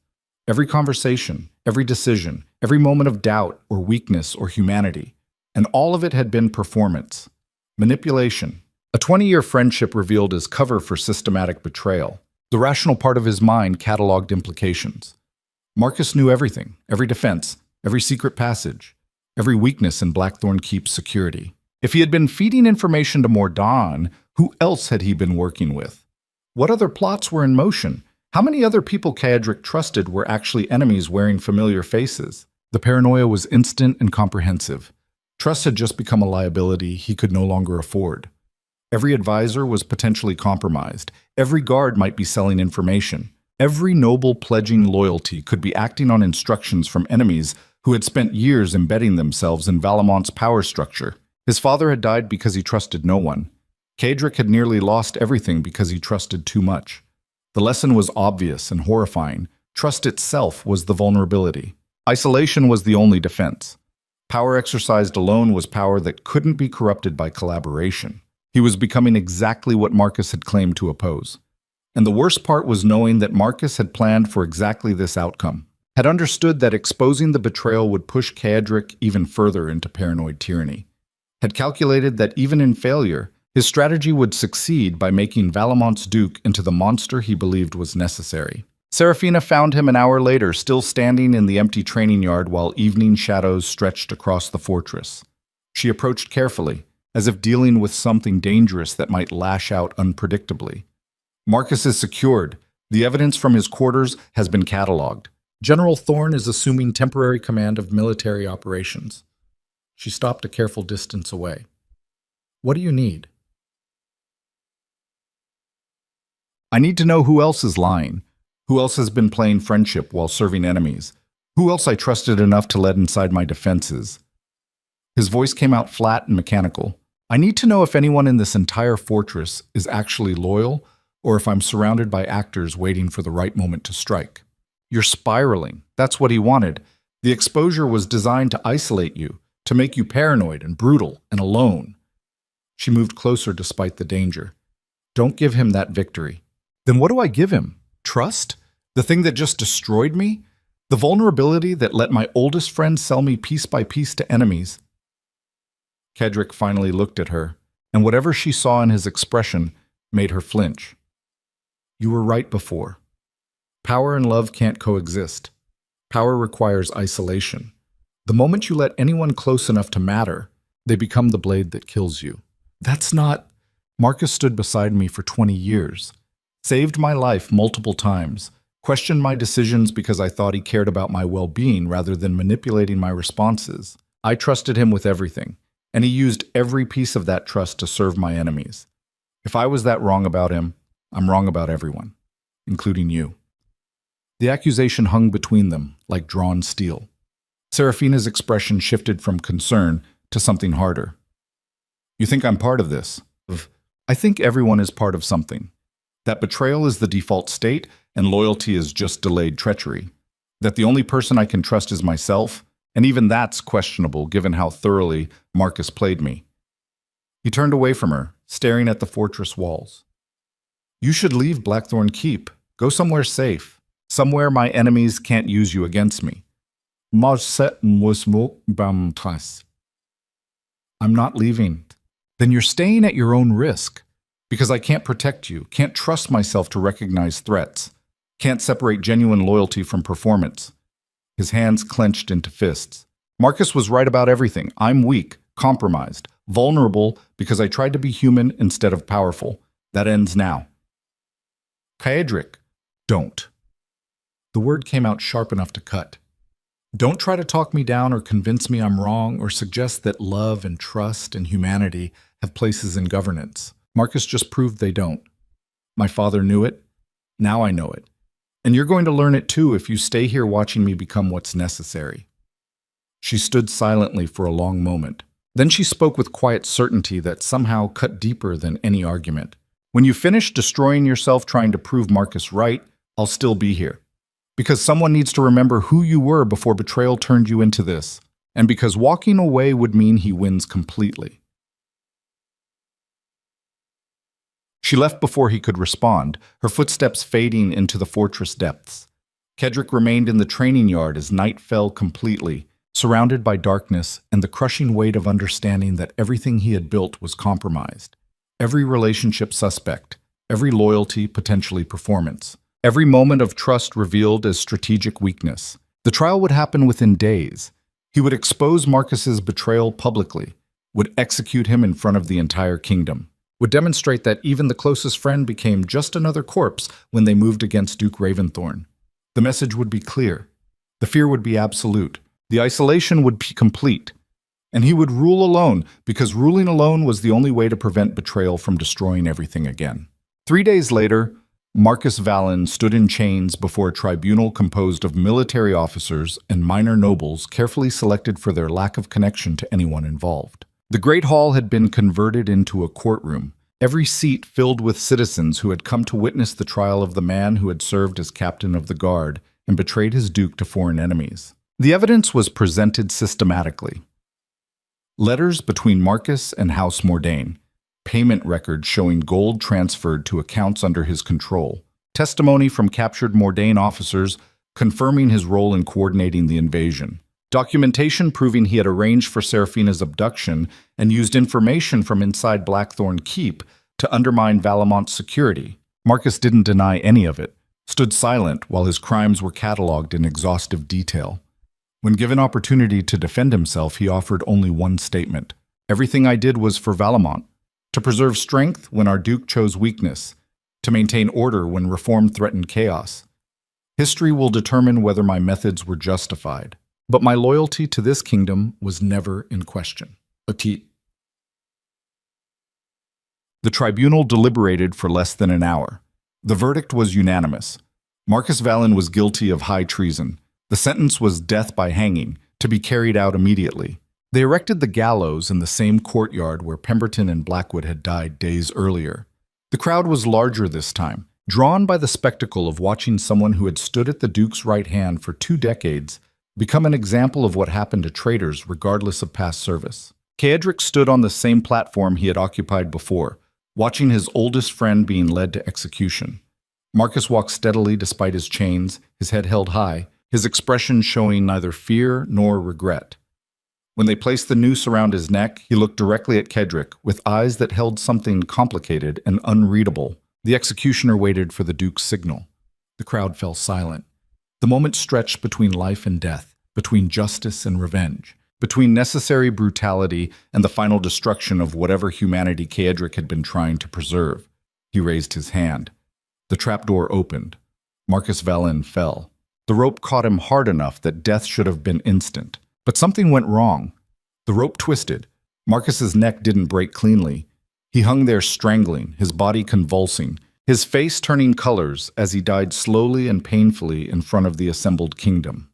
Every conversation, every decision, every moment of doubt or weakness or humanity. And all of it had been performance. Manipulation. A 20-year friendship revealed as cover for systematic betrayal. The rational part of his mind cataloged implications. Marcus knew everything, every defense, every secret passage, every weakness in Blackthorn Keep's security. If he had been feeding information to Mordain, who else had he been working with? What other plots were in motion? How many other people Kedrick trusted were actually enemies wearing familiar faces? The paranoia was instant and comprehensive. Trust had just become a liability he could no longer afford. Every advisor was potentially compromised. Every guard might be selling information. Every noble pledging loyalty could be acting on instructions from enemies who had spent years embedding themselves in Valamont's power structure. His father had died because he trusted no one. Kedrick had nearly lost everything because he trusted too much. The lesson was obvious and horrifying. Trust itself was the vulnerability. Isolation was the only defense. Power exercised alone was power that couldn't be corrupted by collaboration. He was becoming exactly what Marcus had claimed to oppose. And the worst part was knowing that Marcus had planned for exactly this outcome, had understood that exposing the betrayal would push Kedrick even further into paranoid tyranny, had calculated that even in failure, His strategy would succeed by making Valamont's Duke into the monster he believed was necessary. Serafina found him an hour later, still standing in the empty training yard while evening shadows stretched across the fortress. She approached carefully, as if dealing with something dangerous that might lash out unpredictably. Marcus is secured. The evidence from his quarters has been catalogued. General Thorne is assuming temporary command of military operations. She stopped a careful distance away. What do you need? I need to know who else is lying. Who else has been playing friendship while serving enemies? Who else I trusted enough to let inside my defenses? His voice came out flat and mechanical. I need to know if anyone in this entire fortress is actually loyal, or if I'm surrounded by actors waiting for the right moment to strike. You're spiraling. That's what he wanted. The exposure was designed to isolate you, to make you paranoid and brutal and alone. She moved closer despite the danger. Don't give him that victory. Then what do I give him? Trust? The thing that just destroyed me? The vulnerability that let my oldest friend sell me piece by piece to enemies? Kedrick finally looked at her, and whatever she saw in his expression made her flinch. You were right before. Power and love can't coexist. Power requires isolation. The moment you let anyone close enough to matter, they become the blade that kills you. That's not... Marcus stood beside me for 20 years. Saved my life multiple times. Questioned my decisions because I thought he cared about my well-being rather than manipulating my responses. I trusted him with everything, and he used every piece of that trust to serve my enemies. If I was that wrong about him, I'm wrong about everyone, including you. The accusation hung between them like drawn steel. Serafina's expression shifted from concern to something harder. You think I'm part of this? I think everyone is part of something. That betrayal is the default state and loyalty is just delayed treachery. That the only person I can trust is myself, and even that's questionable given how thoroughly Marcus played me. He turned away from her, staring at the fortress walls. You should leave Blackthorn Keep. Go somewhere safe. Somewhere my enemies can't use you against me. I'm not leaving. Then you're staying at your own risk. Because I can't protect you, can't trust myself to recognize threats, can't separate genuine loyalty from performance. His hands clenched into fists. Marcus was right about everything. I'm weak, compromised, vulnerable because I tried to be human instead of powerful. That ends now. Kaedric, don't. The word came out sharp enough to cut. Don't try to talk me down or convince me I'm wrong or suggest that love and trust and humanity have places in governance. Marcus just proved they don't. My father knew it. Now I know it. And you're going to learn it too if you stay here watching me become what's necessary. She stood silently for a long moment. Then she spoke with quiet certainty that somehow cut deeper than any argument. When you finish destroying yourself trying to prove Marcus right, I'll still be here. Because someone needs to remember who you were before betrayal turned you into this. And because walking away would mean he wins completely. She left before he could respond, her footsteps fading into the fortress depths. Kedrick remained in the training yard as night fell completely, surrounded by darkness and the crushing weight of understanding that everything he had built was compromised. Every relationship suspect, every loyalty potentially performance, every moment of trust revealed as strategic weakness. The trial would happen within days. He would expose Marcus's betrayal publicly, would execute him in front of the entire kingdom, would demonstrate that even the closest friend became just another corpse when they moved against Duke Raventhorn. The message would be clear. The fear would be absolute. The isolation would be complete. And he would rule alone, because ruling alone was the only way to prevent betrayal from destroying everything again. 3 days later, Marcus Vallon stood in chains before a tribunal composed of military officers and minor nobles carefully selected for their lack of connection to anyone involved. The Great Hall had been converted into a courtroom, every seat filled with citizens who had come to witness the trial of the man who had served as captain of the guard and betrayed his duke to foreign enemies. The evidence was presented systematically. Letters between Marcus and House Mordain, payment records showing gold transferred to accounts under his control, testimony from captured Mordain officers confirming his role in coordinating the invasion, Documentation proving he had arranged for Seraphina's abduction and used information from inside Blackthorn Keep to undermine Valamont's security. Marcus didn't deny any of it, stood silent while his crimes were catalogued in exhaustive detail. When given opportunity to defend himself, he offered only one statement. Everything I did was for Valamont, to preserve strength when our Duke chose weakness, to maintain order when reform threatened chaos. History will determine whether my methods were justified, but my loyalty to this kingdom was never in question. The tribunal deliberated for less than an hour. The verdict was unanimous. Marcus Vallon was guilty of high treason. The sentence was death by hanging, to be carried out immediately. They erected the gallows in the same courtyard where Pemberton and Blackwood had died days earlier. The crowd was larger this time, drawn by the spectacle of watching someone who had stood at the Duke's right hand for 2 decades become an example of what happened to traitors regardless of past service. Caedric stood on the same platform he had occupied before, watching his oldest friend being led to execution. Marcus walked steadily despite his chains, his head held high, his expression showing neither fear nor regret. When they placed the noose around his neck, he looked directly at Caedric with eyes that held something complicated and unreadable. The executioner waited for the Duke's signal. The crowd fell silent. The moment stretched between life and death, between justice and revenge, between necessary brutality and the final destruction of whatever humanity Caedric had been trying to preserve. He raised his hand. The trapdoor opened. Marcus Vallon fell. The rope caught him hard enough that death should have been instant. But something went wrong. The rope twisted. Marcus's neck didn't break cleanly. He hung there strangling, his body convulsing, his face turning colors as he died slowly and painfully in front of the assembled kingdom.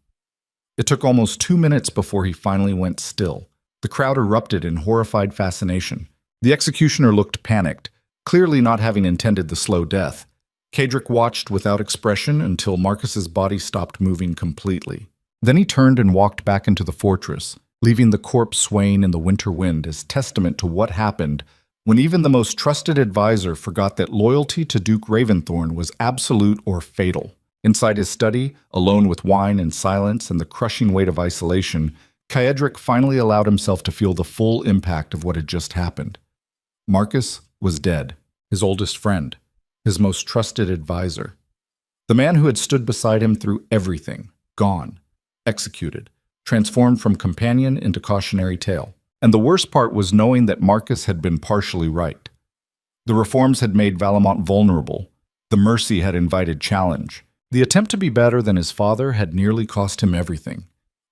It took almost 2 minutes before he finally went still. The crowd erupted in horrified fascination. The executioner looked panicked, clearly not having intended the slow death. Caedric watched without expression until Marcus's body stopped moving completely. Then he turned and walked back into the fortress, leaving the corpse swaying in the winter wind as testament to what happened when even the most trusted advisor forgot that loyalty to Duke Raventhorn was absolute or fatal. Inside his study, alone with wine and silence and the crushing weight of isolation, Caedric finally allowed himself to feel the full impact of what had just happened. Marcus was dead, his oldest friend, his most trusted advisor. The man who had stood beside him through everything, gone. Executed, transformed from companion into cautionary tale. And the worst part was knowing that Marcus had been partially right. The reforms had made Valamont vulnerable. The mercy had invited challenge. The attempt to be better than his father had nearly cost him everything.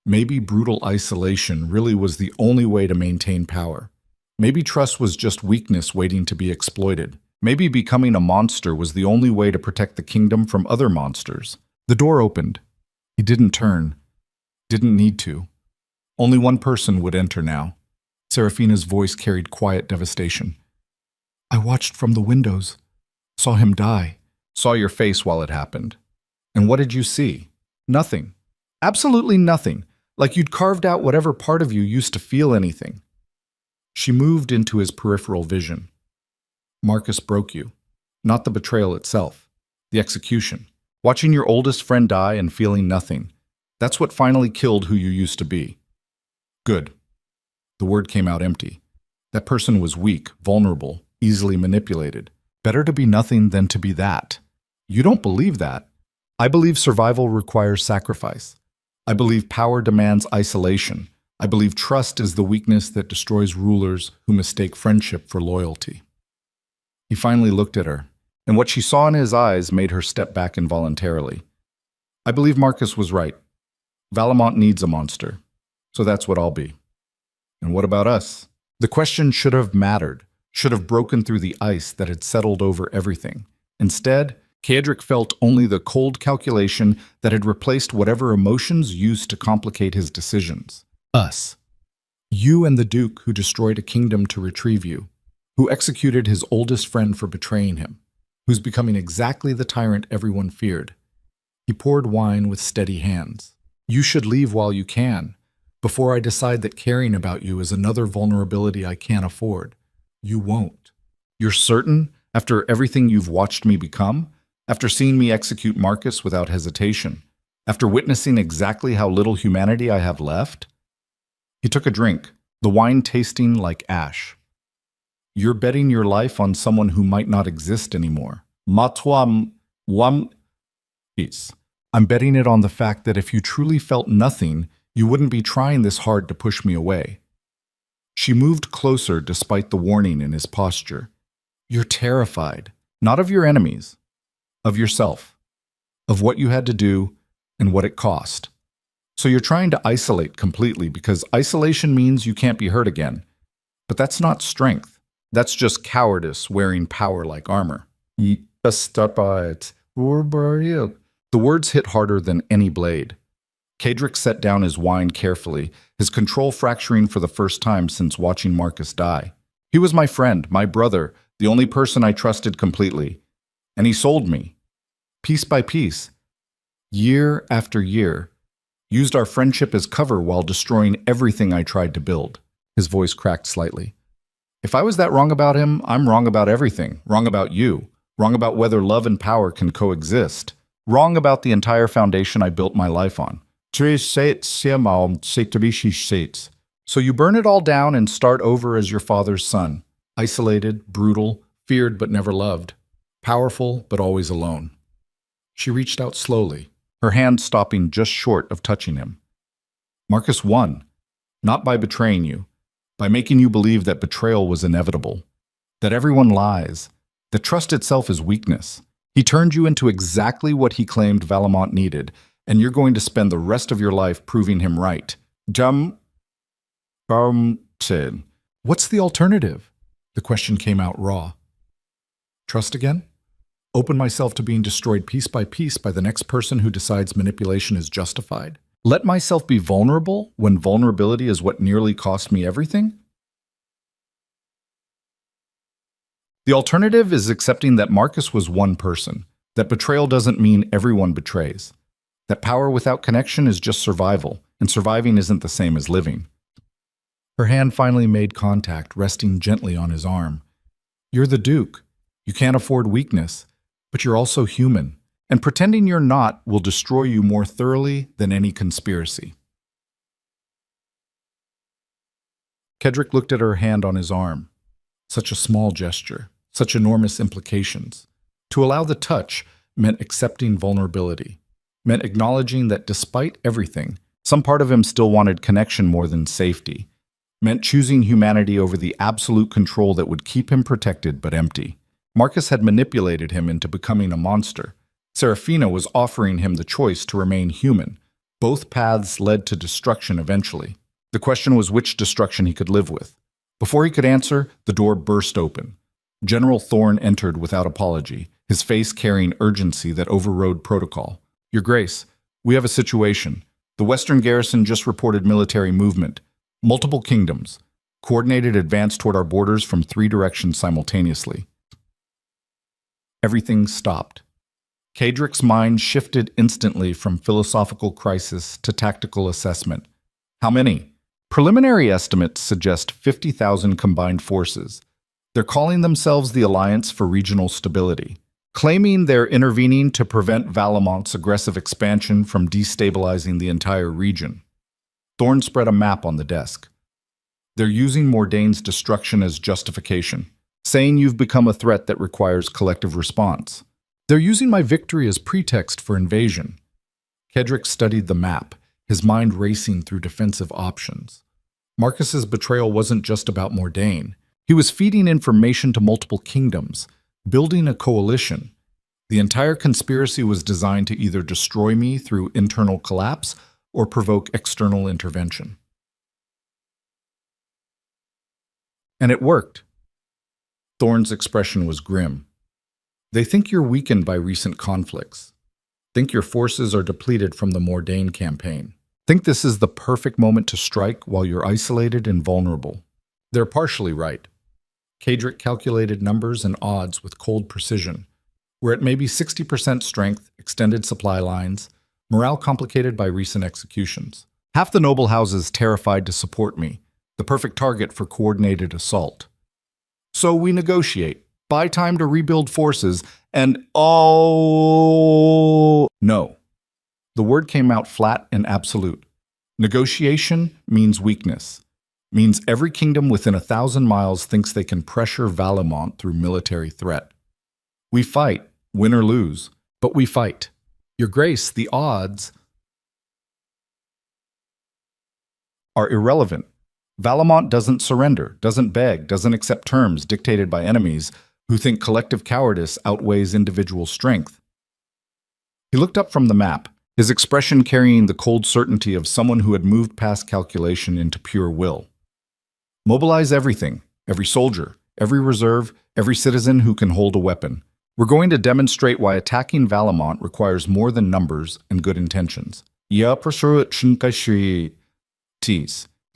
Maybe brutal isolation really was the only way to maintain power. Maybe trust was just weakness waiting to be exploited. Maybe becoming a monster was the only way to protect the kingdom from other monsters. The door opened. He didn't turn. Didn't need to. Only one person would enter now. Seraphina's voice carried quiet devastation. I watched from the windows. Saw him die. Saw your face while it happened. And what did you see? Nothing. Absolutely nothing. Like you'd carved out whatever part of you used to feel anything. She moved into his peripheral vision. Marcus broke you. Not the betrayal itself. The execution. Watching your oldest friend die and feeling nothing. That's what finally killed who you used to be. Good. The word came out empty. That person was weak, vulnerable, easily manipulated. Better to be nothing than to be that. You don't believe that. I believe survival requires sacrifice. I believe power demands isolation. I believe trust is the weakness that destroys rulers who mistake friendship for loyalty. He finally looked at her, and what she saw in his eyes made her step back involuntarily. I believe Marcus was right. Valamont needs a monster, so that's what I'll be. And what about us? The question should have mattered, should have broken through the ice that had settled over everything. Instead, Caedric felt only the cold calculation that had replaced whatever emotions used to complicate his decisions. Us. You and the Duke who destroyed a kingdom to retrieve you, who executed his oldest friend for betraying him, who's becoming exactly the tyrant everyone feared. He poured wine with steady hands. You should leave while you can, before I decide that caring about you is another vulnerability I can't afford. You won't. You're certain, after everything you've watched me become, after seeing me execute Marcus without hesitation, After witnessing exactly how little humanity I have left? He took a drink, the wine tasting like ash. You're betting your life on someone who might not exist anymore. Matwam wam peace. I'm betting it on the fact that if you truly felt nothing, you wouldn't be trying this hard to push me away. She moved closer despite the warning in his posture. You're terrified, not of your enemies, of yourself, of what you had to do and what it cost. So you're trying to isolate completely because isolation means you can't be hurt again. But that's not strength. That's just cowardice wearing power like armor. The words hit harder than any blade. Kadric set down his wine carefully, his control fracturing for the first time since watching Marcus die. He was my friend, my brother, the only person I trusted completely. And he sold me. Piece by piece. Year after year. Used our friendship as cover while destroying everything I tried to build. His voice cracked slightly. If I was that wrong about him, I'm wrong about everything. Wrong about you. Wrong about whether love and power can coexist. Wrong about the entire foundation I built my life on. So you burn it all down and start over as your father's son. Isolated, brutal, feared but never loved. Powerful but always alone. She reached out slowly, her hand stopping just short of touching him. Marcus won, not by betraying you, by making you believe that betrayal was inevitable, that everyone lies, that trust itself is weakness. He turned you into exactly what he claimed Valamont needed, and you're going to spend the rest of your life proving him right. What's the alternative? The question came out raw. Trust again? Open myself to being destroyed piece by the next person who decides manipulation is justified? Let myself be vulnerable when vulnerability is what nearly cost me everything? The alternative is accepting that Marcus was one person, that betrayal doesn't mean everyone betrays, that power without connection is just survival, and surviving isn't the same as living. Her hand finally made contact, resting gently on his arm. You're the Duke. You can't afford weakness, but you're also human, and pretending you're not will destroy you more thoroughly than any conspiracy. Kedrick looked at her hand on his arm. Such a small gesture, such enormous implications. To allow the touch meant accepting vulnerability, meant acknowledging that despite everything, some part of him still wanted connection more than safety, meant choosing humanity over the absolute control that would keep him protected but empty. Marcus had manipulated him into becoming a monster. Serafina was offering him the choice to remain human. Both paths led to destruction eventually. The question was which destruction he could live with. Before he could answer, the door burst open. General Thorne entered without apology, his face carrying urgency that overrode protocol. Your Grace, we have a situation. The Western garrison just reported military movement. Multiple kingdoms. Coordinated advance toward our borders from 3 directions simultaneously. Everything stopped. Kadrick's mind shifted instantly from philosophical crisis to tactical assessment. How many? Preliminary estimates suggest 50,000 combined forces. They're calling themselves the Alliance for Regional Stability, claiming they're intervening to prevent Valamont's aggressive expansion from destabilizing the entire region. Thorne spread a map on the desk. They're using Mordaine's destruction as justification, saying you've become a threat that requires collective response. They're using my victory as pretext for invasion. Kedrick studied the map, his mind racing through defensive options. Marcus's betrayal wasn't just about Mordaine. He was feeding information to multiple kingdoms, building a coalition. The entire conspiracy was designed to either destroy me through internal collapse or provoke external intervention. And it worked. Thorne's expression was grim. They think you're weakened by recent conflicts. Think your forces are depleted from the Mordaine campaign. Think this is the perfect moment to strike while you're isolated and vulnerable. They're partially right. Kadrick calculated numbers and odds with cold precision. We're at maybe 60% strength, extended supply lines, morale complicated by recent executions. Half the noble houses terrified to support me, the perfect target for coordinated assault. So we negotiate, buy time to rebuild forces, and no. The word came out flat and absolute. Negotiation means weakness. Means every kingdom within 1,000 miles thinks they can pressure Valemount through military threat. We fight, win or lose, but we fight. Your Grace, the odds are irrelevant. Valemount doesn't surrender, doesn't beg, doesn't accept terms dictated by enemies who think collective cowardice outweighs individual strength. He looked up from the map, his expression carrying the cold certainty of someone who had moved past calculation into pure will. Mobilize everything, every soldier, every reserve, every citizen who can hold a weapon. We're going to demonstrate why attacking Valemount requires more than numbers and good intentions.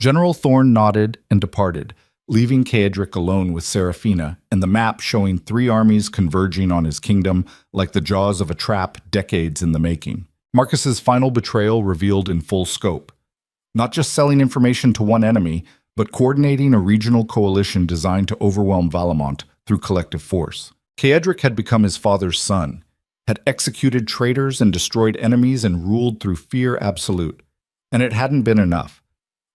General Thorne nodded and departed, leaving Caedric alone with Seraphina and the map showing 3 armies converging on his kingdom like the jaws of a trap decades in the making. Marcus's final betrayal revealed in full scope. Not just selling information to one enemy, but coordinating a regional coalition designed to overwhelm Valemount through collective force. Caedric had become his father's son, had executed traitors and destroyed enemies and ruled through fear absolute. And it hadn't been enough.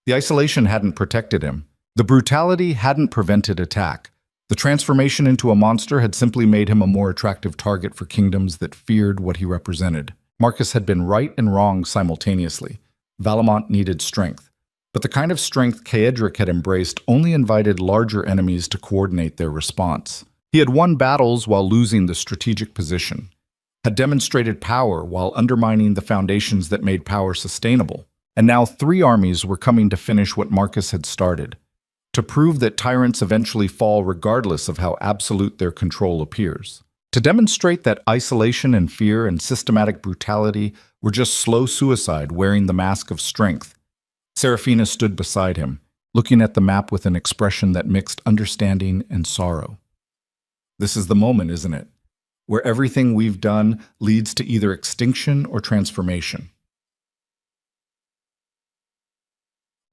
The isolation hadn't protected him. The brutality hadn't prevented attack. The transformation into a monster had simply made him a more attractive target for kingdoms that feared what he represented. Marcus had been right and wrong simultaneously. Valemount needed strength. But the kind of strength Caedric had embraced only invited larger enemies to coordinate their response. He had won battles while losing the strategic position, had demonstrated power while undermining the foundations that made power sustainable. And now 3 armies were coming to finish what Marcus had started, to prove that tyrants eventually fall regardless of how absolute their control appears. To demonstrate that isolation and fear and systematic brutality were just slow suicide wearing the mask of strength. Seraphina stood beside him, looking at the map with an expression that mixed understanding and sorrow. This is the moment, isn't it? Where everything we've done leads to either extinction or transformation.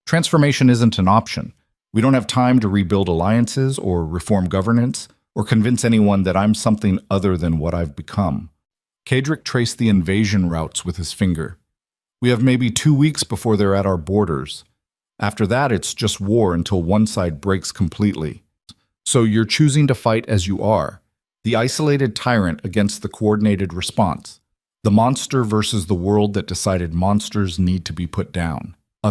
Transformation isn't an option. We don't have time to rebuild alliances or reform governance or convince anyone that I'm something other than what I've become. Caedric traced the invasion routes with his finger. We have maybe 2 weeks before they're at our borders. After that, it's just war until one side breaks completely. So you're choosing to fight as you are, the isolated tyrant against the coordinated response, the monster versus the world that decided monsters need to be put down. I'm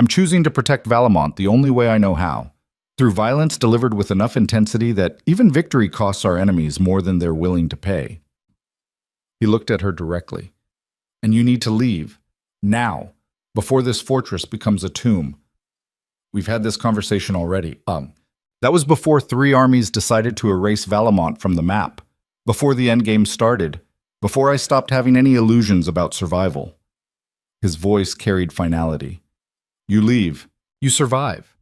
choosing to protect Valemount the only way I know how, through violence delivered with enough intensity that even victory costs our enemies more than they're willing to pay. He looked at her directly. And you need to leave, now, before this fortress becomes a tomb. We've had this conversation already. That was before 3 armies decided to erase Valemount from the map, before the endgame started, before I stopped having any illusions about survival. His voice carried finality. You leave. You survive.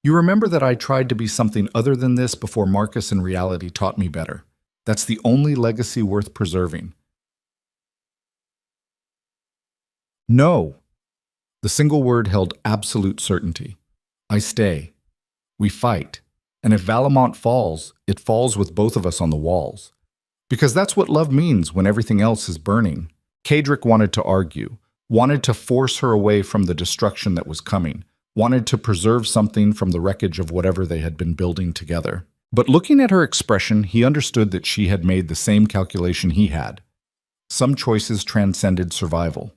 You remember that I tried to be something other than this before Marcus in reality taught me better. That's the only legacy worth preserving. No. The single word held absolute certainty. I stay. We fight. And if Valemount falls, it falls with both of us on the walls. Because that's what love means when everything else is burning. Caedric wanted to argue, wanted to force her away from the destruction that was coming, wanted to preserve something from the wreckage of whatever they had been building together. But looking at her expression, he understood that she had made the same calculation he had. Some choices transcended survival.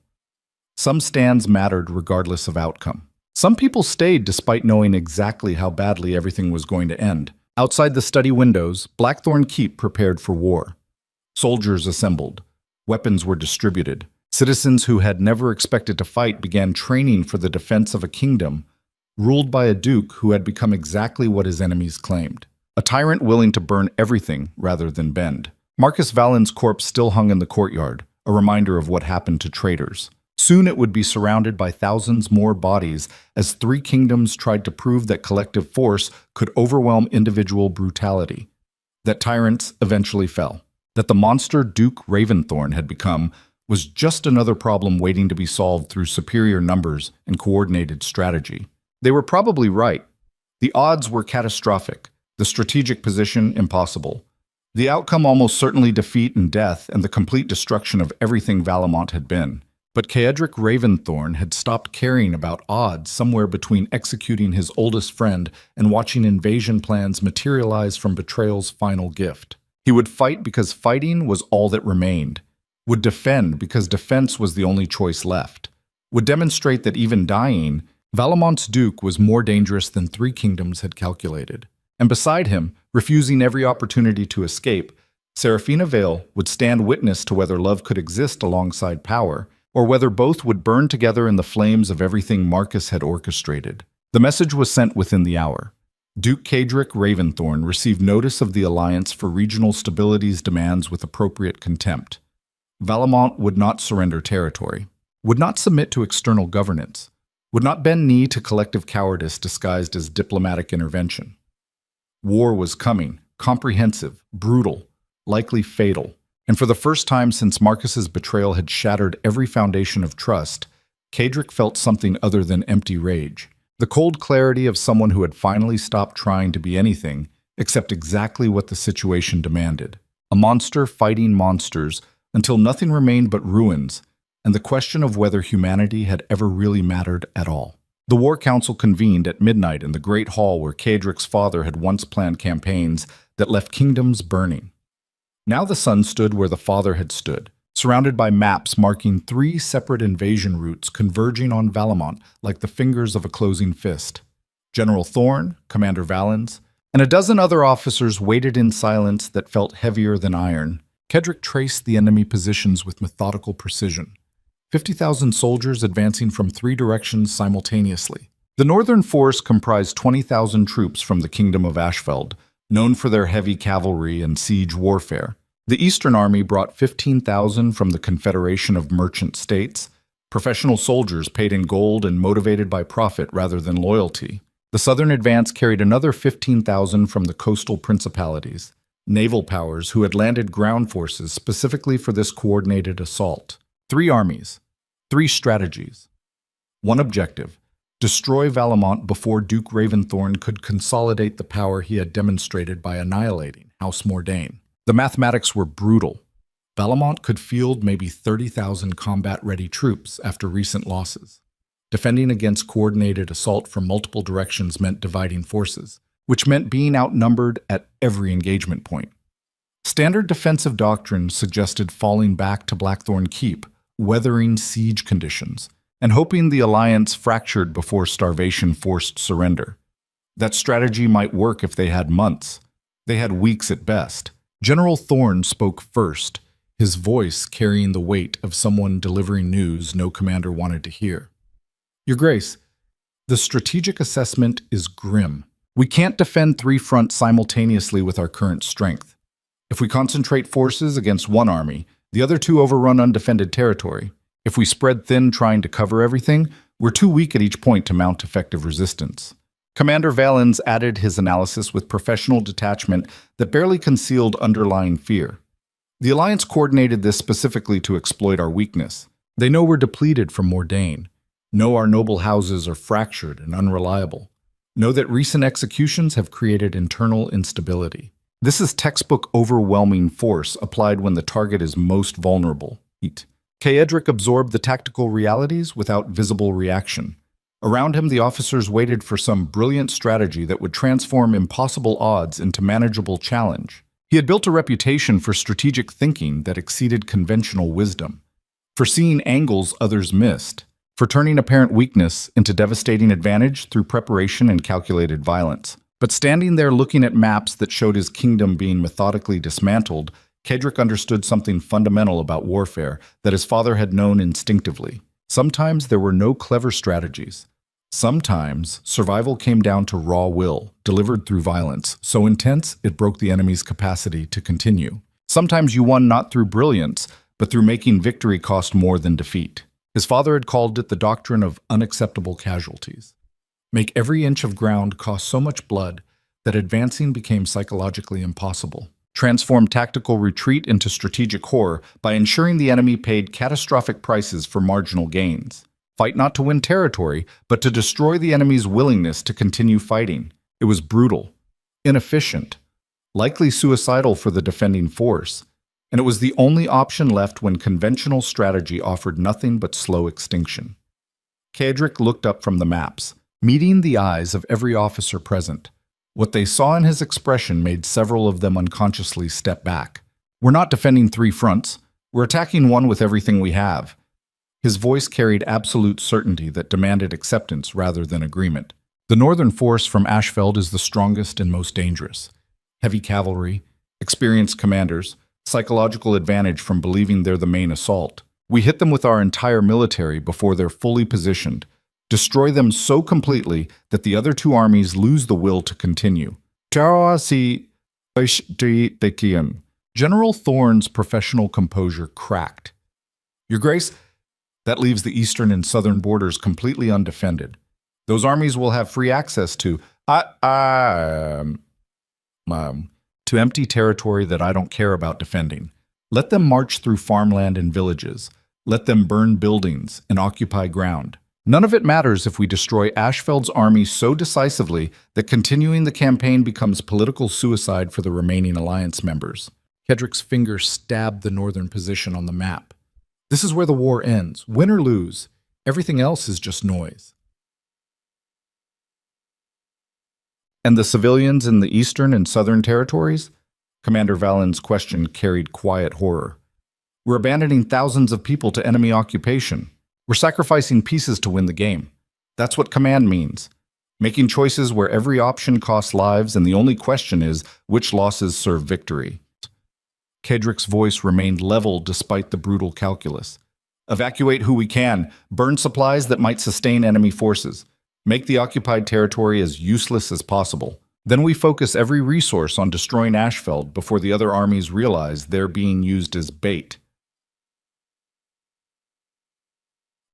Some stands mattered regardless of outcome. Some people stayed despite knowing exactly how badly everything was going to end. Outside the study windows, Blackthorn Keep prepared for war. Soldiers assembled. Weapons were distributed. Citizens who had never expected to fight began training for the defense of a kingdom ruled by a duke who had become exactly what his enemies claimed. A tyrant willing to burn everything rather than bend. Marcus Valen's corpse still hung in the courtyard, a reminder of what happened to traitors. Soon it would be surrounded by thousands more bodies as 3 kingdoms tried to prove that collective force could overwhelm individual brutality. That tyrants eventually fell. That the monster Duke Raventhorn had become was just another problem waiting to be solved through superior numbers and coordinated strategy. They were probably right. The odds were catastrophic, the strategic position impossible. The outcome almost certainly defeat and death and the complete destruction of everything Valamont had been. But Caedric Raventhorn had stopped caring about odds somewhere between executing his oldest friend and watching invasion plans materialize from Betrayal's final gift. He would fight because fighting was all that remained, would defend because defense was the only choice left, would demonstrate that even dying, Valamont's Duke was more dangerous than three kingdoms had calculated. And beside him, refusing every opportunity to escape, Seraphina Vale would stand witness to whether love could exist alongside power, or whether both would burn together in the flames of everything Marcus had orchestrated. The message was sent within the hour. Duke Caedric Raventhorn received notice of the Alliance for Regional Stability's demands with appropriate contempt. Valamont would not surrender territory, would not submit to external governance, would not bend knee to collective cowardice disguised as diplomatic intervention. War was coming, comprehensive, brutal, likely fatal. And for the first time since Marcus's betrayal had shattered every foundation of trust, Caedric felt something other than empty rage. The cold clarity of someone who had finally stopped trying to be anything except exactly what the situation demanded. A monster fighting monsters until nothing remained but ruins, and the question of whether humanity had ever really mattered at all. The War Council convened at midnight in the great hall where Caedric's father had once planned campaigns that left kingdoms burning. Now the son stood where the father had stood, surrounded by maps marking three separate invasion routes converging on Valamont like the fingers of a closing fist. General Thorn, Commander Valens, and a dozen other officers waited in silence that felt heavier than iron. Caedric traced the enemy positions with methodical precision. 50,000 soldiers advancing from three directions simultaneously. The northern force comprised 20,000 troops from the Kingdom of Ashfeld, known for their heavy cavalry and siege warfare. The Eastern Army brought 15,000 from the Confederation of Merchant States, professional soldiers paid in gold and motivated by profit rather than loyalty. The Southern advance carried another 15,000 from the coastal principalities, naval powers who had landed ground forces specifically for this coordinated assault. 3 armies, 3 strategies. One objective: destroy Valamont before Duke Raventhorn could consolidate the power he had demonstrated by annihilating House Mordain. The mathematics were brutal. Valamont could field maybe 30,000 combat-ready troops after recent losses. Defending against coordinated assault from multiple directions meant dividing forces, which meant being outnumbered at every engagement point. Standard defensive doctrine suggested falling back to Blackthorn Keep, weathering siege conditions, and hoping the alliance fractured before starvation forced surrender. That strategy might work if they had months. They had weeks at best. General Thorn spoke first, his voice carrying the weight of someone delivering news no commander wanted to hear. Your Grace, the strategic assessment is grim. We can't defend 3 fronts simultaneously with our current strength. If we concentrate forces against one army, the other 2 overrun undefended territory. If we spread thin trying to cover everything, we're too weak at each point to mount effective resistance. Commander Valens added his analysis with professional detachment that barely concealed underlying fear. The Alliance coordinated this specifically to exploit our weakness. They know we're depleted from Mordain, know our noble houses are fractured and unreliable, know that recent executions have created internal instability. This is textbook overwhelming force applied when the target is most vulnerable. Caedric absorbed the tactical realities without visible reaction. Around him, the officers waited for some brilliant strategy that would transform impossible odds into manageable challenge. He had built a reputation for strategic thinking that exceeded conventional wisdom, for seeing angles others missed, for turning apparent weakness into devastating advantage through preparation and calculated violence. But standing there looking at maps that showed his kingdom being methodically dismantled, Caedric understood something fundamental about warfare that his father had known instinctively. Sometimes there were no clever strategies. Sometimes survival came down to raw will, delivered through violence, so intense it broke the enemy's capacity to continue. Sometimes you won not through brilliance, but through making victory cost more than defeat. His father had called it the doctrine of unacceptable casualties. Make every inch of ground cost so much blood that advancing became psychologically impossible. Transform tactical retreat into strategic horror by ensuring the enemy paid catastrophic prices for marginal gains. Fight not to win territory, but to destroy the enemy's willingness to continue fighting. It was brutal, inefficient, likely suicidal for the defending force, and it was the only option left when conventional strategy offered nothing but slow extinction. Kedrick looked up from the maps, meeting the eyes of every officer present. What they saw in his expression made several of them unconsciously step back. We're not defending three fronts. We're attacking one with everything we have. His voice carried absolute certainty that demanded acceptance rather than agreement. The northern force from Ashfeld is the strongest and most dangerous. Heavy cavalry, experienced commanders, psychological advantage from believing they're the main assault. We hit them with our entire military before they're fully positioned, destroy them so completely that the other two armies lose the will to continue. General Thorne's professional composure cracked. Your Grace, that leaves the eastern and southern borders completely undefended. Those armies will have free access to empty territory that I don't care about defending. Let them march through farmland and villages. Let them burn buildings and occupy ground. None of it matters if we destroy Ashfeld's army so decisively that continuing the campaign becomes political suicide for the remaining alliance members. Kedrick's finger stabbed the northern position on the map. This is where the war ends, win or lose. Everything else is just noise. And the civilians in the eastern and southern territories? Commander Valen's question carried quiet horror. We're abandoning thousands of people to enemy occupation. We're sacrificing pieces to win the game. That's what command means. Making choices where every option costs lives and the only question is which losses serve victory. Kedrick's voice remained level despite the brutal calculus. Evacuate who we can, burn supplies that might sustain enemy forces, make the occupied territory as useless as possible. Then we focus every resource on destroying Ashfeld before the other armies realize they're being used as bait.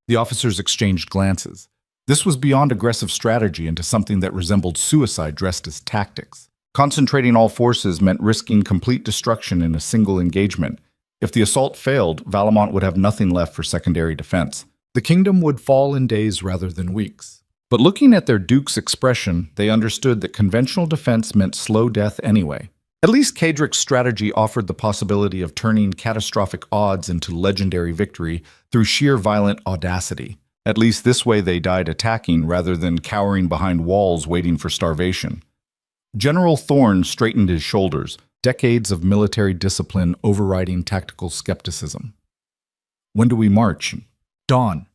The officers exchanged glances. This was beyond aggressive strategy into something that resembled suicide dressed as tactics. Concentrating all forces meant risking complete destruction in a single engagement. If the assault failed, Valamont would have nothing left for secondary defense. The kingdom would fall in days rather than weeks. But looking at their duke's expression, they understood that conventional defense meant slow death anyway. At least Kedrick's strategy offered the possibility of turning catastrophic odds into legendary victory through sheer violent audacity. At least this way they died attacking rather than cowering behind walls waiting for starvation. General Thorne straightened his shoulders, decades of military discipline overriding tactical skepticism. When do we march? Dawn.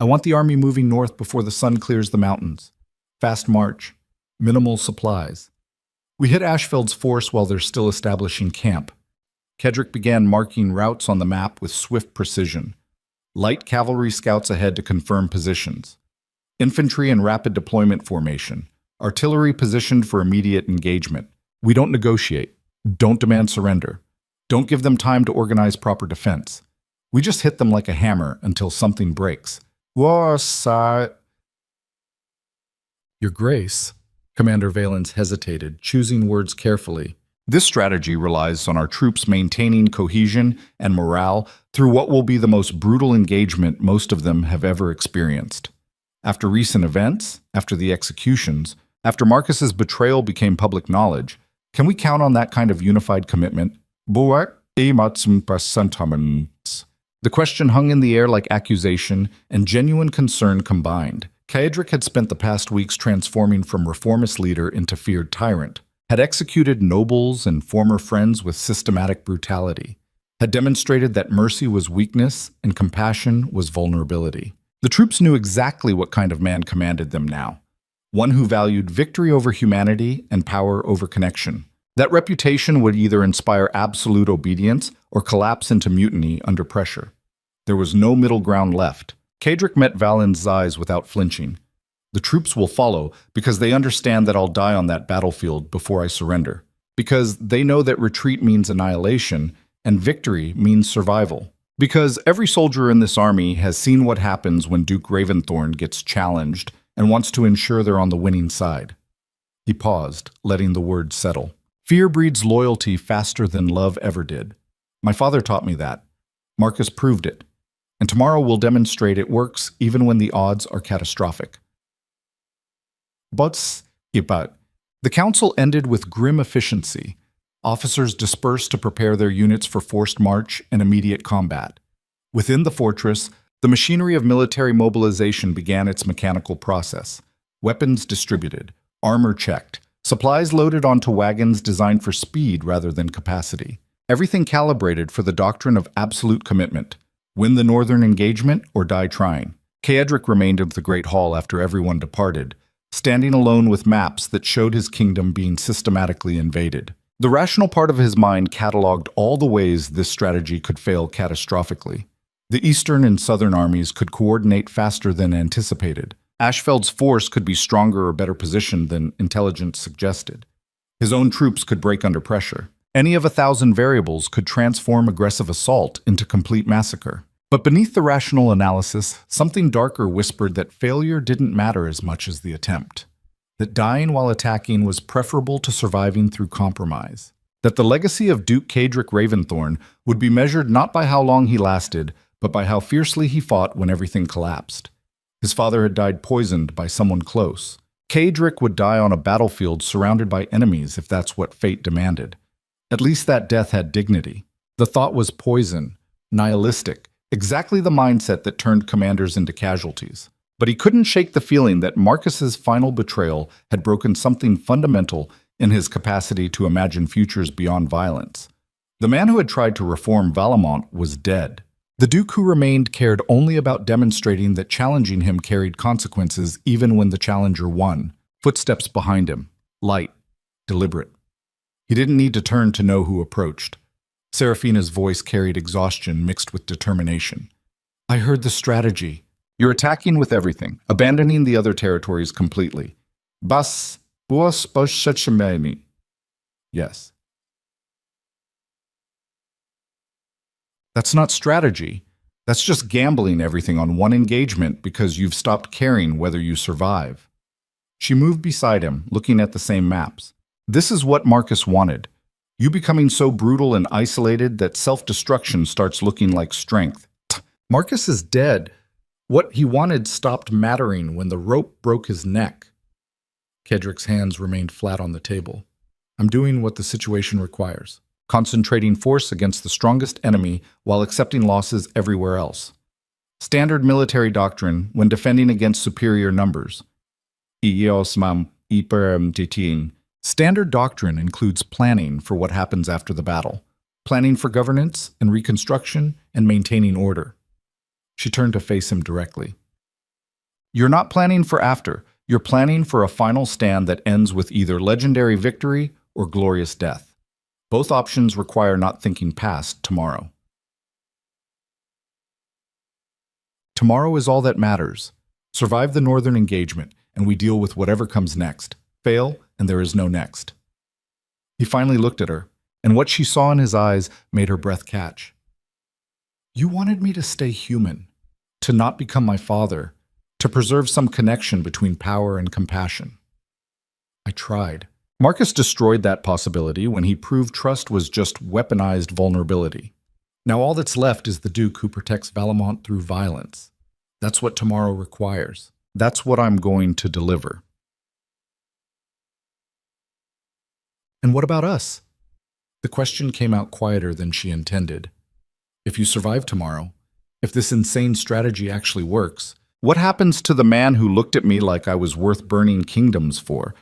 I want the army moving north before the sun clears the mountains. Fast march. Minimal supplies. We hit Ashfeld's force while they're still establishing camp. Kedrick began marking routes on the map with swift precision. Light cavalry scouts ahead to confirm positions. Infantry in rapid deployment formation. Artillery positioned for immediate engagement. We don't negotiate. Don't demand surrender. Don't give them time to organize proper defense. We just hit them like a hammer until something breaks. Your Grace, Commander Valens hesitated, choosing words carefully. This strategy relies on our troops maintaining cohesion and morale through what will be the most brutal engagement most of them have ever experienced. After recent events, after the executions, after Marcus's betrayal became public knowledge, can we count on that kind of unified commitment? The question hung in the air like accusation and genuine concern combined. Kedrick had spent the past weeks transforming from reformist leader into feared tyrant, had executed nobles and former friends with systematic brutality, had demonstrated that mercy was weakness and compassion was vulnerability. The troops knew exactly what kind of man commanded them now. One who valued victory over humanity and power over connection. That reputation would either inspire absolute obedience or collapse into mutiny under pressure. There was no middle ground left. Kedrick met Valen's eyes without flinching. The troops will follow because they understand that I'll die on that battlefield before I surrender. Because they know that retreat means annihilation and victory means survival. Because every soldier in this army has seen what happens when Duke Raventhorn gets challenged and wants to ensure they're on the winning side. He paused, letting the words settle. Fear breeds loyalty faster than love ever did. My father taught me that. Marcus proved it. And tomorrow we'll demonstrate it works even when the odds are catastrophic. The council ended with grim efficiency. Officers dispersed to prepare their units for forced march and immediate combat. Within the fortress, the machinery of military mobilization began its mechanical process. Weapons distributed, armor checked, supplies loaded onto wagons designed for speed rather than capacity. Everything calibrated for the doctrine of absolute commitment. Win the northern engagement or die trying. Caedric remained of the Great Hall after everyone departed, standing alone with maps that showed his kingdom being systematically invaded. The rational part of his mind catalogued all the ways this strategy could fail catastrophically. The eastern and southern armies could coordinate faster than anticipated. Ashfeld's force could be stronger or better positioned than intelligence suggested. His own troops could break under pressure. Any of 1,000 variables could transform aggressive assault into complete massacre. But beneath the rational analysis, something darker whispered that failure didn't matter as much as the attempt. That dying while attacking was preferable to surviving through compromise. That the legacy of Duke Caedric Raventhorn would be measured not by how long he lasted, but by how fiercely he fought when everything collapsed. His father had died poisoned by someone close. Caedric would die on a battlefield surrounded by enemies if that's what fate demanded. At least that death had dignity. The thought was poison, nihilistic, exactly the mindset that turned commanders into casualties. But he couldn't shake the feeling that Marcus's final betrayal had broken something fundamental in his capacity to imagine futures beyond violence. The man who had tried to reform Valemount was dead. The Duke who remained cared only about demonstrating that challenging him carried consequences even when the challenger won. Footsteps behind him, light, deliberate. He didn't need to turn to know who approached. Seraphina's voice carried exhaustion mixed with determination. I heard the strategy. You're attacking with everything, abandoning the other territories completely. Bas, buas boshachemeni. Yes. That's not strategy. That's just gambling everything on one engagement because you've stopped caring whether you survive. She moved beside him, looking at the same maps. This is what Marcus wanted. You becoming so brutal and isolated that self-destruction starts looking like strength. Marcus is dead. What he wanted stopped mattering when the rope broke his neck. Caedric's hands remained flat on the table. I'm doing what the situation requires, concentrating force against the strongest enemy while accepting losses everywhere else. Standard military doctrine when defending against superior numbers. Standard doctrine includes planning for what happens after the battle, planning for governance and reconstruction, and maintaining order. She turned to face him directly. You're not planning for after. You're planning for a final stand that ends with either legendary victory or glorious death. Both options require not thinking past tomorrow. Tomorrow is all that matters. Survive the northern engagement, and we deal with whatever comes next. Fail, and there is no next. He finally looked at her, and what she saw in his eyes made her breath catch. You wanted me to stay human, to not become my father, to preserve some connection between power and compassion. I tried. Marcus destroyed that possibility when he proved trust was just weaponized vulnerability. Now all that's left is the Duke who protects Valemount through violence. That's what tomorrow requires. That's what I'm going to deliver. And what about us? The question came out quieter than she intended. If you survive tomorrow, if this insane strategy actually works, what happens to the man who looked at me like I was worth burning kingdoms for?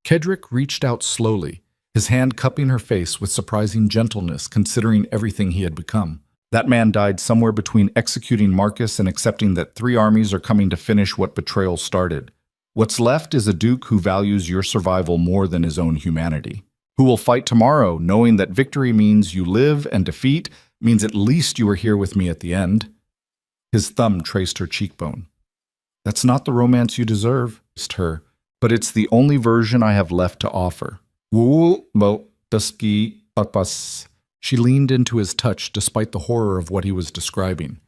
Caedric reached out slowly, his hand cupping her face with surprising gentleness considering everything he had become. That man died somewhere between executing Marcus and accepting that 3 armies are coming to finish what betrayal started. What's left is a Duke who values your survival more than his own humanity, who will fight tomorrow knowing that victory means you live and defeat means at least you are here with me at the end. His thumb traced her cheekbone. That's not the romance you deserve, her, but it's the only version I have left to offer. She leaned into his touch despite the horror of what he was describing.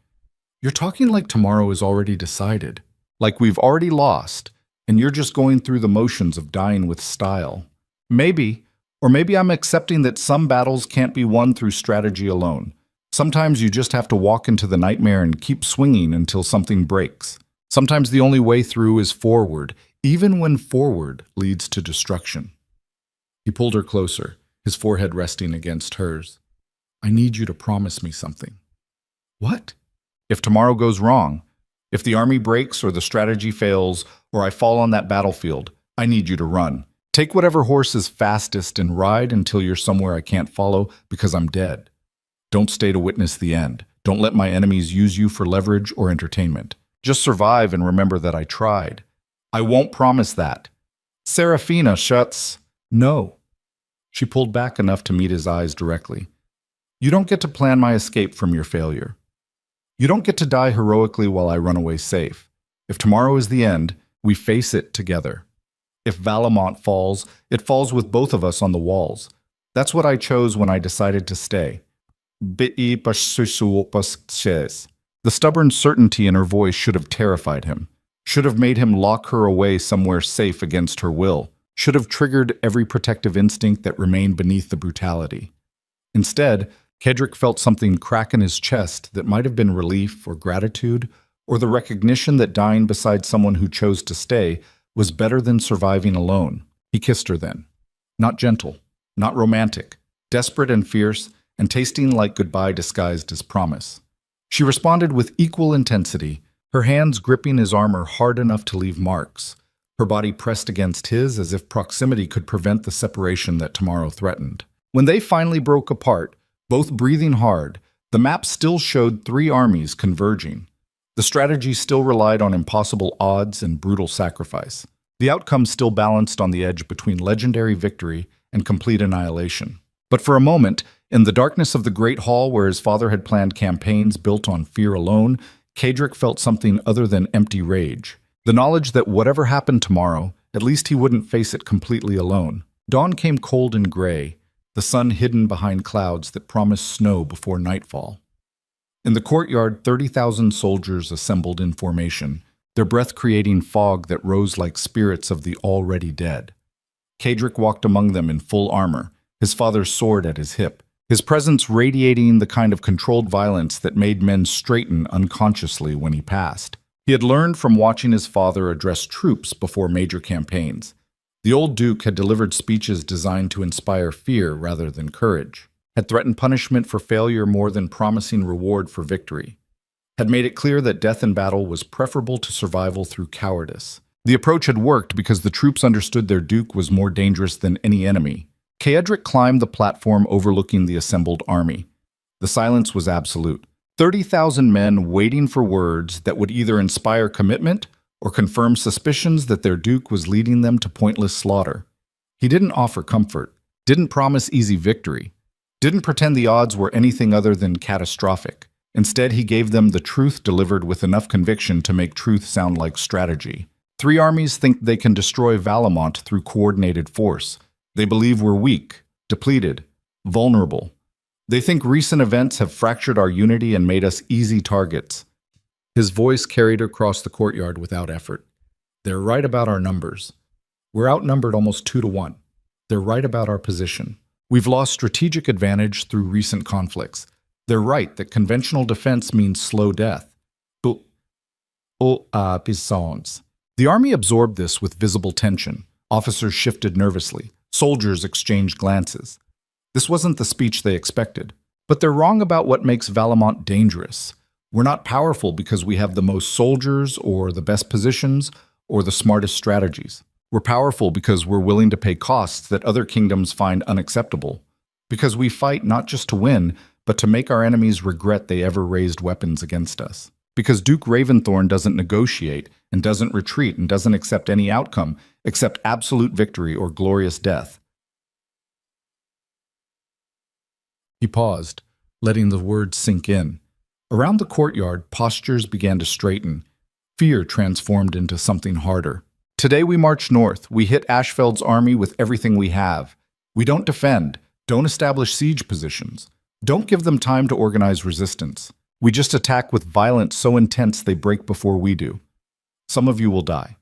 You're talking like tomorrow is already decided, like we've already lost, and you're just going through the motions of dying with style. Maybe, or maybe I'm accepting that some battles can't be won through strategy alone. Sometimes you just have to walk into the nightmare and keep swinging until something breaks. Sometimes the only way through is forward, even when forward leads to destruction. He pulled her closer, his forehead resting against hers. I need you to promise me something. What? If tomorrow goes wrong, if the army breaks or the strategy fails, or I fall on that battlefield, I need you to run. Take whatever horse is fastest and ride until you're somewhere I can't follow because I'm dead. Don't stay to witness the end. Don't let my enemies use you for leverage or entertainment. Just survive and remember that I tried. I won't promise that. Serafina shuts. No. She pulled back enough to meet his eyes directly. You don't get to plan my escape from your failure. You don't get to die heroically while I run away safe. If tomorrow is the end, we face it together. If Valamont falls, it falls with both of us on the walls. That's what I chose when I decided to stay. The stubborn certainty in her voice should have terrified him, should have made him lock her away somewhere safe against her will, should have triggered every protective instinct that remained beneath the brutality. Instead, Kedrick felt something crack in his chest that might have been relief or gratitude, or the recognition that dying beside someone who chose to stay was better than surviving alone. He kissed her then. Not gentle, not romantic, desperate and fierce, and tasting like goodbye disguised as promise. She responded with equal intensity, her hands gripping his armor hard enough to leave marks, her body pressed against his as if proximity could prevent the separation that tomorrow threatened. When they finally broke apart, both breathing hard, the map still showed 3 armies converging. The strategy still relied on impossible odds and brutal sacrifice. The outcome still balanced on the edge between legendary victory and complete annihilation. But for a moment, in the darkness of the Great Hall where his father had planned campaigns built on fear alone, Kedrick felt something other than empty rage. The knowledge that whatever happened tomorrow, at least he wouldn't face it completely alone. Dawn came cold and gray, the sun hidden behind clouds that promised snow before nightfall. In the courtyard, 30,000 soldiers assembled in formation, their breath creating fog that rose like spirits of the already dead. Kedrick walked among them in full armor, his father's sword at his hip, his presence radiating the kind of controlled violence that made men straighten unconsciously when he passed. He had learned from watching his father address troops before major campaigns. The old duke had delivered speeches designed to inspire fear rather than courage, had threatened punishment for failure more than promising reward for victory, had made it clear that death in battle was preferable to survival through cowardice. The approach had worked because the troops understood their duke was more dangerous than any enemy. Kedrick climbed the platform overlooking the assembled army. The silence was absolute. 30,000 men waiting for words that would either inspire commitment or confirm suspicions that their duke was leading them to pointless slaughter. He didn't offer comfort, didn't promise easy victory, didn't pretend the odds were anything other than catastrophic. Instead, he gave them the truth delivered with enough conviction to make truth sound like strategy. 3 armies think they can destroy Valamont through coordinated force. They believe we're weak, depleted, vulnerable. They think recent events have fractured our unity and made us easy targets. His voice carried across the courtyard without effort. They're right about our numbers. We're outnumbered almost 2 to 1. They're right about our position. We've lost strategic advantage through recent conflicts. They're right that conventional defense means slow death. Pisons. The army absorbed this with visible tension. Officers shifted nervously. Soldiers exchanged glances. This wasn't the speech they expected. But they're wrong about what makes Valamont dangerous. We're not powerful because we have the most soldiers or the best positions or the smartest strategies. We're powerful because we're willing to pay costs that other kingdoms find unacceptable. Because we fight not just to win, but to make our enemies regret they ever raised weapons against us. Because Duke Raventhorn doesn't negotiate and doesn't retreat and doesn't accept any outcome except absolute victory or glorious death. He paused, letting the words sink in. Around the courtyard, postures began to straighten. Fear transformed into something harder. Today we march north. We hit Ashfeld's army with everything we have. We don't defend, don't establish siege positions, don't give them time to organize resistance. We just attack with violence so intense they break before we do. Some of you will die.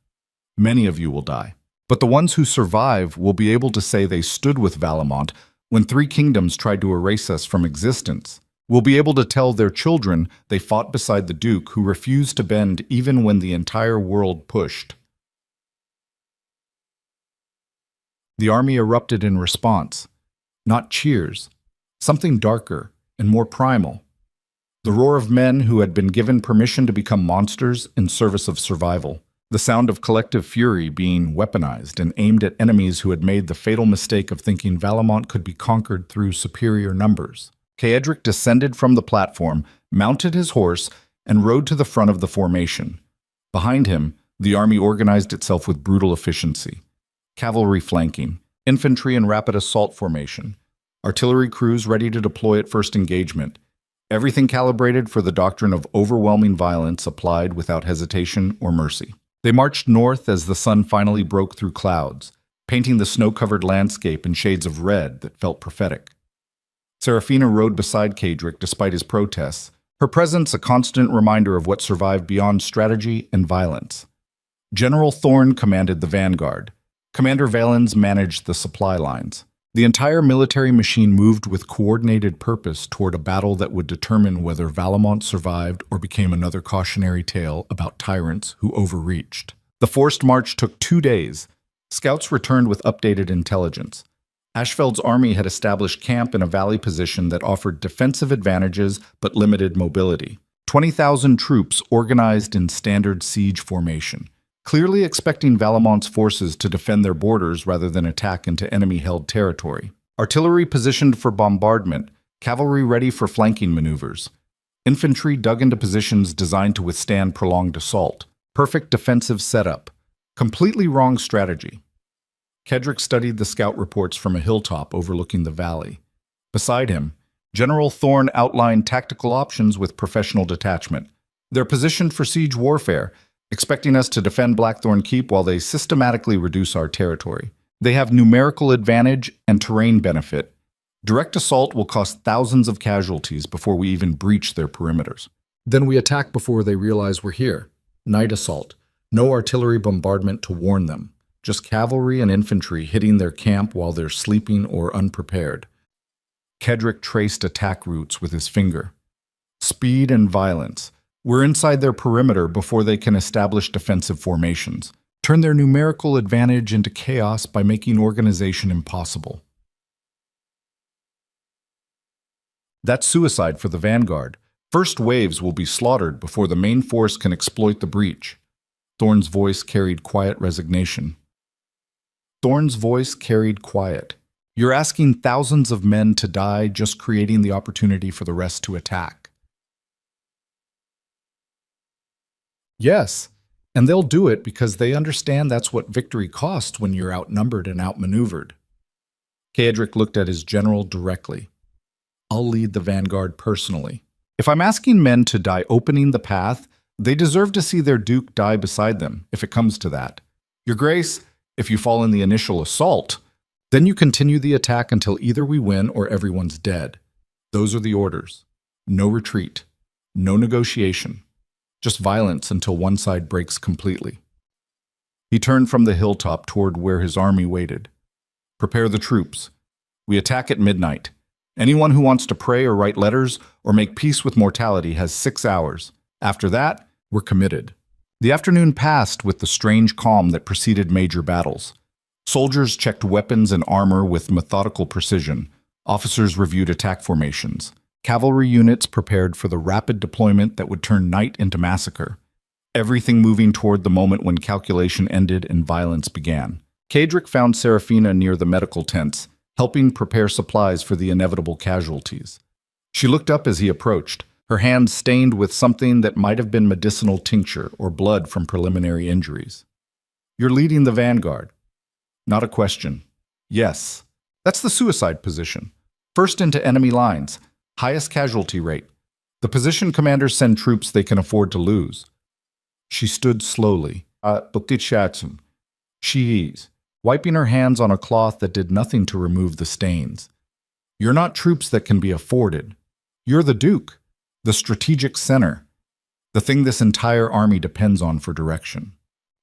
Many of you will die. But the ones who survive will be able to say they stood with Valamont when 3 kingdoms tried to erase us from existence. Will be able to tell their children they fought beside the Duke who refused to bend even when the entire world pushed. The army erupted in response. Not cheers. Something darker and more primal. The roar of men who had been given permission to become monsters in service of survival. The sound of collective fury being weaponized and aimed at enemies who had made the fatal mistake of thinking Valamont could be conquered through superior numbers. Caedric descended from the platform, mounted his horse, and rode to the front of the formation. Behind him, the army organized itself with brutal efficiency. Cavalry flanking, infantry in rapid assault formation, artillery crews ready to deploy at first engagement. Everything calibrated for the doctrine of overwhelming violence applied without hesitation or mercy. They marched north as the sun finally broke through clouds, painting the snow-covered landscape in shades of red that felt prophetic. Seraphina rode beside Caedric despite his protests, her presence a constant reminder of what survived beyond strategy and violence. General Thorn commanded the vanguard. Commander Valens managed the supply lines. The entire military machine moved with coordinated purpose toward a battle that would determine whether Valamont survived or became another cautionary tale about tyrants who overreached. The forced march took 2 days. Scouts returned with updated intelligence. Ashfeld's army had established camp in a valley position that offered defensive advantages but limited mobility. 20,000 troops organized in standard siege formation, clearly expecting Valamont's forces to defend their borders rather than attack into enemy-held territory. Artillery positioned for bombardment, cavalry ready for flanking maneuvers. Infantry dug into positions designed to withstand prolonged assault. Perfect defensive setup. Completely wrong strategy. Caedric studied the scout reports from a hilltop overlooking the valley. Beside him, General Thorn outlined tactical options with professional detachment. They're positioned for siege warfare, expecting us to defend Blackthorn Keep while they systematically reduce our territory. They have numerical advantage and terrain benefit. Direct assault will cost thousands of casualties before we even breach their perimeters. Then we attack before they realize we're here. Night assault. No artillery bombardment to warn them. Just cavalry and infantry hitting their camp while they're sleeping or unprepared. Caedric traced attack routes with his finger. Speed and violence. We're inside their perimeter before they can establish defensive formations. Turn their numerical advantage into chaos by making organization impossible. That's suicide for the vanguard. First waves will be slaughtered before the main force can exploit the breach. Thorn's voice carried quiet resignation. Thorn's voice carried quiet. You're asking thousands of men to die just creating the opportunity for the rest to attack. Yes, and they'll do it because they understand that's what victory costs when you're outnumbered and outmaneuvered. Caedric looked at his general directly. I'll lead the vanguard personally. If I'm asking men to die opening the path, they deserve to see their duke die beside them, if it comes to that. Your Grace, if you fall in the initial assault, then you continue the attack until either we win or everyone's dead. Those are the orders. No retreat. No negotiation. Just violence until one side breaks completely. He turned from the hilltop toward where his army waited. Prepare the troops. We attack at midnight. Anyone who wants to pray or write letters or make peace with mortality has 6 hours. After that, we're committed. The afternoon passed with the strange calm that preceded major battles. Soldiers checked weapons and armor with methodical precision. Officers reviewed attack formations. Cavalry units prepared for the rapid deployment that would turn night into massacre. Everything moving toward the moment when calculation ended and violence began. Caedric found Seraphina near the medical tents, helping prepare supplies for the inevitable casualties. She looked up as he approached, her hands stained with something that might have been medicinal tincture or blood from preliminary injuries. You're leading the vanguard. Not a question. Yes. That's the suicide position. First into enemy lines. Highest casualty rate. The position commanders send troops they can afford to lose. She stood slowly. She eased, wiping her hands on a cloth that did nothing to remove the stains. You're not troops that can be afforded. You're the Duke, the strategic center, the thing this entire army depends on for direction.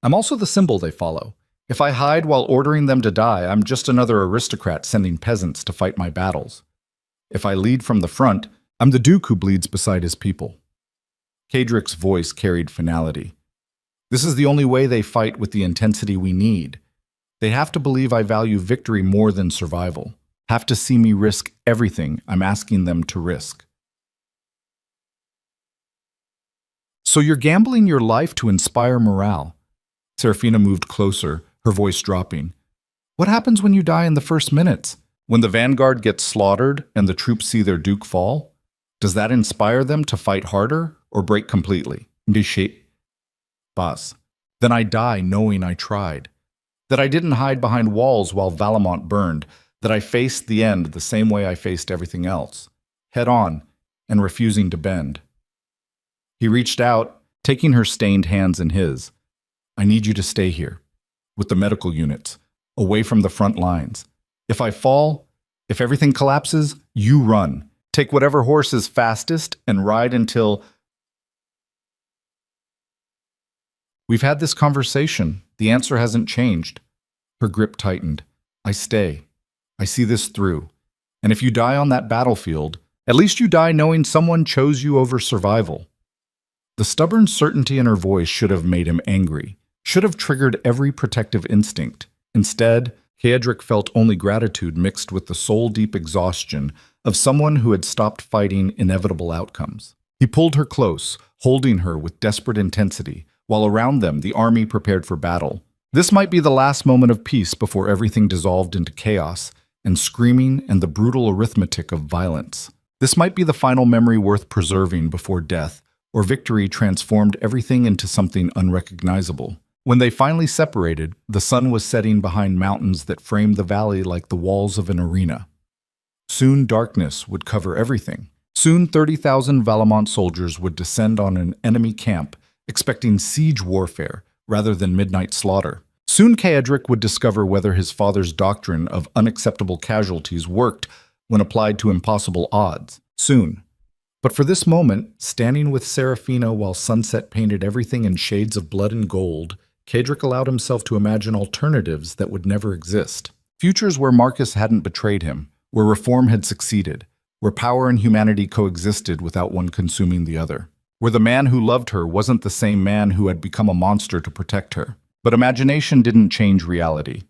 I'm also the symbol they follow. If I hide while ordering them to die, I'm just another aristocrat sending peasants to fight my battles. If I lead from the front, I'm the Duke who bleeds beside his people. Caedric's voice carried finality. This is the only way they fight with the intensity we need. They have to believe I value victory more than survival. Have to see me risk everything I'm asking them to risk. So you're gambling your life to inspire morale. Serafina moved closer, her voice dropping. What happens when you die in the first minutes? When the vanguard gets slaughtered and the troops see their duke fall? Does that inspire them to fight harder or break completely? Boss. Then I die knowing I tried. That I didn't hide behind walls while Valamont burned. That I faced the end the same way I faced everything else. Head on and refusing to bend. He reached out, taking her stained hands in his. I need you to stay here, with the medical units, away from the front lines. If I fall, if everything collapses, you run. Take whatever horse is fastest and ride until... We've had this conversation. The answer hasn't changed. Her grip tightened. I stay. I see this through. And if you die on that battlefield, at least you die knowing someone chose you over survival. The stubborn certainty in her voice should have made him angry, should have triggered every protective instinct. Instead, Headrick felt only gratitude mixed with the soul-deep exhaustion of someone who had stopped fighting inevitable outcomes. He pulled her close, holding her with desperate intensity, while around them the army prepared for battle. This might be the last moment of peace before everything dissolved into chaos and screaming and the brutal arithmetic of violence. This might be the final memory worth preserving before death, or victory transformed everything into something unrecognizable. When they finally separated, the sun was setting behind mountains that framed the valley like the walls of an arena. Soon darkness would cover everything. Soon 30,000 Valamont soldiers would descend on an enemy camp, expecting siege warfare rather than midnight slaughter. Soon Headrick would discover whether his father's doctrine of unacceptable casualties worked when applied to impossible odds. Soon. But for this moment, standing with Serafina while sunset painted everything in shades of blood and gold, Headrick allowed himself to imagine alternatives that would never exist. Futures where Marcus hadn't betrayed him, where reform had succeeded, where power and humanity coexisted without one consuming the other, where the man who loved her wasn't the same man who had become a monster to protect her. But imagination didn't change reality.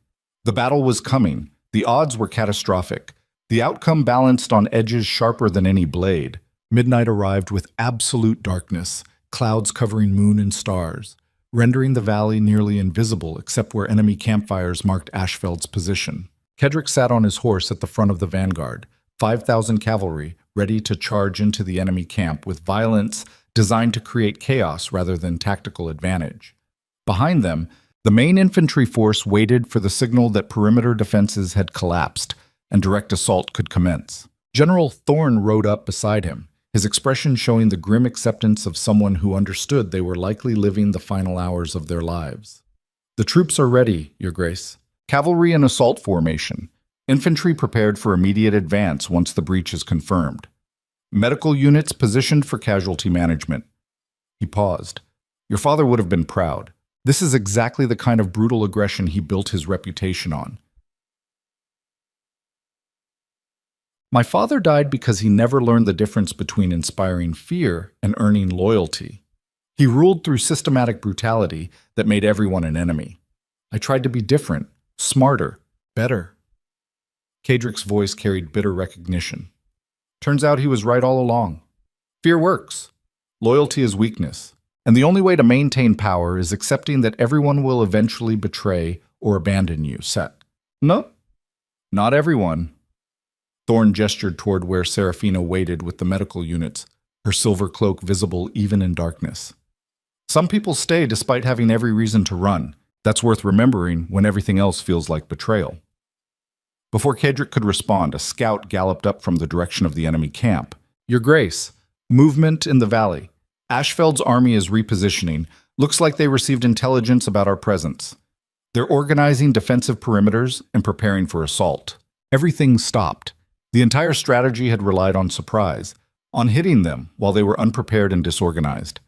The battle was coming. The odds were catastrophic. The outcome balanced on edges sharper than any blade. Midnight arrived with absolute darkness, clouds covering moon and stars, rendering the valley nearly invisible except where enemy campfires marked Ashfeld's position. Headrick sat on his horse at the front of the vanguard, 5,000 cavalry ready to charge into the enemy camp with violence designed to create chaos rather than tactical advantage. Behind them, the main infantry force waited for the signal that perimeter defenses had collapsed and direct assault could commence. General Thorne rode up beside him, his expression showing the grim acceptance of someone who understood they were likely living the final hours of their lives. The troops are ready, Your Grace. Cavalry in assault formation. Infantry prepared for immediate advance once the breach is confirmed. Medical units positioned for casualty management. He paused. Your father would have been proud. This is exactly the kind of brutal aggression he built his reputation on. My father died because he never learned the difference between inspiring fear and earning loyalty. He ruled through systematic brutality that made everyone an enemy. I tried to be different, smarter, better. Headrick's voice carried bitter recognition. Turns out he was right all along. Fear works. Loyalty is weakness. And the only way to maintain power is accepting that everyone will eventually betray or abandon you. Set. No, not everyone. Thorne gestured toward where Serafina waited with the medical units, her silver cloak visible even in darkness. Some people stay despite having every reason to run. That's worth remembering when everything else feels like betrayal. Before Headrick could respond, a scout galloped up from the direction of the enemy camp. Your Grace, movement in the valley. Ashfeld's army is repositioning. Looks like they received intelligence about our presence. They're organizing defensive perimeters and preparing for assault. Everything stopped. The entire strategy had relied on surprise, on hitting them while they were unprepared and disorganized.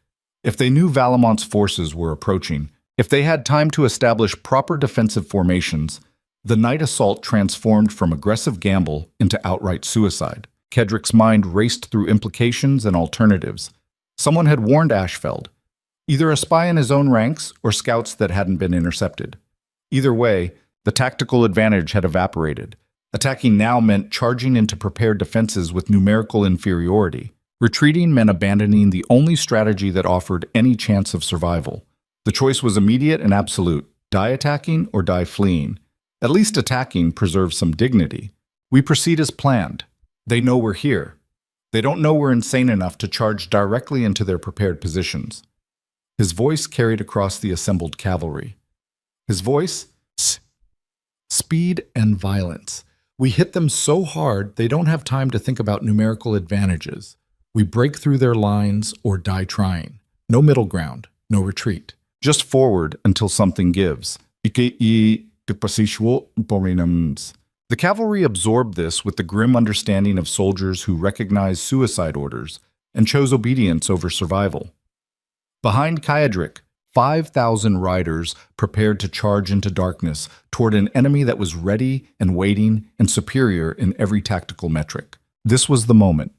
If they knew Valamont's forces were approaching, if they had time to establish proper defensive formations, the night assault transformed from aggressive gamble into outright suicide. Headrick's mind raced through implications and alternatives. Someone had warned Ashfeld, either a spy in his own ranks or scouts that hadn't been intercepted. Either way, The tactical advantage had evaporated. Attacking now meant charging into prepared defenses with numerical inferiority. Retreating meant abandoning the only strategy that offered any chance of survival. The choice was immediate and absolute: die attacking or die fleeing. At least attacking preserves some dignity. We proceed as planned. They know we're here. They don't know we're insane enough to charge directly into their prepared positions. His voice carried across the assembled cavalry. His voice? Speed and violence. We hit them so hard they don't have time to think about numerical advantages. We break through their lines or die trying. No middle ground, no retreat. Just forward until something gives. The cavalry absorbed this with the grim understanding of soldiers who recognized suicide orders and chose obedience over survival. Behind Kayadrik, 5,000 riders prepared to charge into darkness toward an enemy that was ready and waiting and superior in every tactical metric. This was the moment,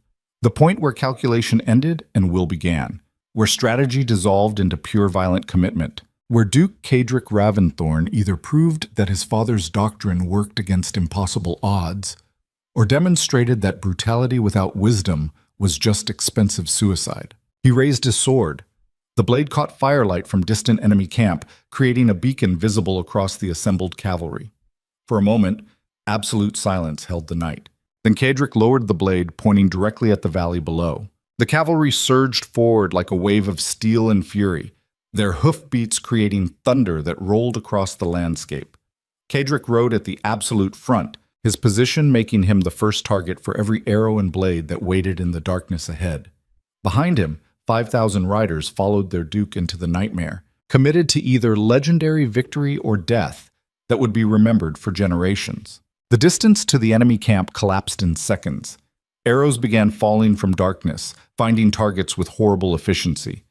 the point where calculation ended and will began, where strategy dissolved into pure violent commitment, where Duke Cadric Ravensthorn either proved that his father's doctrine worked against impossible odds, or demonstrated that brutality without wisdom was just expensive suicide. He raised his sword. The blade caught firelight from distant enemy camp, creating a beacon visible across the assembled cavalry. For a moment, absolute silence held the night. Then Cadric lowered the blade, pointing directly at the valley below. The cavalry surged forward like a wave of steel and fury, their hoofbeats creating thunder that rolled across the landscape. Cadric rode at the absolute front, his position making him the first target for every arrow and blade that waited in the darkness ahead. Behind him, 5,000 riders followed their duke into the nightmare, committed to either legendary victory or death that would be remembered for generations. The distance to the enemy camp collapsed in seconds. Arrows began falling from darkness, finding targets with horrible efficiency.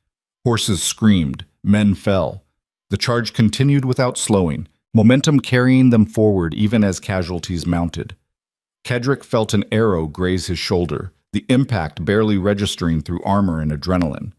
Horses screamed, men fell. The charge continued without slowing, momentum carrying them forward even as casualties mounted. Cadric felt an arrow graze his shoulder, the impact barely registering through armor and adrenaline.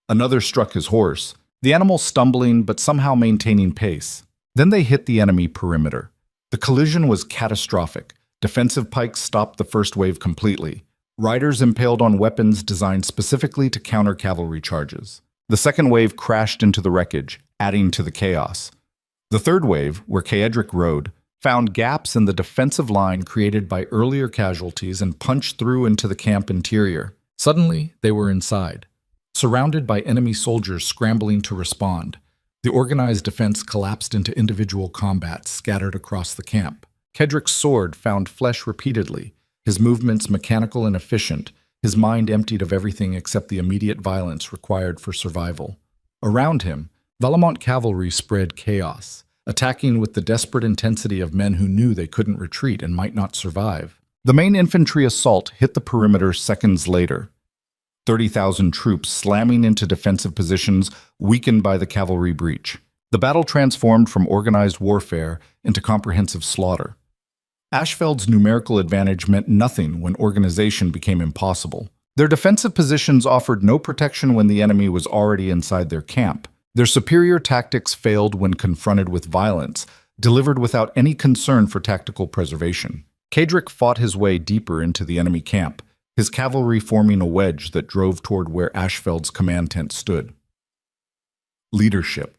Another struck his horse, the animal stumbling but somehow maintaining pace. Then they hit the enemy perimeter. The collision was catastrophic. Defensive pikes stopped the first wave completely. Riders impaled on weapons designed specifically to counter cavalry charges. The second wave crashed into the wreckage, adding to the chaos. The third wave, where Cadric rode, found gaps in the defensive line created by earlier casualties and punched through into the camp interior. Suddenly, they were inside, surrounded by enemy soldiers scrambling to respond. The organized defense collapsed into individual combats scattered across the camp. Cadric's sword found flesh repeatedly, his movements mechanical and efficient, his mind emptied of everything except the immediate violence required for survival. Around him, Valamont cavalry spread chaos, attacking with the desperate intensity of men who knew they couldn't retreat and might not survive. The main infantry assault hit the perimeter seconds later. 30,000 troops slamming into defensive positions, weakened by the cavalry breach. The battle transformed from organized warfare into comprehensive slaughter. Ashfeld's numerical advantage meant nothing when organization became impossible. Their defensive positions offered no protection when the enemy was already inside their camp. Their superior tactics failed when confronted with violence, delivered without any concern for tactical preservation. Cadric fought his way deeper into the enemy camp, his cavalry forming a wedge that drove toward where Ashfeld's command tent stood. Leadership.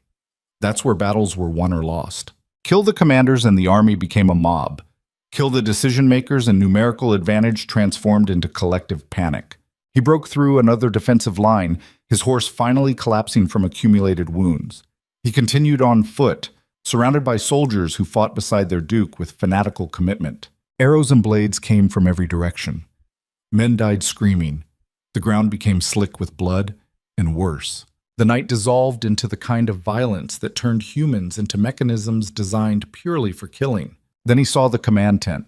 That's where battles were won or lost. Kill the commanders and the army became a mob. Kill the decision-makers and numerical advantage transformed into collective panic. He broke through another defensive line, his horse finally collapsing from accumulated wounds. He continued on foot, surrounded by soldiers who fought beside their duke with fanatical commitment. Arrows and blades came from every direction. Men died screaming. The ground became slick with blood, and worse. The night dissolved into the kind of violence that turned humans into mechanisms designed purely for killing. Then he saw the command tent,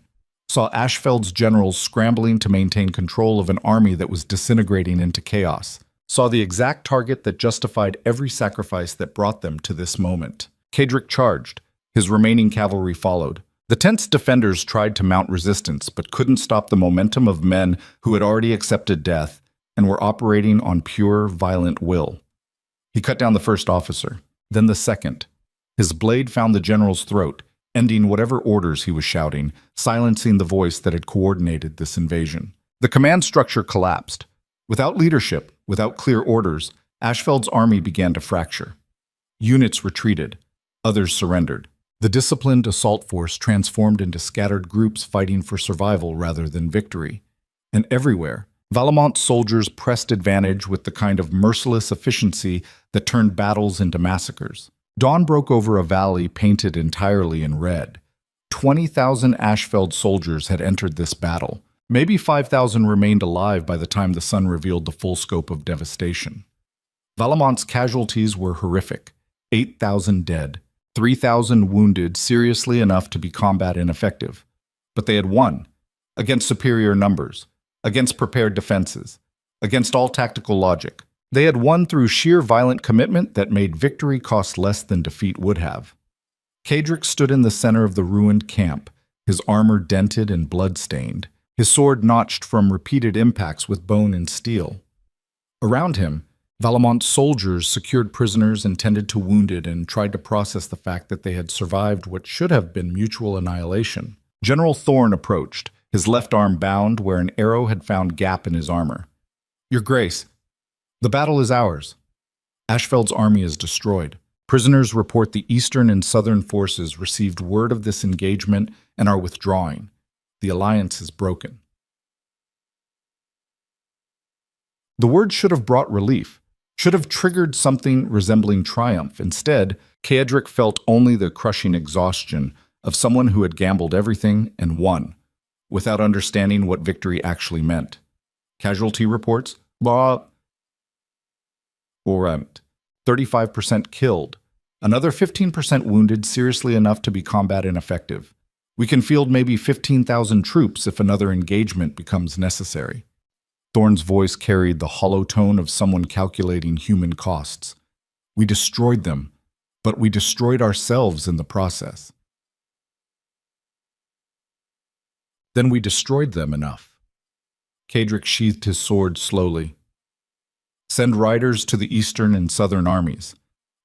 saw Ashfeld's generals scrambling to maintain control of an army that was disintegrating into chaos, saw the exact target that justified every sacrifice that brought them to this moment. Cadric charged. His remaining cavalry followed. The tent's defenders tried to mount resistance, but couldn't stop the momentum of men who had already accepted death and were operating on pure, violent will. He cut down the first officer, then the second. His blade found the general's throat, ending whatever orders he was shouting, silencing the voice that had coordinated this invasion. The command structure collapsed. Without leadership, without clear orders, Ashfeld's army began to fracture. Units retreated. Others surrendered. The disciplined assault force transformed into scattered groups fighting for survival rather than victory. And everywhere, Valamont's soldiers pressed advantage with the kind of merciless efficiency that turned battles into massacres. Dawn broke over a valley painted entirely in red. 20,000 Ashfeld soldiers had entered this battle. Maybe 5,000 remained alive by the time the sun revealed the full scope of devastation. Valamont's casualties were horrific. 8,000 dead, 3,000 wounded seriously enough to be combat ineffective. But they had won, against superior numbers, against prepared defenses, against all tactical logic. They had won through sheer violent commitment that made victory cost less than defeat would have. Cadric stood in the center of the ruined camp, his armor dented and blood-stained, his sword notched from repeated impacts with bone and steel. Around him, Valamont's soldiers secured prisoners and tended to wounded and tried to process the fact that they had survived what should have been mutual annihilation. General Thorne approached, his left arm bound where an arrow had found gap in his armor. "Your Grace, the battle is ours. Ashfeld's army is destroyed. Prisoners report the eastern and southern forces received word of this engagement and are withdrawing. The alliance is broken." The word should have brought relief, should have triggered something resembling triumph. Instead, Cadric felt only the crushing exhaustion of someone who had gambled everything and won, without understanding what victory actually meant. Casualty reports, 35% killed, another 15% wounded seriously enough to be combat ineffective. We can field maybe 15,000 troops if another engagement becomes necessary. Thorne's voice carried the hollow tone of someone calculating human costs. We destroyed them, but we destroyed ourselves in the process. Then we destroyed them enough. Cadric sheathed his sword slowly. "Send riders to the eastern and southern armies.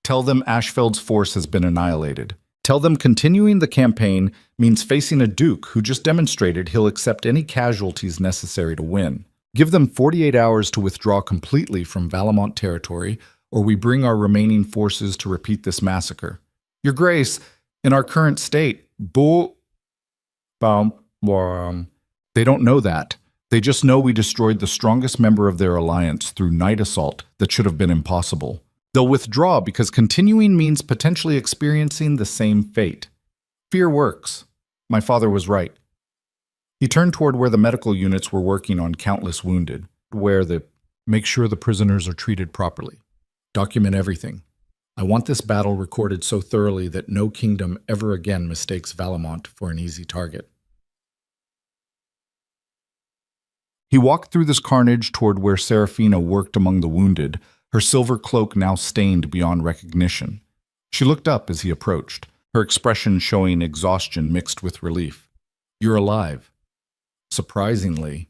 Tell them Ashfeld's force has been annihilated. Tell them continuing the campaign means facing a duke who just demonstrated he'll accept any casualties necessary to win. Give them 48 hours to withdraw completely from Valamont territory, or we bring our remaining forces to repeat this massacre. Your Grace, in our current state, they don't know that. They just know we destroyed the strongest member of their alliance through night assault that should have been impossible. They'll withdraw because continuing means potentially experiencing the same fate. Fear works. My father was right." He turned toward where the medical units were working on countless wounded, make sure the prisoners are treated properly. Document everything. I want this battle recorded so thoroughly that no kingdom ever again mistakes Valamont for an easy target. He walked through this carnage toward where Seraphina worked among the wounded, her silver cloak now stained beyond recognition. She looked up as he approached, her expression showing exhaustion mixed with relief. "You're alive." Surprisingly,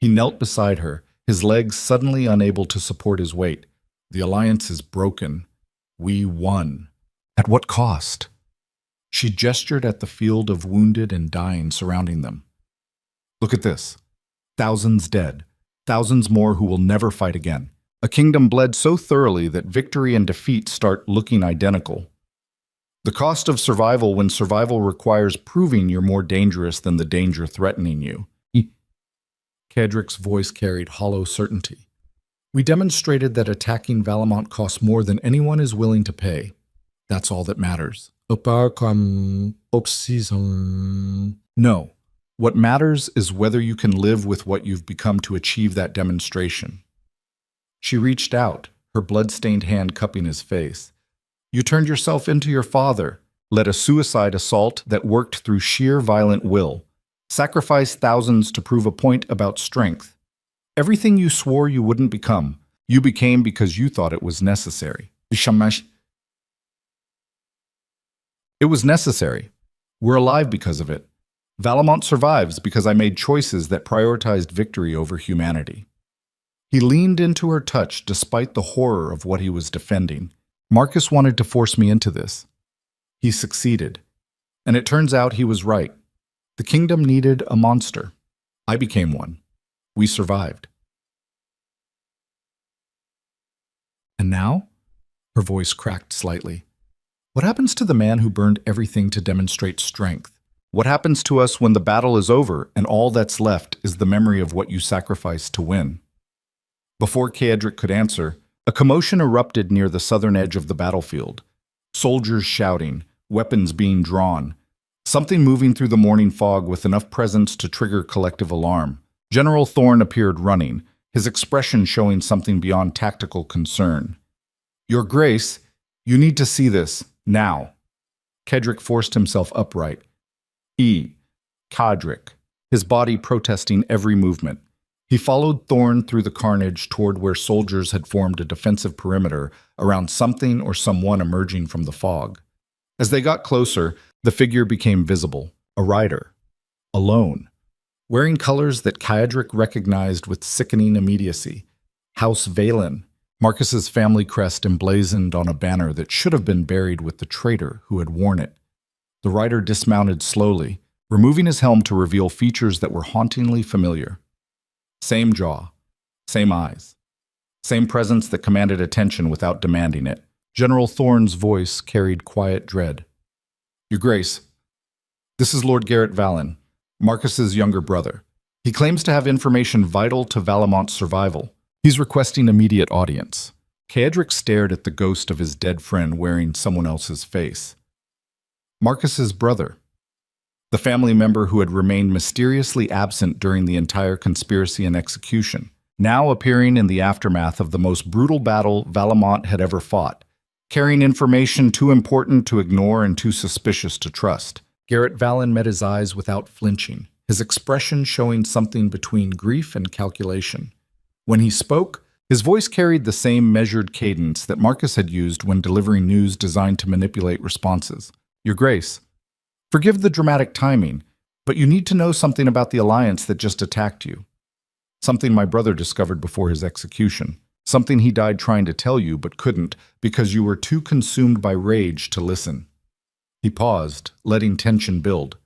he knelt beside her, his legs suddenly unable to support his weight. "The alliance is broken. We won." "At what cost?" She gestured at the field of wounded and dying surrounding them. "Look at this. Thousands dead, thousands more who will never fight again. A kingdom bled so thoroughly that victory and defeat start looking identical. The cost of survival when survival requires proving you're more dangerous than the danger threatening you." Cadric's voice carried hollow certainty. "We demonstrated that attacking Valamont costs more than anyone is willing to pay. That's all that matters." "No. What matters is whether you can live with what you've become to achieve that demonstration." She reached out, her blood-stained hand cupping his face. "You turned yourself into your father, led a suicide assault that worked through sheer violent will, sacrificed thousands to prove a point about strength. Everything you swore you wouldn't become, you became because you thought it was necessary." "It was necessary. We're alive because of it. Valamont survives because I made choices that prioritized victory over humanity." He leaned into her touch despite the horror of what he was defending. "Marcus wanted to force me into this. He succeeded. And it turns out he was right. The kingdom needed a monster. I became one. We survived. And now? Her voice cracked slightly. What happens to the man who burned everything to demonstrate strength? What happens to us when the battle is over and all that's left is the memory of what you sacrificed to win? Before Caedric could answer, a commotion erupted near the southern edge of the battlefield. Soldiers shouting, weapons being drawn, something moving through the morning fog with enough presence to trigger collective alarm. General Thorn appeared running, his expression showing something beyond tactical concern. Your Grace, you need to see this, now. Caedric forced himself upright. Caedric, his body protesting every movement. He followed Thorn through the carnage toward where soldiers had formed a defensive perimeter around something or someone emerging from the fog. As they got closer, the figure became visible, a rider, alone, wearing colors that Caedric recognized with sickening immediacy. House Valen, Marcus's family crest emblazoned on a banner that should have been buried with the traitor who had worn it. The rider dismounted slowly, removing his helm to reveal features that were hauntingly familiar. Same jaw, same eyes, same presence that commanded attention without demanding it. General Thorn's voice carried quiet dread. Your Grace, this is Lord Garrett Valen, Marcus's younger brother. He claims to have information vital to Valamont's survival. He's requesting immediate audience. Caedric stared at the ghost of his dead friend wearing someone else's face. Marcus's brother, the family member who had remained mysteriously absent during the entire conspiracy and execution, now appearing in the aftermath of the most brutal battle Valamont had ever fought, carrying information too important to ignore and too suspicious to trust. Garrett Valen met his eyes without flinching, his expression showing something between grief and calculation. When he spoke, his voice carried the same measured cadence that Marcus had used when delivering news designed to manipulate responses. Your Grace, forgive the dramatic timing, but you need to know something about the alliance that just attacked you. Something my brother discovered before his execution. Something he died trying to tell you but couldn't because you were too consumed by rage to listen. He paused, letting tension build.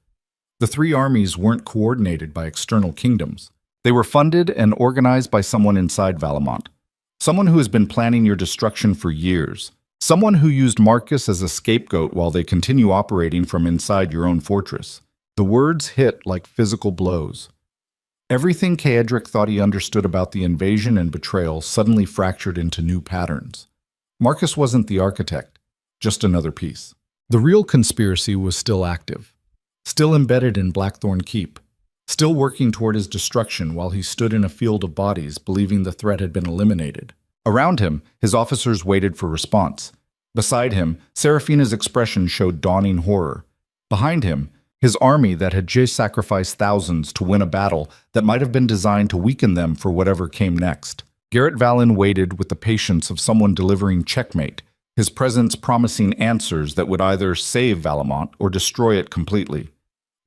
The three armies weren't coordinated by external kingdoms. They were funded and organized by someone inside Valamont. Someone who has been planning your destruction for years. Someone who used Marcus as a scapegoat while they continue operating from inside your own fortress. The words hit like physical blows. Everything Caedric thought he understood about the invasion and betrayal suddenly fractured into new patterns. Marcus wasn't the architect, just another piece. The real conspiracy was still active, still embedded in Blackthorn Keep, still working toward his destruction while he stood in a field of bodies believing the threat had been eliminated. Around him, his officers waited for response. Beside him, Seraphina's expression showed dawning horror. Behind him, his army that had just sacrificed thousands to win a battle that might have been designed to weaken them for whatever came next. Garrett Valen waited with the patience of someone delivering checkmate, his presence promising answers that would either save Valamont or destroy it completely.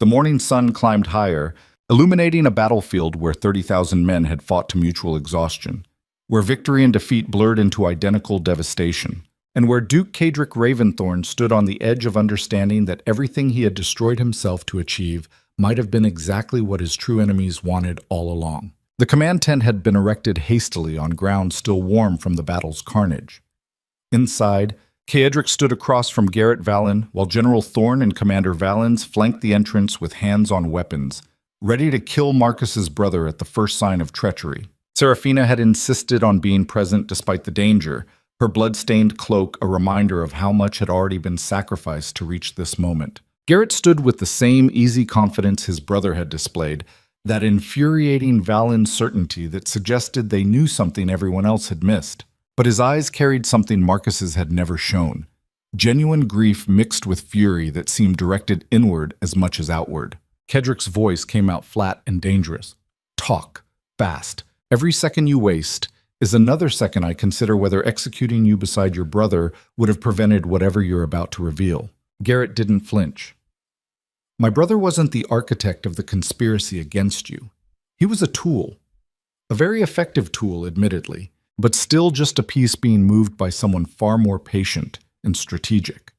The morning sun climbed higher, illuminating a battlefield where 30,000 men had fought to mutual exhaustion, where victory and defeat blurred into identical devastation, and where Duke Caedric Raventhorn stood on the edge of understanding that everything he had destroyed himself to achieve might have been exactly what his true enemies wanted all along. The command tent had been erected hastily on ground still warm from the battle's carnage. Inside, Caedric stood across from Garrett Valen, while General Thorn and Commander Valens flanked the entrance with hands on weapons, ready to kill Marcus's brother at the first sign of treachery. Seraphina had insisted on being present despite the danger, her blood-stained cloak a reminder of how much had already been sacrificed to reach this moment. Garrett stood with the same easy confidence his brother had displayed, that infuriating Valen certainty that suggested they knew something everyone else had missed. But his eyes carried something Marcus's had never shown, genuine grief mixed with fury that seemed directed inward as much as outward. Caedric's voice came out flat and dangerous. Talk, fast. Every second you waste is another second I consider whether executing you beside your brother would have prevented whatever you're about to reveal. Garrett didn't flinch. My brother wasn't the architect of the conspiracy against you. He was a tool. A very effective tool, admittedly, but still just a piece being moved by someone far more patient and strategic.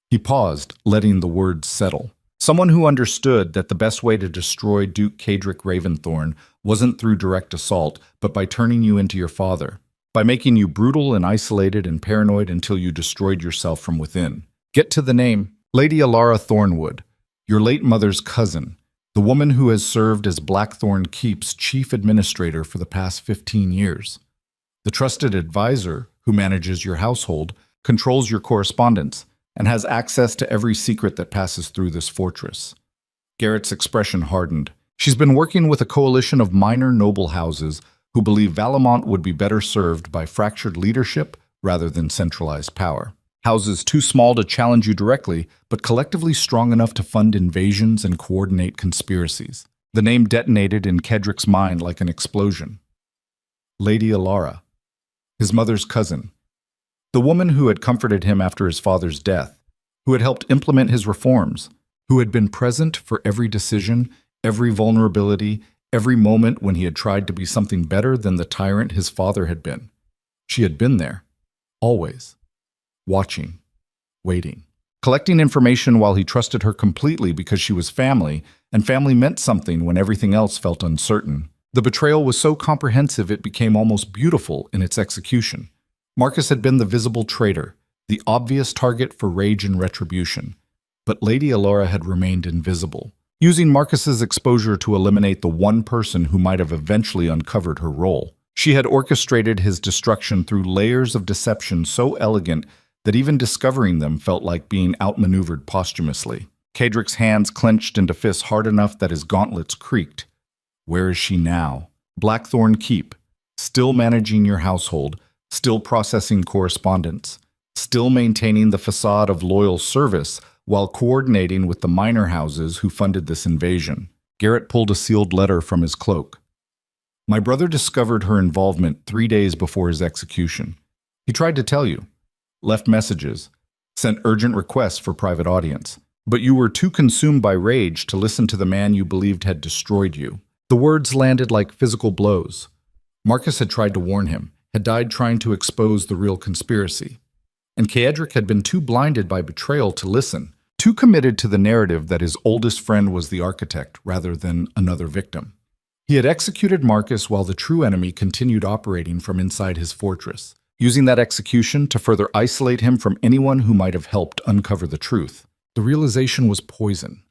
He paused, letting the words settle. Someone who understood that the best way to destroy Duke Cadric Raventhorn wasn't through direct assault, but by turning you into your father, by making you brutal and isolated and paranoid until you destroyed yourself from within. Get to the name. Lady Alara Thornwood, your late mother's cousin, the woman who has served as Blackthorn Keep's chief administrator for the past 15 years. The trusted advisor who manages your household, controls your correspondence, and has access to every secret that passes through this fortress. Garrett's expression hardened. She's been working with a coalition of minor noble houses who believe Valamont would be better served by fractured leadership rather than centralized power. Houses too small to challenge you directly, but collectively strong enough to fund invasions and coordinate conspiracies. The name detonated in Kedric's mind like an explosion. Lady Alara, his mother's cousin, the woman who had comforted him after his father's death, who had helped implement his reforms, who had been present for every decision, every vulnerability, every moment when he had tried to be something better than the tyrant his father had been. She had been there, always, watching, waiting, collecting information while he trusted her completely because she was family, and family meant something when everything else felt uncertain. The betrayal was so comprehensive it became almost beautiful in its execution. Marcus had been the visible traitor, the obvious target for rage and retribution, but Lady Alara had remained invisible, using Marcus's exposure to eliminate the one person who might have eventually uncovered her role. She had orchestrated his destruction through layers of deception so elegant that even discovering them felt like being outmaneuvered posthumously. Cadric's hands clenched into fists hard enough that his gauntlets creaked. Where is she now? Blackthorn Keep, still managing your household, still processing correspondence, still maintaining the facade of loyal service while coordinating with the minor houses who funded this invasion. Garrett pulled a sealed letter from his cloak. My brother discovered her involvement 3 days before his execution. He tried to tell you, left messages, sent urgent requests for private audience, but you were too consumed by rage to listen to the man you believed had destroyed you. The words landed like physical blows. Marcus had tried to warn him, had died trying to expose the real conspiracy. And Cadric had been too blinded by betrayal to listen, too committed to the narrative that his oldest friend was the architect rather than another victim. He had executed Marcus while the true enemy continued operating from inside his fortress, using that execution to further isolate him from anyone who might have helped uncover the truth. The realization was poison.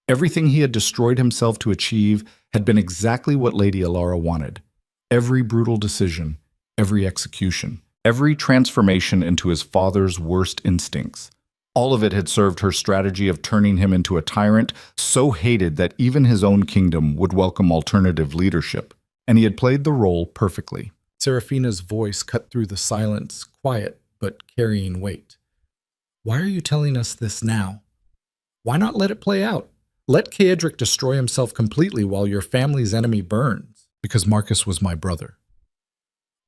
Everything he had destroyed himself to achieve had been exactly what Lady Alara wanted. Every brutal decision, every execution, every transformation into his father's worst instincts. All of it had served her strategy of turning him into a tyrant so hated that even his own kingdom would welcome alternative leadership. And he had played the role perfectly. Seraphina's voice cut through the silence, quiet but carrying weight. Why are you telling us this now? Why not let it play out? Let Cadric destroy himself completely while your family's enemy burns. Because Marcus was my brother.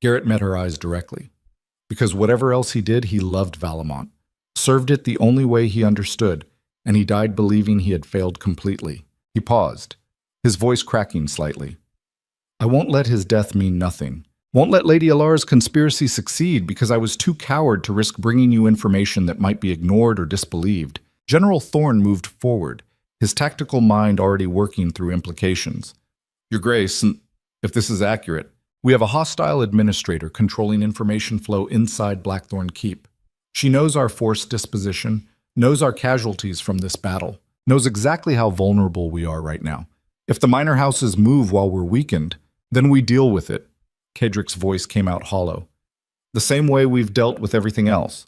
Garrett met her eyes directly. Because whatever else he did, he loved Valamont, served it the only way he understood, and he died believing he had failed completely. He paused, his voice cracking slightly. I won't let his death mean nothing. Won't let Lady Alara's conspiracy succeed because I was too coward to risk bringing you information that might be ignored or disbelieved. General Thorne moved forward, his tactical mind already working through implications. Your Grace, if this is accurate, we have a hostile administrator controlling information flow inside Blackthorn Keep. She knows our force disposition, knows our casualties from this battle, knows exactly how vulnerable we are right now. If the minor houses move while we're weakened, then we deal with it. Cadric's voice came out hollow. The same way we've dealt with everything else,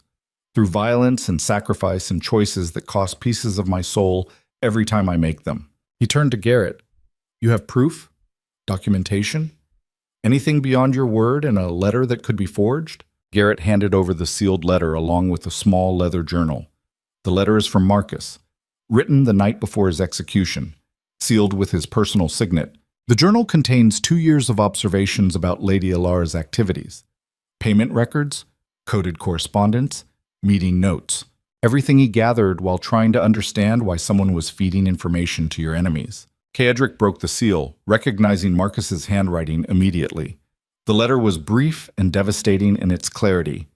through violence and sacrifice and choices that cost pieces of my soul every time I make them. He turned to Garrett. You have proof? Documentation? Anything beyond your word and a letter that could be forged? Garrett handed over the sealed letter along with a small leather journal. The letter is from Marcus, written the night before his execution, sealed with his personal signet. The journal contains 2 years of observations about Lady Alara's activities, payment records, coded correspondence, meeting notes, everything he gathered while trying to understand why someone was feeding information to your enemies. Cadric broke the seal, recognizing Marcus's handwriting immediately. The letter was brief and devastating in its clarity.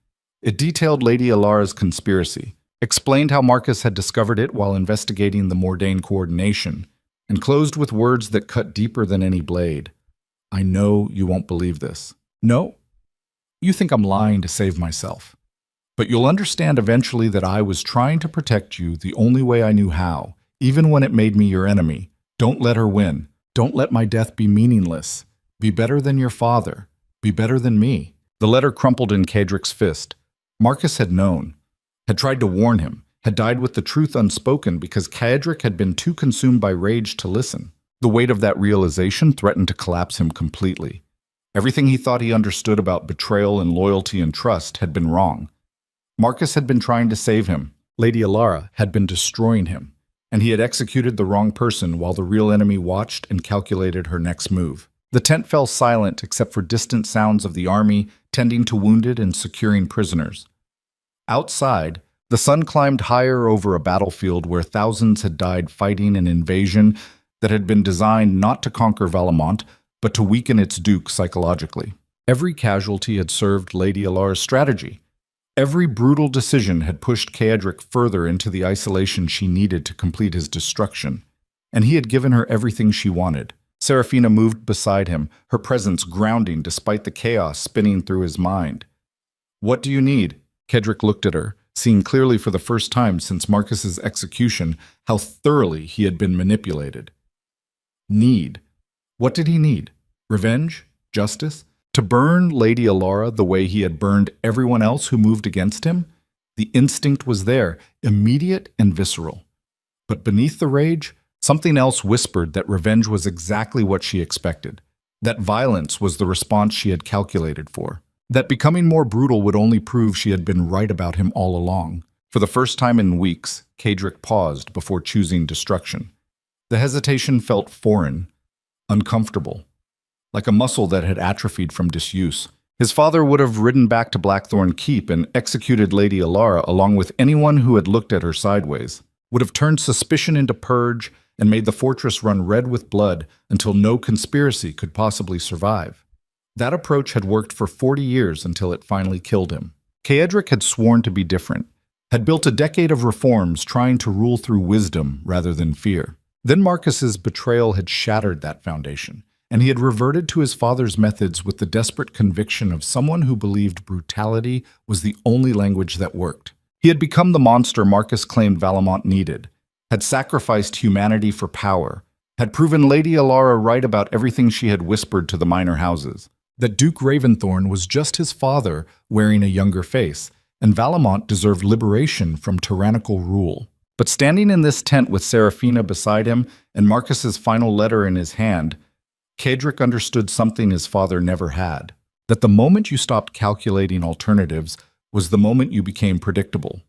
It detailed Lady Alara's conspiracy, explained how Marcus had discovered it while investigating the Mordain coordination, and closed with words that cut deeper than any blade. I know you won't believe this. No, you think I'm lying to save myself. But you'll understand eventually that I was trying to protect you the only way I knew how, even when it made me your enemy. Don't let her win. Don't let my death be meaningless. Be better than your father. Be better than me. The letter crumpled in Cedric's fist. Marcus had known, had tried to warn him, had died with the truth unspoken because Cedric had been too consumed by rage to listen. The weight of that realization threatened to collapse him completely. Everything he thought he understood about betrayal and loyalty and trust had been wrong. Marcus had been trying to save him. Lady Alara had been destroying him, and he had executed the wrong person while the real enemy watched and calculated her next move. The tent fell silent except for distant sounds of the army tending to wounded and securing prisoners. Outside, the sun climbed higher over a battlefield where thousands had died fighting an invasion that had been designed not to conquer Valamont, but to weaken its duke psychologically. Every casualty had served Lady Alara's strategy. Every brutal decision had pushed Cedric further into the isolation she needed to complete his destruction, and he had given her everything she wanted. Serafina moved beside him, her presence grounding despite the chaos spinning through his mind. What do you need? Cedric looked at her, seeing clearly for the first time since Marcus's execution how thoroughly he had been manipulated. Need. What did he need? Revenge? Justice? To burn Lady Alara the way he had burned everyone else who moved against him? The instinct was there, immediate and visceral. But beneath the rage, something else whispered that revenge was exactly what she expected, that violence was the response she had calculated for, that becoming more brutal would only prove she had been right about him all along. For the first time in weeks, Cedric paused before choosing destruction. The hesitation felt foreign, uncomfortable, like a muscle that had atrophied from disuse. His father would have ridden back to Blackthorn Keep and executed Lady Alara along with anyone who had looked at her sideways, would have turned suspicion into purge and made the fortress run red with blood until no conspiracy could possibly survive. That approach had worked for 40 years until it finally killed him. Cedric had sworn to be different, had built a decade of reforms trying to rule through wisdom rather than fear. Then Marcus's betrayal had shattered that foundation, and he had reverted to his father's methods with the desperate conviction of someone who believed brutality was the only language that worked. He had become the monster Marcus claimed Valamont needed, had sacrificed humanity for power, had proven Lady Alara right about everything she had whispered to the minor houses, that Duke Raventhorn was just his father wearing a younger face, and Valamont deserved liberation from tyrannical rule. But standing in this tent with Serafina beside him and Marcus's final letter in his hand, Cedric understood something his father never had, that the moment you stopped calculating alternatives was the moment you became predictable.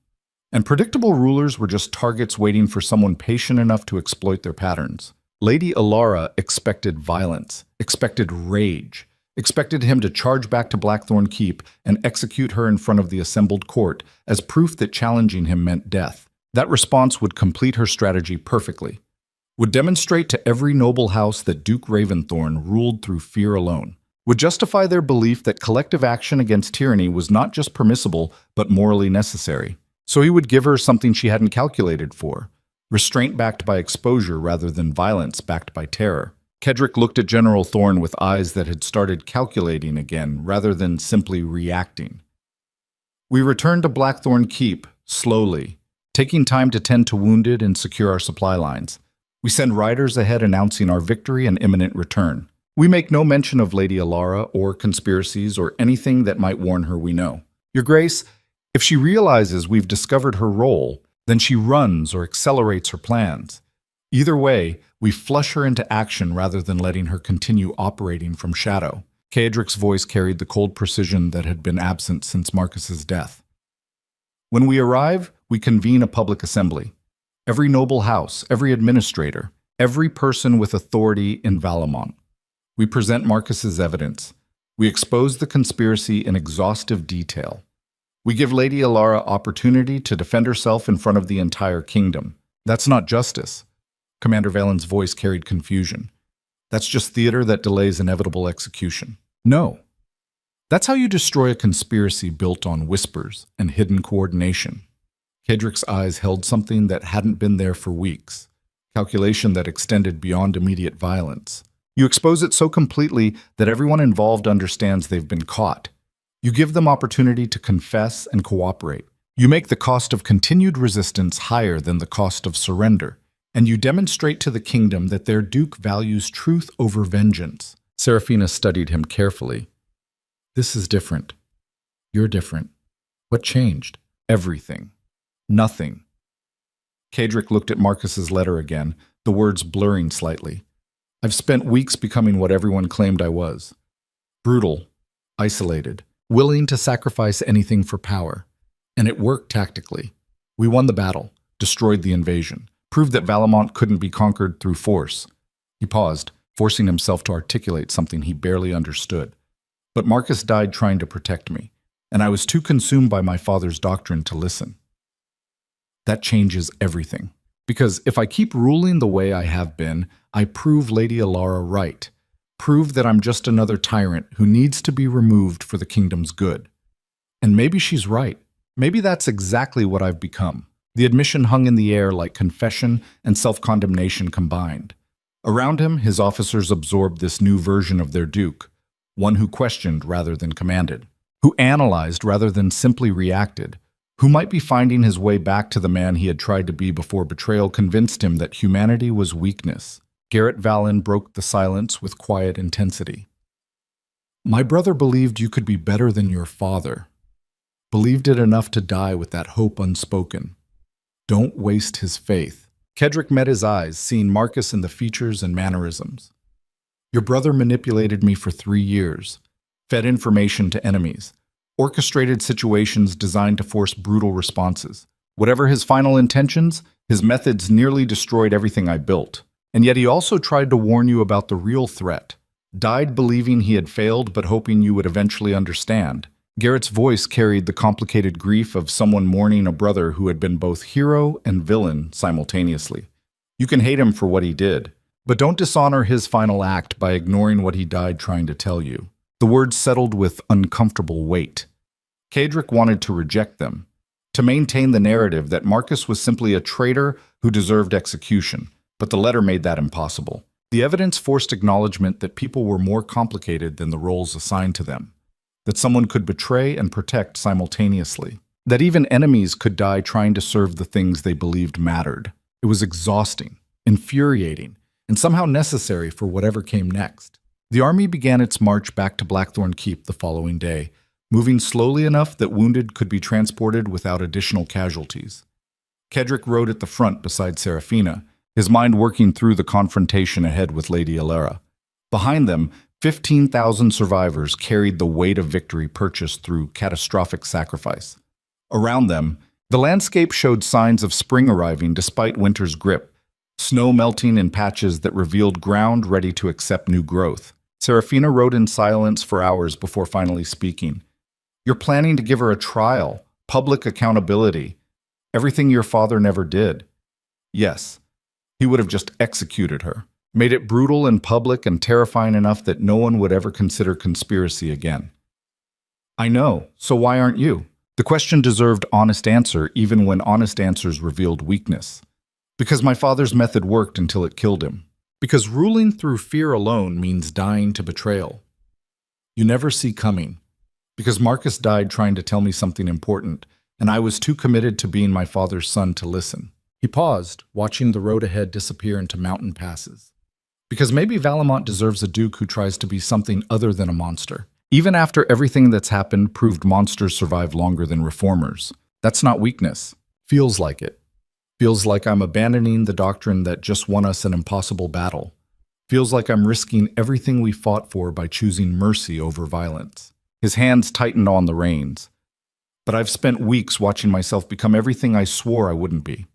And predictable rulers were just targets waiting for someone patient enough to exploit their patterns. Lady Alara expected violence, expected rage, expected him to charge back to Blackthorn Keep and execute her in front of the assembled court as proof that challenging him meant death. That response would complete her strategy perfectly, would demonstrate to every noble house that Duke Raventhorn ruled through fear alone, would justify their belief that collective action against tyranny was not just permissible but morally necessary. So he would give her something she hadn't calculated for, restraint backed by exposure rather than violence backed by terror. Cedric looked at General Thorne with eyes that had started calculating again rather than simply reacting. We returned to Blackthorn Keep, slowly, taking time to tend to wounded and secure our supply lines. We send riders ahead announcing our victory and imminent return. We make no mention of Lady Alara or conspiracies or anything that might warn her we know. Your Grace, if she realizes we've discovered her role, then she runs or accelerates her plans. Either way, we flush her into action rather than letting her continue operating from shadow. Cedric's voice carried the cold precision that had been absent since Marcus's death. When we arrive, we convene a public assembly. Every noble house, every administrator, every person with authority in Valamont. We present Marcus's evidence. We expose the conspiracy in exhaustive detail. We give Lady Alara opportunity to defend herself in front of the entire kingdom. That's not justice. Commander Valen's voice carried confusion. That's just theater that delays inevitable execution. No. That's how you destroy a conspiracy built on whispers and hidden coordination. Kedrick's eyes held something that hadn't been there for weeks, calculation that extended beyond immediate violence. You expose it so completely that everyone involved understands they've been caught. You give them opportunity to confess and cooperate. You make the cost of continued resistance higher than the cost of surrender, and you demonstrate to the kingdom that their duke values truth over vengeance. Serafina studied him carefully. This is different. You're different. What changed? Everything. Nothing. Kedrick looked at Marcus's letter again, the words blurring slightly. I've spent weeks becoming what everyone claimed I was. Brutal, isolated, willing to sacrifice anything for power. And it worked tactically. We won the battle, destroyed the invasion, proved that Valamont couldn't be conquered through force. He paused, forcing himself to articulate something he barely understood. But Marcus died trying to protect me, and I was too consumed by my father's doctrine to listen. That changes everything. Because if I keep ruling the way I have been, I prove Lady Alara right. Prove that I'm just another tyrant who needs to be removed for the kingdom's good. And maybe she's right. Maybe that's exactly what I've become. The admission hung in the air like confession and self-condemnation combined. Around him, his officers absorbed this new version of their duke, one who questioned rather than commanded, who analyzed rather than simply reacted, who might be finding his way back to the man he had tried to be before betrayal convinced him that humanity was weakness. Garrett Vallon broke the silence with quiet intensity. My brother believed you could be better than your father. Believed it enough to die with that hope unspoken. Don't waste his faith. Kedrick met his eyes, seeing Marcus in the features and mannerisms. Your brother manipulated me for 3 years, fed information to enemies, orchestrated situations designed to force brutal responses. Whatever his final intentions, his methods nearly destroyed everything I built. And yet he also tried to warn you about the real threat. Died believing he had failed but hoping you would eventually understand. Garrett's voice carried the complicated grief of someone mourning a brother who had been both hero and villain simultaneously. You can hate him for what he did, but don't dishonor his final act by ignoring what he died trying to tell you. The words settled with uncomfortable weight. Kedrick wanted to reject them, to maintain the narrative that Marcus was simply a traitor who deserved execution, but the letter made that impossible. The evidence forced acknowledgement that people were more complicated than the roles assigned to them, that someone could betray and protect simultaneously, that even enemies could die trying to serve the things they believed mattered. It was exhausting, infuriating, and somehow necessary for whatever came next. The army began its march back to Blackthorn Keep the following day, moving slowly enough that wounded could be transported without additional casualties. Kedrick rode at the front beside Serafina, his mind working through the confrontation ahead with Lady Alara. Behind them, 15,000 survivors carried the weight of victory purchased through catastrophic sacrifice. Around them, the landscape showed signs of spring arriving despite winter's grip, snow melting in patches that revealed ground ready to accept new growth. Serafina rode in silence for hours before finally speaking. You're planning to give her a trial, public accountability, everything your father never did. Yes, he would have just executed her. Made it brutal and public and terrifying enough that no one would ever consider conspiracy again. I know, so why aren't you? The question deserved honest answer even when honest answers revealed weakness. Because my father's method worked until it killed him. Because ruling through fear alone means dying to betrayal. You never see coming. Because Marcus died trying to tell me something important, and I was too committed to being my father's son to listen. He paused, watching the road ahead disappear into mountain passes. Because maybe Valamont deserves a duke who tries to be something other than a monster. Even after everything that's happened proved monsters survive longer than reformers. That's not weakness. Feels like it. Feels like I'm abandoning the doctrine that just won us an impossible battle. Feels like I'm risking everything we fought for by choosing mercy over violence. His hands tightened on the reins. But I've spent weeks watching myself become everything I swore I wouldn't be.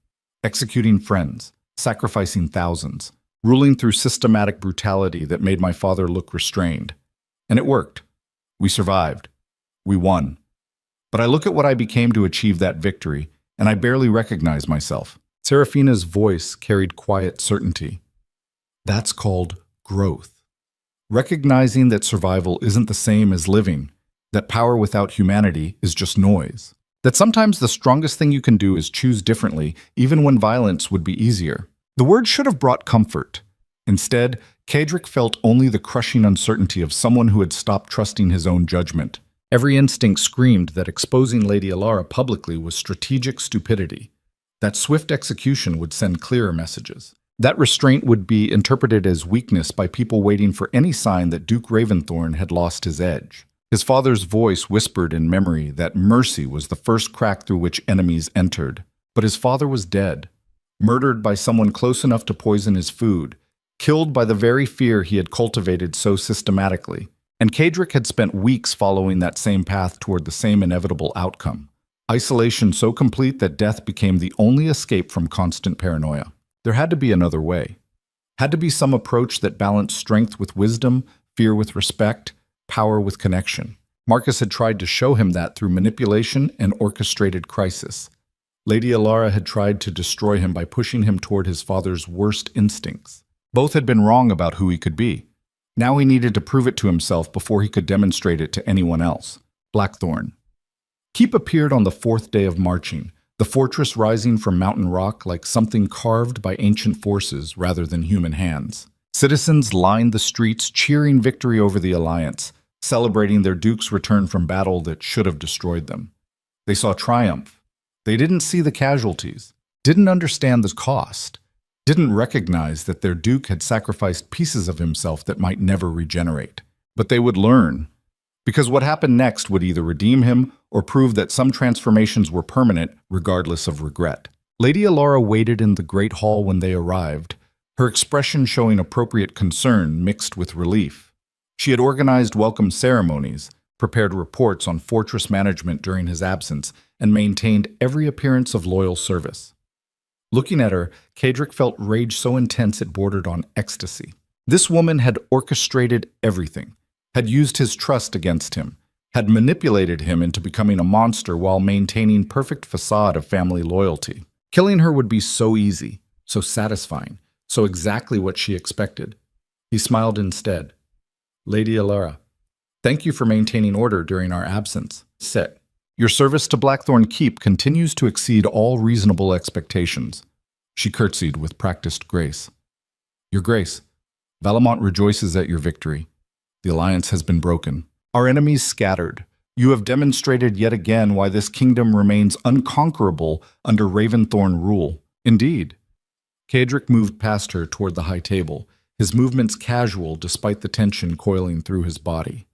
Executing friends, sacrificing thousands, ruling through systematic brutality that made my father look restrained. And it worked. We survived. We won. But I look at what I became to achieve that victory, and I barely recognize myself. Serafina's voice carried quiet certainty. That's called growth. Recognizing that survival isn't the same as living, that power without humanity is just noise, That sometimes the strongest thing you can do is choose differently, even when violence would be easier. The words should have brought comfort. Instead, Cedric felt only the crushing uncertainty of someone who had stopped trusting his own judgment. Every instinct screamed that exposing Lady Alara publicly was strategic stupidity. That swift execution would send clearer messages. That restraint would be interpreted as weakness by people waiting for any sign that Duke Raventhorn had lost his edge. His father's voice whispered in memory that mercy was the first crack through which enemies entered. But his father was dead, murdered by someone close enough to poison his food, killed by the very fear he had cultivated so systematically. And Cedric had spent weeks following that same path toward the same inevitable outcome. Isolation so complete that death became the only escape from constant paranoia. There had to be another way. Had to be some approach that balanced strength with wisdom, fear with respect, power with connection. Marcus had tried to show him that through manipulation and orchestrated crisis. Lady Alara had tried to destroy him by pushing him toward his father's worst instincts. Both had been wrong about who he could be. Now he needed to prove it to himself before he could demonstrate it to anyone else. Blackthorn. Keep appeared on the 4th day of marching, the fortress rising from mountain rock like something carved by ancient forces rather than human hands. Citizens lined the streets cheering victory over the Alliance, celebrating their duke's return from battle that should have destroyed them. They saw triumph. They didn't see the casualties, didn't understand the cost, didn't recognize that their duke had sacrificed pieces of himself that might never regenerate. But they would learn, because what happened next would either redeem him or prove that some transformations were permanent regardless of regret. Lady Alara waited in the great hall when they arrived, her expression showing appropriate concern mixed with relief. She had organized welcome ceremonies, prepared reports on fortress management during his absence, and maintained every appearance of loyal service. Looking at her, Cedric felt rage so intense it bordered on ecstasy. This woman had orchestrated everything, had used his trust against him, had manipulated him into becoming a monster while maintaining perfect facade of family loyalty. Killing her would be so easy, so satisfying, so exactly what she expected. He smiled instead. Lady Alara, thank you for maintaining order during our absence. Sit. Your service to Blackthorn Keep continues to exceed all reasonable expectations. She curtsied with practiced grace. Your Grace, Valamont rejoices at your victory. The alliance has been broken. Our enemies scattered. You have demonstrated yet again why this kingdom remains unconquerable under Raventhorn rule. Indeed. Cedric moved past her toward the high table, his movements casual despite the tension coiling through his body.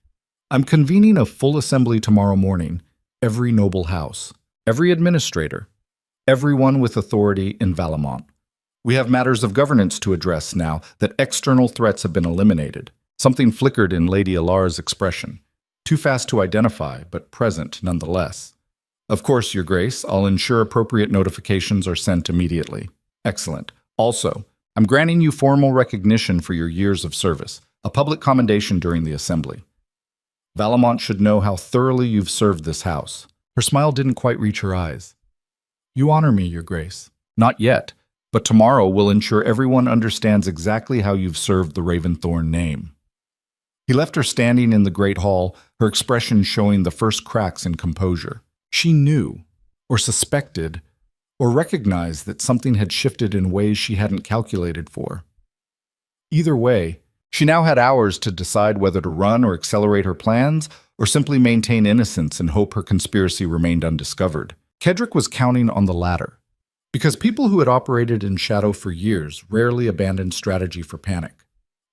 I'm convening a full assembly tomorrow morning. Every noble house, every administrator, everyone with authority in Valamont. We have matters of governance to address now that external threats have been eliminated. Something flickered in Lady Alara's expression. Too fast to identify, but present nonetheless. Of course, Your Grace, I'll ensure appropriate notifications are sent immediately. Excellent. Also, I'm granting you formal recognition for your years of service, a public commendation during the assembly. Valamont should know how thoroughly you've served this house. Her smile didn't quite reach her eyes. You honor me, Your Grace. Not yet, but tomorrow will ensure everyone understands exactly how you've served the Raventhorn name. He left her standing in the great hall, her expression showing the first cracks in composure. She knew, or suspected, or recognized that something had shifted in ways she hadn't calculated for. Either way, she now had hours to decide whether to run or accelerate her plans, or simply maintain innocence and hope her conspiracy remained undiscovered. Cedric was counting on the latter, because people who had operated in shadow for years rarely abandoned strategy for panic.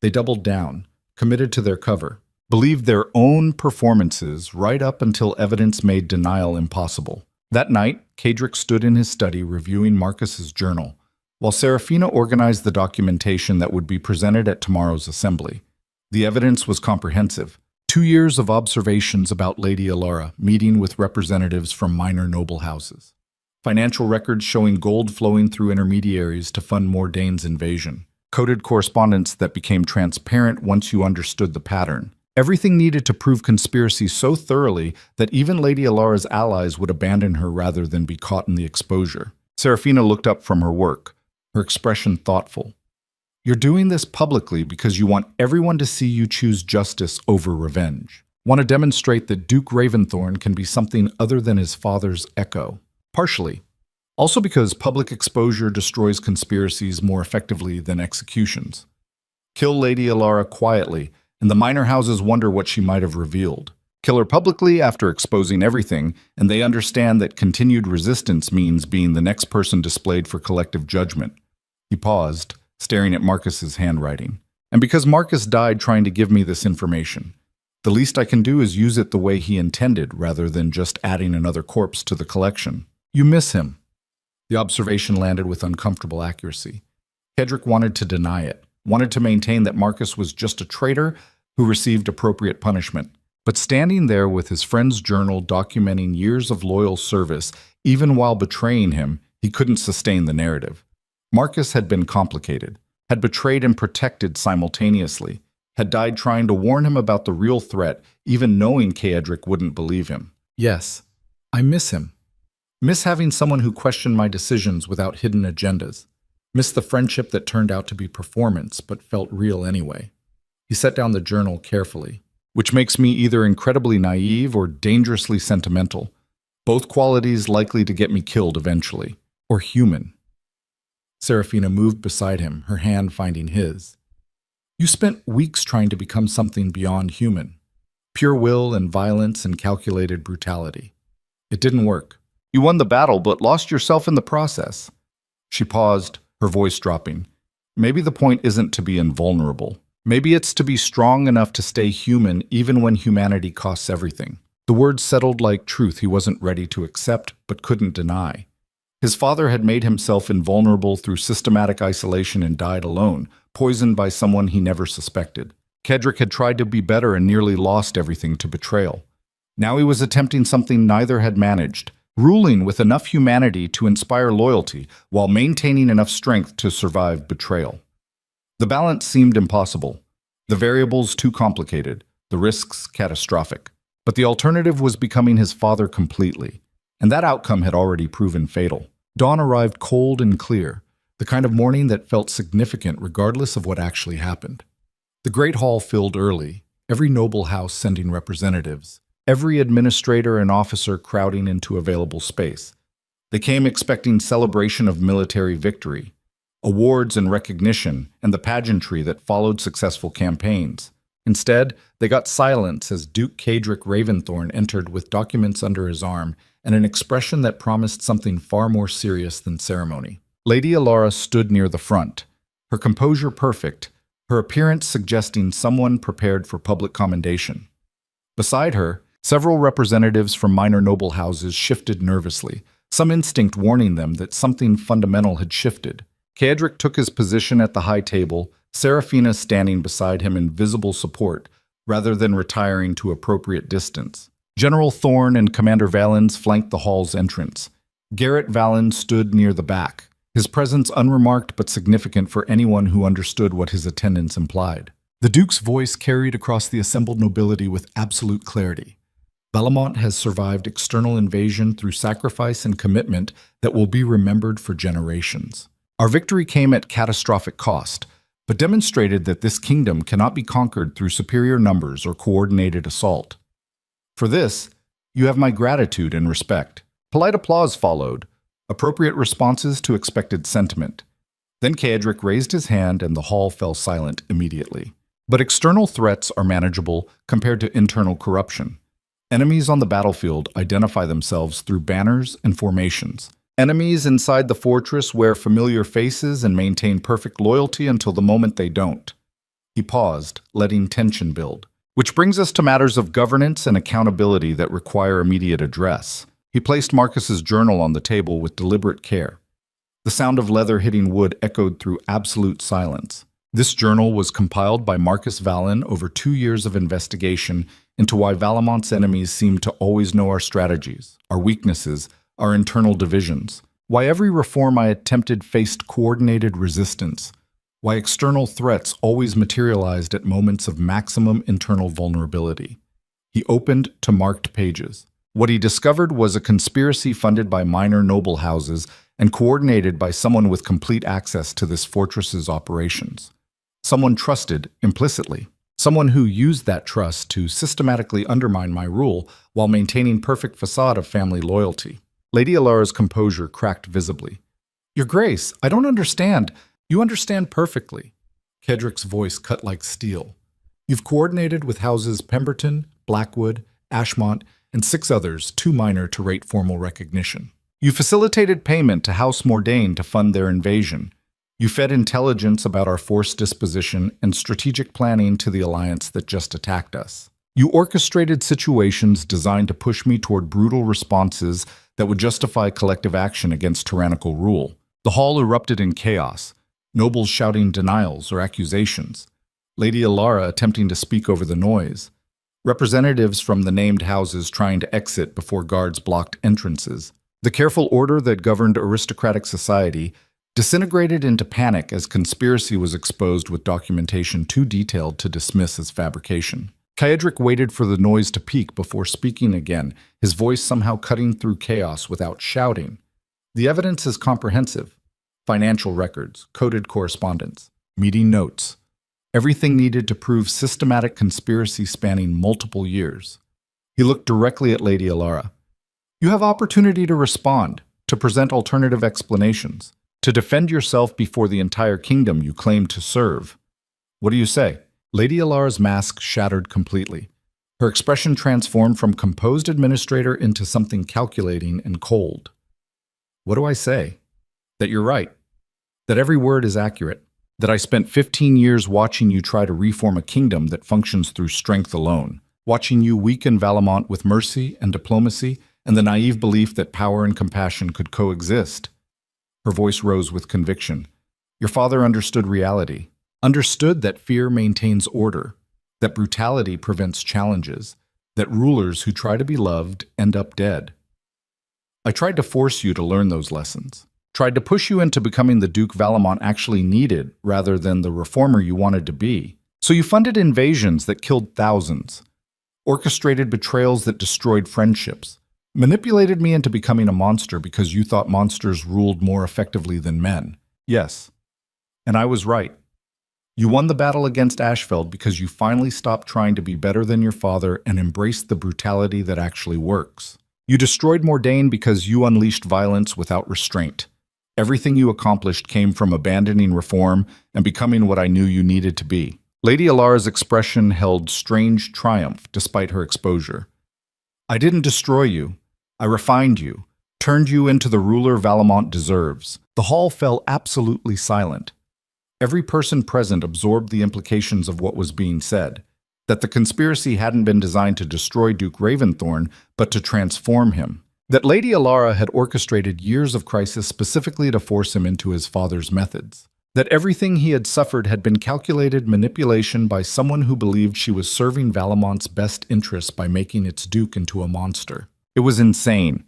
They doubled down, committed to their cover, believed their own performances right up until evidence made denial impossible. That night, Cedric stood in his study reviewing Marcus's journal, while Seraphina organized the documentation that would be presented at tomorrow's assembly. The evidence was comprehensive. 2 years of observations about Lady Alara meeting with representatives from minor noble houses. Financial records showing gold flowing through intermediaries to fund Mordane's invasion. Coded correspondence that became transparent once you understood the pattern. Everything needed to prove conspiracy so thoroughly that even Lady Alara's allies would abandon her rather than be caught in the exposure. Seraphina looked up from her work, her expression thoughtful. You're doing this publicly because you want everyone to see you choose justice over revenge. Want to demonstrate that Duke Raventhorn can be something other than his father's echo. Partially. Also because public exposure destroys conspiracies more effectively than executions. Kill Lady Alara quietly, and the minor houses wonder what she might have revealed. Kill her publicly after exposing everything, and they understand that continued resistance means being the next person displayed for collective judgment. He paused, staring at Marcus's handwriting. And because Marcus died trying to give me this information, the least I can do is use it the way he intended rather than just adding another corpse to the collection. You miss him. The observation landed with uncomfortable accuracy. Kedrick wanted to deny it, wanted to maintain that Marcus was just a traitor who received appropriate punishment. But standing there with his friend's journal documenting years of loyal service, even while betraying him, he couldn't sustain the narrative. Marcus had been complicated, had betrayed and protected simultaneously, had died trying to warn him about the real threat, even knowing Kedrick wouldn't believe him. Yes, I miss him. Miss having someone who questioned my decisions without hidden agendas. Miss the friendship that turned out to be performance, but felt real anyway. He set down the journal carefully, which makes me either incredibly naive or dangerously sentimental, both qualities likely to get me killed eventually, or human. Serafina moved beside him, her hand finding his. You spent weeks trying to become something beyond human, pure will and violence and calculated brutality. It didn't work. You won the battle, but lost yourself in the process. She paused, her voice dropping. Maybe the point isn't to be invulnerable. Maybe it's to be strong enough to stay human even when humanity costs everything. The words settled like truth he wasn't ready to accept but couldn't deny. His father had made himself invulnerable through systematic isolation and died alone, poisoned by someone he never suspected. Kedrick had tried to be better and nearly lost everything to betrayal. Now he was attempting something neither had managed, ruling with enough humanity to inspire loyalty while maintaining enough strength to survive betrayal. The balance seemed impossible, the variables too complicated, the risks catastrophic. But the alternative was becoming his father completely, and that outcome had already proven fatal. Dawn arrived cold and clear, the kind of morning that felt significant regardless of what actually happened. The Great Hall filled early, every noble house sending representatives, every administrator and officer crowding into available space. They came expecting celebration of military victory, awards and recognition, and the pageantry that followed successful campaigns. Instead, they got silence as Duke Kedrick Raventhorn entered with documents under his arm and an expression that promised something far more serious than ceremony. Lady Alara stood near the front, her composure perfect, her appearance suggesting someone prepared for public commendation. Beside her, several representatives from minor noble houses shifted nervously, some instinct warning them that something fundamental had shifted. Kedrick took his position at the high table, Serafina standing beside him in visible support, rather than retiring to appropriate distance. General Thorne and Commander Valens flanked the hall's entrance. Garrett Valens stood near the back, his presence unremarked but significant for anyone who understood what his attendance implied. The Duke's voice carried across the assembled nobility with absolute clarity. Valamont has survived external invasion through sacrifice and commitment that will be remembered for generations. Our victory came at catastrophic cost, but demonstrated that this kingdom cannot be conquered through superior numbers or coordinated assault. For this, you have my gratitude and respect. Polite applause followed, appropriate responses to expected sentiment. Then Kedrick raised his hand and the hall fell silent immediately. But external threats are manageable compared to internal corruption. Enemies on the battlefield identify themselves through banners and formations. Enemies inside the fortress wear familiar faces and maintain perfect loyalty until the moment they don't. He paused, letting tension build. Which brings us to matters of governance and accountability that require immediate address. He placed Marcus's journal on the table with deliberate care. The sound of leather hitting wood echoed through absolute silence. This journal was compiled by Marcus Valen over 2 years of investigation into why Valamont's enemies seem to always know our strategies, our weaknesses, our internal divisions, why every reform I attempted faced coordinated resistance, why external threats always materialized at moments of maximum internal vulnerability. He opened to marked pages. What he discovered was a conspiracy funded by minor noble houses and coordinated by someone with complete access to this fortress's operations. Someone trusted implicitly. Someone who used that trust to systematically undermine my rule while maintaining perfect facade of family loyalty. Lady Alara's composure cracked visibly. Your Grace, I don't understand. You understand perfectly. Kedrick's voice cut like steel. You've coordinated with houses Pemberton, Blackwood, Ashmont, and 6 others too minor to rate formal recognition. You facilitated payment to House Mordain to fund their invasion. You fed intelligence about our force disposition and strategic planning to the alliance that just attacked us. You orchestrated situations designed to push me toward brutal responses that would justify collective action against tyrannical rule. The hall erupted in chaos, nobles shouting denials or accusations, Lady Alara attempting to speak over the noise, representatives from the named houses trying to exit before guards blocked entrances. The careful order that governed aristocratic society disintegrated into panic as conspiracy was exposed with documentation too detailed to dismiss as fabrication. Kaedric waited for the noise to peak before speaking again, his voice somehow cutting through chaos without shouting. The evidence is comprehensive. Financial records, coded correspondence, meeting notes. Everything needed to prove systematic conspiracy spanning multiple years. He looked directly at Lady Alara. You have opportunity to respond, to present alternative explanations, to defend yourself before the entire kingdom you claim to serve. What do you say? Lady Alara's mask shattered completely. Her expression transformed from composed administrator into something calculating and cold. What do I say? That you're right. That every word is accurate. That I spent 15 years watching you try to reform a kingdom that functions through strength alone. Watching you weaken Valamont with mercy and diplomacy and the naive belief that power and compassion could coexist. Her voice rose with conviction. Your father understood reality. Understood that fear maintains order, that brutality prevents challenges, that rulers who try to be loved end up dead. I tried to force you to learn those lessons, tried to push you into becoming the Duke Valamont actually needed rather than the reformer you wanted to be. So you funded invasions that killed thousands, orchestrated betrayals that destroyed friendships, manipulated me into becoming a monster because you thought monsters ruled more effectively than men. Yes, and I was right. You won the battle against Ashfeld because you finally stopped trying to be better than your father and embraced the brutality that actually works. You destroyed Mordain because you unleashed violence without restraint. Everything you accomplished came from abandoning reform and becoming what I knew you needed to be. Lady Alara's expression held strange triumph despite her exposure. I didn't destroy you. I refined you, turned you into the ruler Valamont deserves. The hall fell absolutely silent. Every person present absorbed the implications of what was being said, that the conspiracy hadn't been designed to destroy Duke Raventhorn, but to transform him. That Lady Alara had orchestrated years of crisis specifically to force him into his father's methods. That everything he had suffered had been calculated manipulation by someone who believed she was serving Valamont's best interests by making its duke into a monster. It was insane,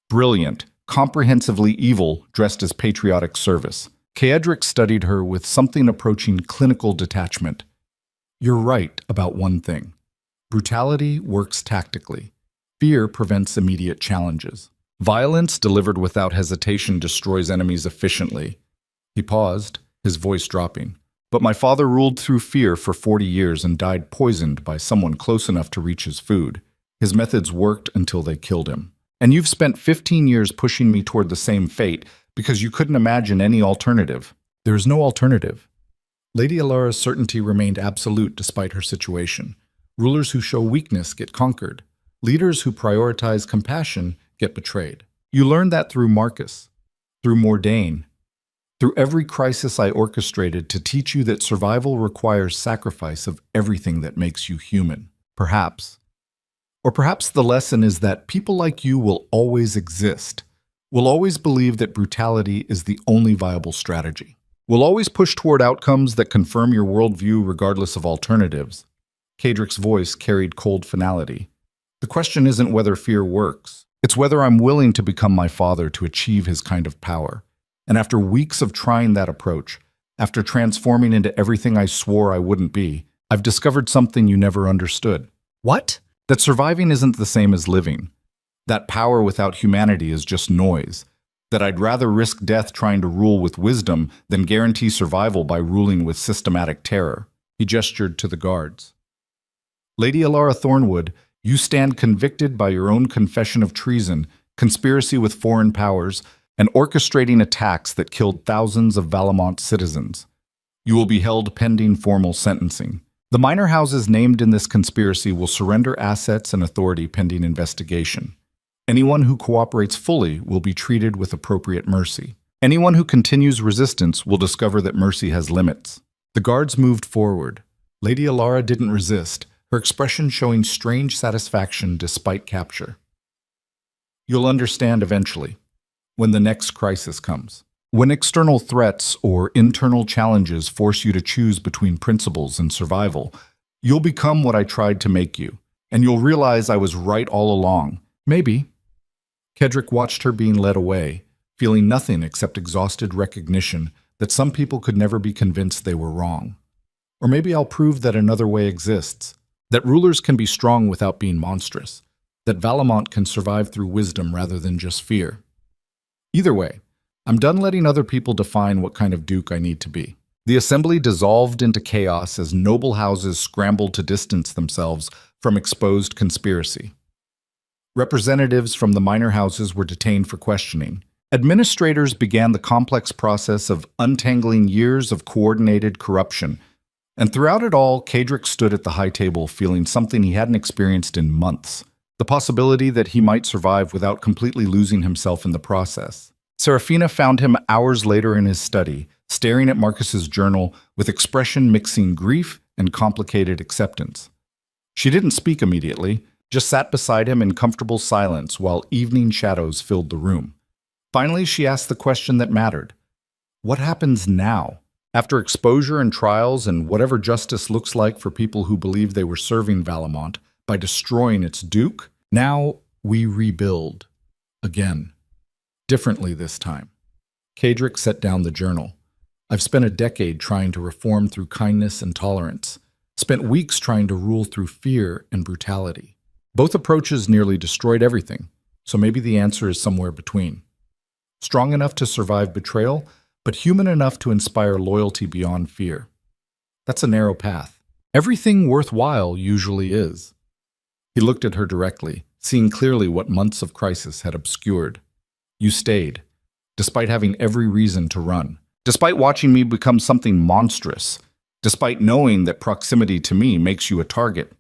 brilliant, comprehensively evil, dressed as patriotic service. Kaedric studied her with something approaching clinical detachment. You're right about one thing. Brutality works tactically. Fear prevents immediate challenges. Violence delivered without hesitation destroys enemies efficiently. He paused, his voice dropping. But my father ruled through fear for 40 years and died poisoned by someone close enough to reach his food. His methods worked until they killed him. And you've spent 15 years pushing me toward the same fate because you couldn't imagine any alternative. There is no alternative. Lady Alara's certainty remained absolute despite her situation. Rulers who show weakness get conquered. Leaders who prioritize compassion get betrayed. You learned that through Marcus, through Mordain, through every crisis I orchestrated to teach you that survival requires sacrifice of everything that makes you human. Perhaps. Or perhaps the lesson is that people like you will always exist, will always believe that brutality is the only viable strategy, will always push toward outcomes that confirm your worldview regardless of alternatives. Kaedric's voice carried cold finality. The question isn't whether fear works. It's whether I'm willing to become my father to achieve his kind of power. And after weeks of trying that approach, after transforming into everything I swore I wouldn't be, I've discovered something you never understood. What? That surviving isn't the same as living. That power without humanity is just noise. That I'd rather risk death trying to rule with wisdom than guarantee survival by ruling with systematic terror. He gestured to the guards. Lady Alara Thornwood, you stand convicted by your own confession of treason, conspiracy with foreign powers, and orchestrating attacks that killed thousands of Valamont citizens. You will be held pending formal sentencing. The minor houses named in this conspiracy will surrender assets and authority pending investigation. Anyone who cooperates fully will be treated with appropriate mercy. Anyone who continues resistance will discover that mercy has limits. The guards moved forward. Lady Alara didn't resist, her expression showing strange satisfaction despite capture. You'll understand eventually, when the next crisis comes. When external threats or internal challenges force you to choose between principles and survival, you'll become what I tried to make you, and you'll realize I was right all along. Maybe. Kedrick watched her being led away, feeling nothing except exhausted recognition that some people could never be convinced they were wrong. Or maybe I'll prove that another way exists, that rulers can be strong without being monstrous, that Valamont can survive through wisdom rather than just fear. Either way, I'm done letting other people define what kind of duke I need to be. The assembly dissolved into chaos as noble houses scrambled to distance themselves from exposed conspiracy. Representatives from the minor houses were detained for questioning. Administrators began the complex process of untangling years of coordinated corruption. And throughout it all, Kedrick stood at the high table feeling something he hadn't experienced in months. The possibility that he might survive without completely losing himself in the process. Serafina found him hours later in his study, staring at Marcus's journal with expression mixing grief and complicated acceptance. She didn't speak immediately, just sat beside him in comfortable silence while evening shadows filled the room. Finally, she asked the question that mattered. What happens now? After exposure and trials and whatever justice looks like for people who believe they were serving Valamont by destroying its duke, now we rebuild. Again. Differently this time. Kedrick set down the journal. I've spent a decade trying to reform through kindness and tolerance. Spent weeks trying to rule through fear and brutality. Both approaches nearly destroyed everything, so maybe the answer is somewhere between. Strong enough to survive betrayal, but human enough to inspire loyalty beyond fear. That's a narrow path. Everything worthwhile usually is. He looked at her directly, seeing clearly what months of crisis had obscured. You stayed, despite having every reason to run, despite watching me become something monstrous, despite knowing that proximity to me makes you a target.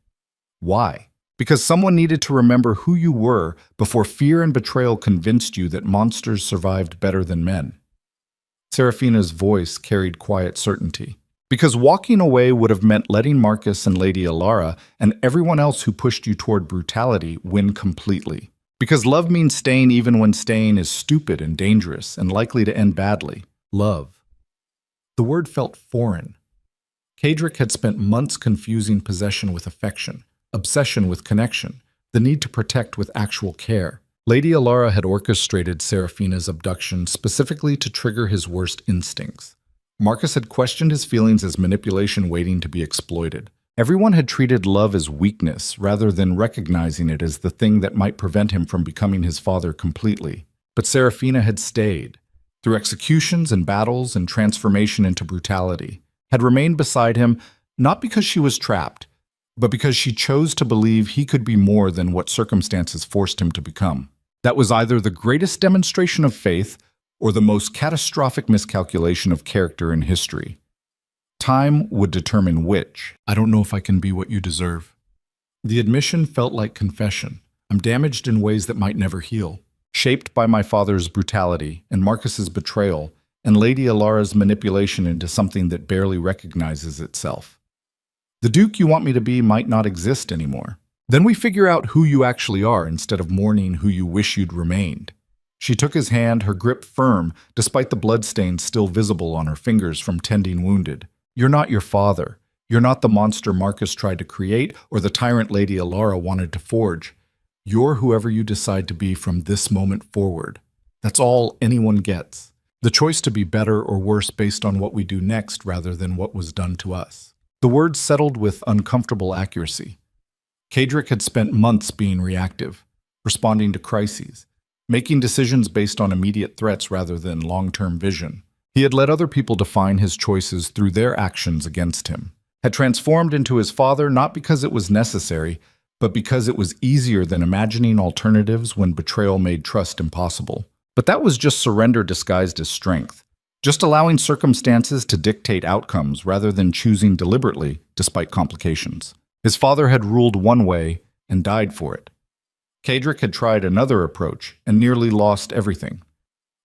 Why? Because someone needed to remember who you were before fear and betrayal convinced you that monsters survived better than men. Serafina's voice carried quiet certainty. Because walking away would have meant letting Marcus and Lady Alara and everyone else who pushed you toward brutality win completely. Because love means staying even when staying is stupid and dangerous and likely to end badly. Love. The word felt foreign. Kedrick had spent months confusing possession with affection, obsession with connection, the need to protect with actual care. Lady Alara had orchestrated Serafina's abduction specifically to trigger his worst instincts. Marcus had questioned his feelings as manipulation waiting to be exploited. Everyone had treated love as weakness rather than recognizing it as the thing that might prevent him from becoming his father completely. But Serafina had stayed, through executions and battles and transformation into brutality, had remained beside him not because she was trapped, but because she chose to believe he could be more than what circumstances forced him to become. That was either the greatest demonstration of faith or the most catastrophic miscalculation of character in history. Time would determine which. I don't know if I can be what you deserve. The admission felt like confession. I'm damaged in ways that might never heal. Shaped by my father's brutality and Marcus's betrayal and Lady Alara's manipulation into something that barely recognizes itself. The Duke you want me to be might not exist anymore. Then we figure out who you actually are instead of mourning who you wish you'd remained. She took his hand, her grip firm, despite the bloodstains still visible on her fingers from tending wounded. You're not your father. You're not the monster Marcus tried to create or the tyrant Lady Alara wanted to forge. You're whoever you decide to be from this moment forward. That's all anyone gets. The choice to be better or worse based on what we do next rather than what was done to us. The words settled with uncomfortable accuracy. Kedrick had spent months being reactive, responding to crises, making decisions based on immediate threats rather than long-term vision. He had let other people define his choices through their actions against him, had transformed into his father not because it was necessary, but because it was easier than imagining alternatives when betrayal made trust impossible. But that was just surrender disguised as strength, just allowing circumstances to dictate outcomes rather than choosing deliberately despite complications. His father had ruled one way and died for it. Kadric had tried another approach and nearly lost everything.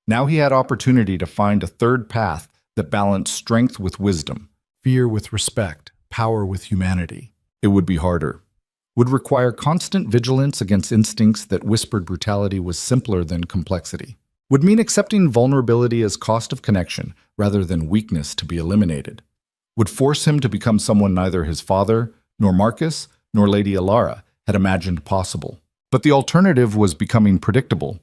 Now he had opportunity to find a third path that balanced strength with wisdom, fear with respect, power with humanity. It would be harder, would require constant vigilance against instincts that whispered brutality was simpler than complexity, would mean accepting vulnerability as cost of connection rather than weakness to be eliminated, would force him to become someone neither his father, nor Marcus, nor Lady Alara had imagined possible. But the alternative was becoming predictable,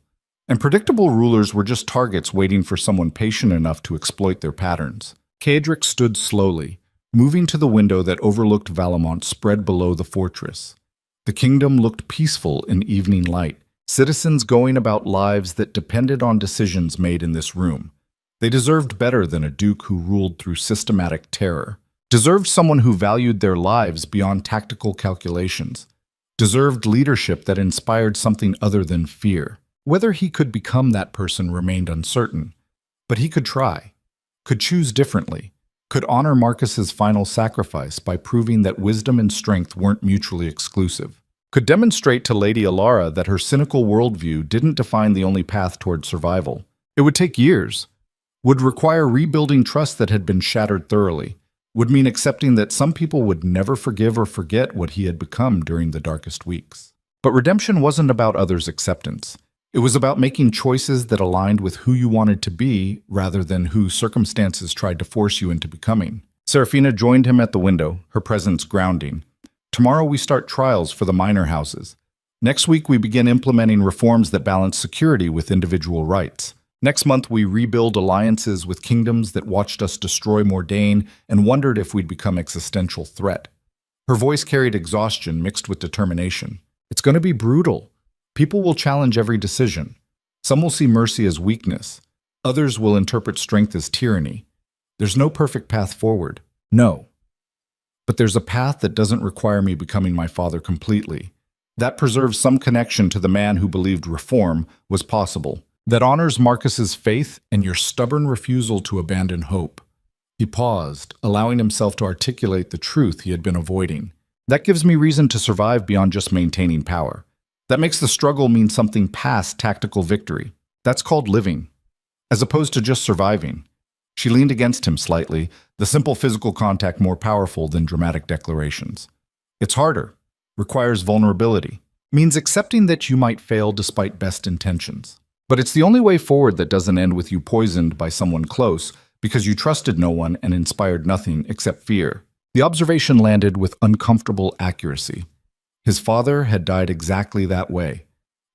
and predictable rulers were just targets waiting for someone patient enough to exploit their patterns. Kadric stood slowly, moving to the window that overlooked Valamont spread below the fortress. The kingdom looked peaceful in evening light, citizens going about lives that depended on decisions made in this room. They deserved better than a duke who ruled through systematic terror, deserved someone who valued their lives beyond tactical calculations, deserved leadership that inspired something other than fear. Whether he could become that person remained uncertain, but he could try, could choose differently, could honor Marcus's final sacrifice by proving that wisdom and strength weren't mutually exclusive, could demonstrate to Lady Alara that her cynical worldview didn't define the only path toward survival. It would take years, would require rebuilding trust that had been shattered thoroughly, would mean accepting that some people would never forgive or forget what he had become during the darkest weeks. But redemption wasn't about others' acceptance. It was about making choices that aligned with who you wanted to be rather than who circumstances tried to force you into becoming. Serafina joined him at the window, her presence grounding. Tomorrow we start trials for the minor houses. Next week we begin implementing reforms that balance security with individual rights. Next month we rebuild alliances with kingdoms that watched us destroy Mordain and wondered if we'd become existential threat. Her voice carried exhaustion mixed with determination. It's going to be brutal. People will challenge every decision. Some will see mercy as weakness. Others will interpret strength as tyranny. There's no perfect path forward. No. But there's a path that doesn't require me becoming my father completely. That preserves some connection to the man who believed reform was possible. That honors Marcus's faith and your stubborn refusal to abandon hope. He paused, allowing himself to articulate the truth he had been avoiding. That gives me reason to survive beyond just maintaining power. That makes the struggle mean something past tactical victory. That's called living, as opposed to just surviving. She leaned against him slightly, the simple physical contact more powerful than dramatic declarations. It's harder, requires vulnerability, means accepting that you might fail despite best intentions. But it's the only way forward that doesn't end with you poisoned by someone close because you trusted no one and inspired nothing except fear. The observation landed with uncomfortable accuracy. His father had died exactly that way,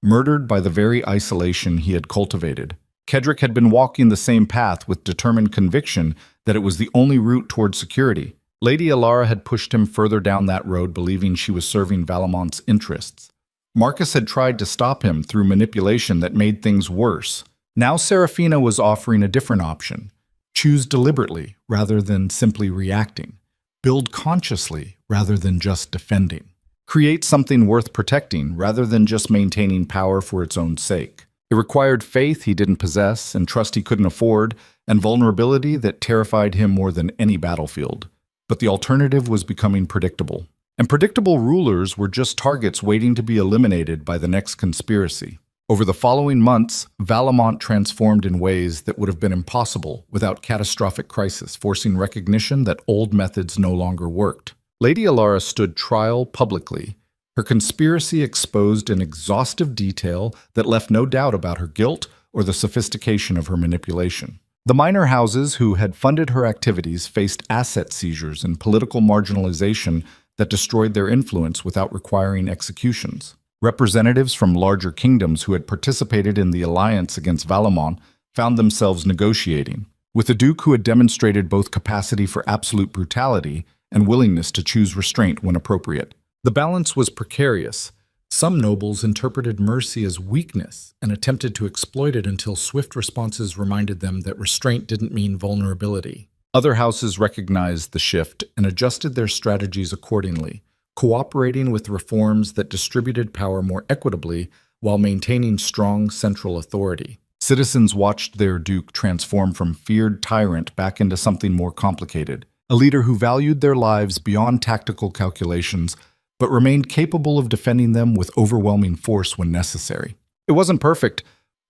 murdered by the very isolation he had cultivated. Kadric had been walking the same path with determined conviction that it was the only route toward security. Lady Alara had pushed him further down that road, believing she was serving Valamont's interests. Marcus had tried to stop him through manipulation that made things worse. Now Serafina was offering a different option. Choose deliberately rather than simply reacting. Build consciously rather than just defending. Create something worth protecting rather than just maintaining power for its own sake. It required faith he didn't possess and trust he couldn't afford, and vulnerability that terrified him more than any battlefield. But the alternative was becoming predictable. And predictable rulers were just targets waiting to be eliminated by the next conspiracy. Over the following months, Valamont transformed in ways that would have been impossible without catastrophic crisis, forcing recognition that old methods no longer worked. Lady Alara stood trial publicly, her conspiracy exposed in exhaustive detail that left no doubt about her guilt or the sophistication of her manipulation. The minor houses who had funded her activities faced asset seizures and political marginalization that destroyed their influence without requiring executions. Representatives from larger kingdoms who had participated in the alliance against Valamon found themselves negotiating, with a duke who had demonstrated both capacity for absolute brutality and willingness to choose restraint when appropriate. The balance was precarious. Some nobles interpreted mercy as weakness and attempted to exploit it until swift responses reminded them that restraint didn't mean vulnerability. Other houses recognized the shift and adjusted their strategies accordingly, cooperating with reforms that distributed power more equitably while maintaining strong central authority. Citizens watched their duke transform from feared tyrant back into something more complicated, a leader who valued their lives beyond tactical calculations, but remained capable of defending them with overwhelming force when necessary. It wasn't perfect,